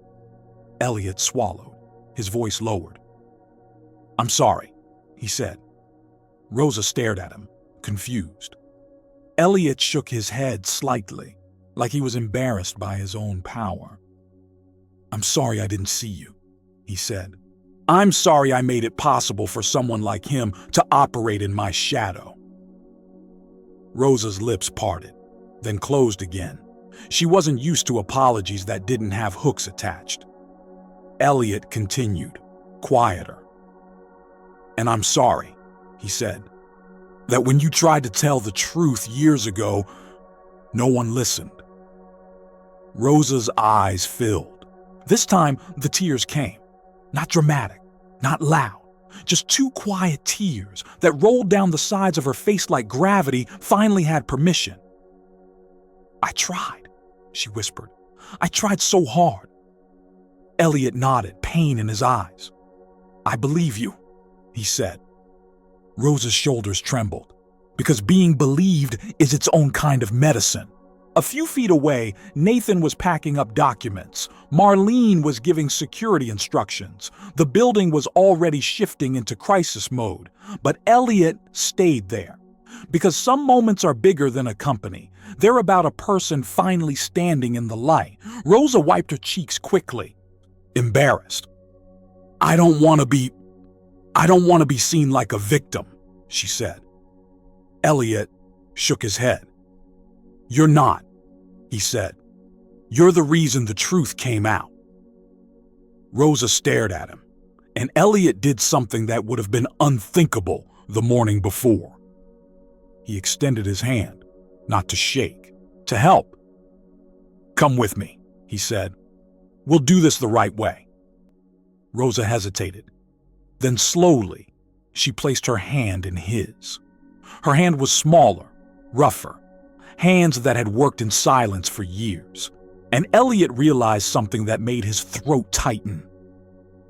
Speaker 1: Elliot swallowed, his voice lowered. "I'm sorry," he said. Rosa stared at him, confused. Elliot shook his head slightly, like he was embarrassed by his own power. "I'm sorry I didn't see you," he said. "I'm sorry I made it possible for someone like him to operate in my shadow." Rosa's lips parted, then closed again. She wasn't used to apologies that didn't have hooks attached. Elliot continued, quieter. "And I'm sorry," he said, "that when you tried to tell the truth years ago, no one listened." Rosa's eyes filled. This time, the tears came. Not dramatic, not loud, just 2 quiet tears that rolled down the sides of her face like gravity finally had permission. "I tried," she whispered. "I tried so hard." Elliot nodded, pain in his eyes. "I believe you," he said. Rosa's shoulders trembled, because being believed is its own kind of medicine. A few feet away, Nathan was packing up documents. Marlene was giving security instructions. The building was already shifting into crisis mode, but Elliot stayed there. Because some moments are bigger than a company. They're about a person finally standing in the light. Rosa wiped her cheeks quickly, embarrassed. I don't want to be seen like a victim," she said. Elliot shook his head. "You're not," he said. "You're the reason the truth came out." Rosa stared at him, and Elliot did something that would have been unthinkable the morning before. He extended his hand, not to shake, to help. "Come with me," he said. "We'll do this the right way." Rosa hesitated. Then slowly, she placed her hand in his. Her hand was smaller, rougher, hands that had worked in silence for years. And Elliot realized something that made his throat tighten.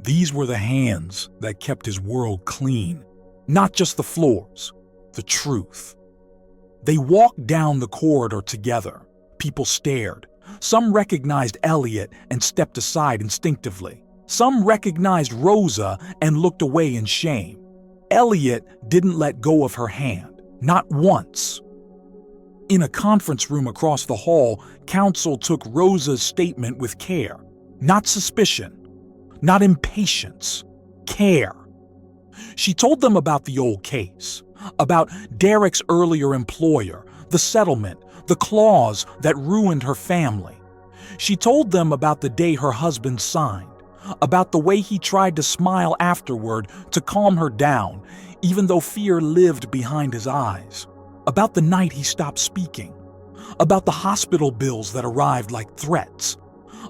Speaker 1: These were the hands that kept his world clean, not just the floors, the truth. They walked down the corridor together. People stared. Some recognized Elliot and stepped aside instinctively. Some recognized Rosa and looked away in shame. Elliot didn't let go of her hand, not once. In a conference room across the hall, counsel took Rosa's statement with care. Not suspicion, not impatience, care. She told them about the old case, about Derek's earlier employer, the settlement, the clause that ruined her family. She told them about the day her husband signed, about the way he tried to smile afterward to calm her down, even though fear lived behind his eyes, about the night he stopped speaking, about the hospital bills that arrived like threats,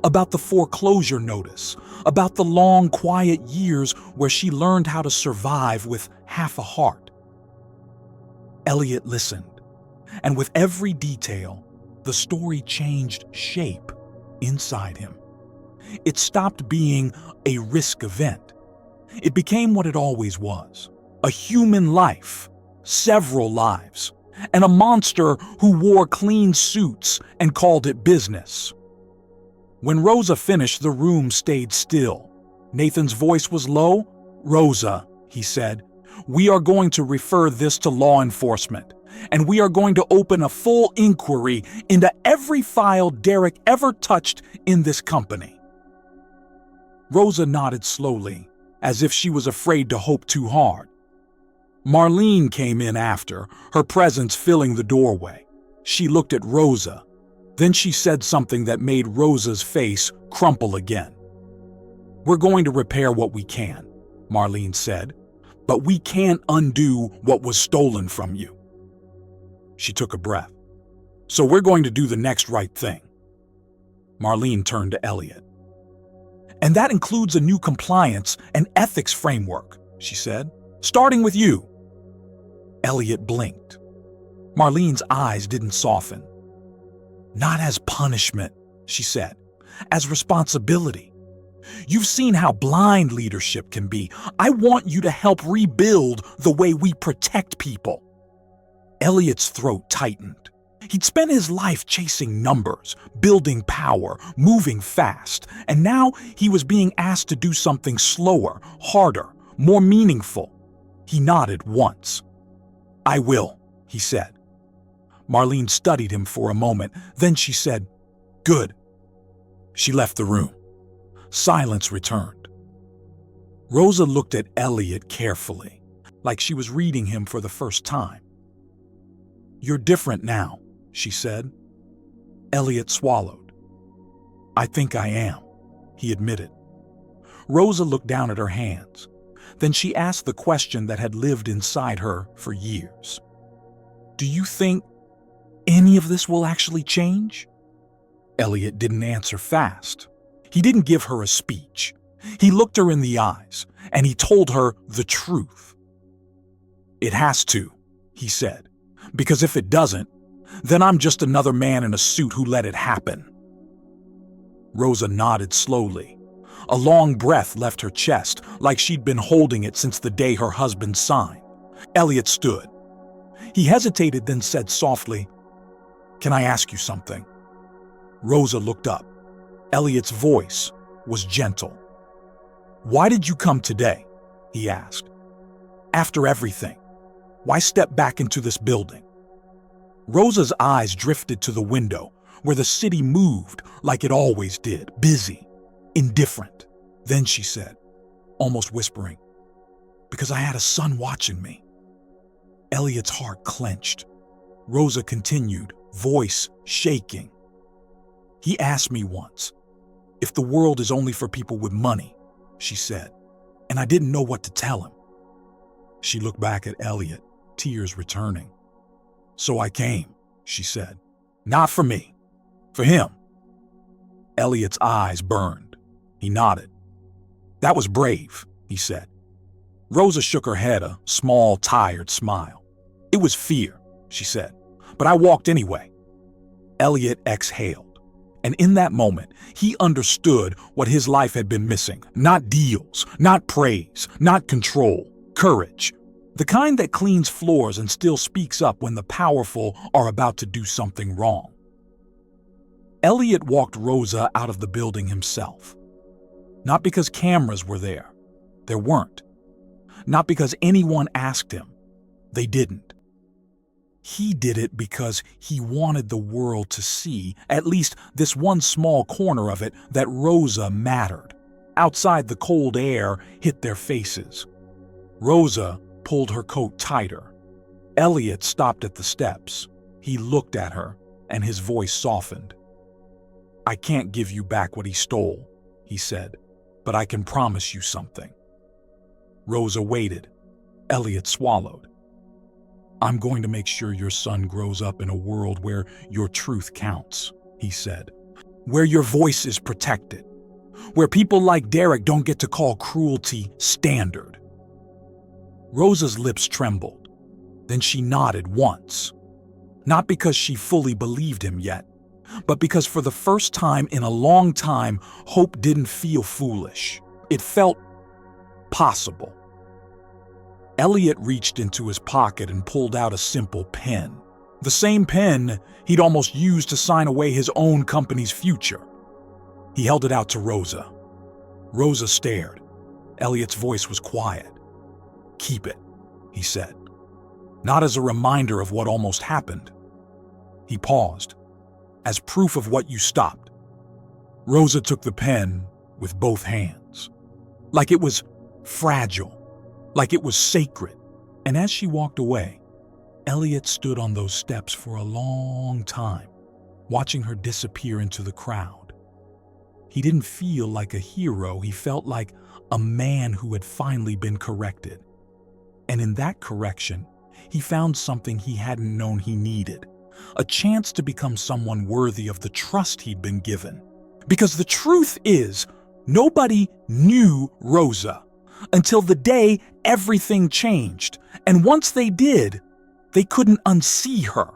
Speaker 1: about the foreclosure notice, about the long, quiet years where she learned how to survive with half a heart. Elliot listened, and with every detail, the story changed shape inside him. It stopped being a risk event. It became what it always was: a human life, several lives, and a monster who wore clean suits and called it business. When Rosa finished, the room stayed still. Nathan's voice was low. "Rosa," he said, "we are going to refer this to law enforcement, and we are going to open a full inquiry into every file Derek ever touched in this company." Rosa nodded slowly, as if she was afraid to hope too hard. Marlene came in after, her presence filling the doorway. She looked at Rosa. Then she said something that made Rosa's face crumple again. "We're going to repair what we can," Marlene said, "but we can't undo what was stolen from you." She took a breath. "So we're going to do the next right thing." Marlene turned to Elliot. "And that includes a new compliance and ethics framework," she said, "starting with you." Elliot blinked. Marlene's eyes didn't soften. "Not as punishment," she said, "as responsibility. You've seen how blind leadership can be. I want you to help rebuild the way we protect people." Elliot's throat tightened. He'd spent his life chasing numbers, building power, moving fast, and now he was being asked to do something slower, harder, more meaningful. He nodded once. "I will," he said. Marlene studied him for a moment, then she said, "Good." She left the room. Silence returned. Rosa looked at Elliot carefully, like she was reading him for the first time. "You're different now," she said. Elliot swallowed. "I think I am," he admitted. Rosa looked down at her hands. Then she asked the question that had lived inside her for years. "Do you think any of this will actually change?" Elliot didn't answer fast. He didn't give her a speech. He looked her in the eyes, and he told her the truth. "It has to," he said, "because if it doesn't, then I'm just another man in a suit who let it happen." Rosa nodded slowly. A long breath left her chest, like she'd been holding it since the day her husband signed. Elliot stood. He hesitated, then said softly, "Can I ask you something?" Rosa looked up. Elliot's voice was gentle. "Why did you come today?" he asked. "After everything, why step back into this building?" Rosa's eyes drifted to the window, where the city moved like it always did, busy, indifferent. Then she said, almost whispering, "Because I had a son watching me." Elliot's heart clenched. Rosa continued, voice shaking. "He asked me once if the world is only for people with money," she said, "and I didn't know what to tell him." She looked back at Elliot, tears returning. "So I came," she said. "Not for me, for him." Elliot's eyes burned. He nodded. "That was brave," he said. Rosa shook her head, a small, tired smile. "It was fear," she said, "but I walked anyway." Elliot exhaled, and in that moment, he understood what his life had been missing. Not deals, not praise, not control, courage. The kind that cleans floors and still speaks up when the powerful are about to do something wrong. Elliot walked Rosa out of the building himself. Not because cameras were there. There weren't. Not because anyone asked him. They didn't. He did it because he wanted the world to see, at least this one small corner of it, that Rosa mattered. Outside, the cold air hit their faces. Rosa pulled her coat tighter. Elliot stopped at the steps. He looked at her, and his voice softened. "I can't give you back what he stole," he said, "but I can promise you something." Rosa waited. Elliot swallowed. "I'm going to make sure your son grows up in a world where your truth counts," he said. "Where your voice is protected. Where people like Derek don't get to call cruelty standard." Rosa's lips trembled. Then she nodded once. Not because she fully believed him yet, but because for the first time in a long time, hope didn't feel foolish. It felt possible. Elliot reached into his pocket and pulled out a simple pen. The same pen he'd almost used to sign away his own company's future. He held it out to Rosa. Rosa stared. Elliot's voice was quiet. "Keep it," he said. "Not as a reminder of what almost happened." He paused. "As proof of what you stopped." Rosa took the pen with both hands. Like it was fragile. Like it was sacred. And as she walked away, Elliot stood on those steps for a long time, watching her disappear into the crowd. He didn't feel like a hero. He felt like a man who had finally been corrected. And in that correction, he found something he hadn't known he needed, a chance to become someone worthy of the trust he'd been given. Because the truth is, nobody knew Rosa until the day everything changed. And once they did, they couldn't unsee her.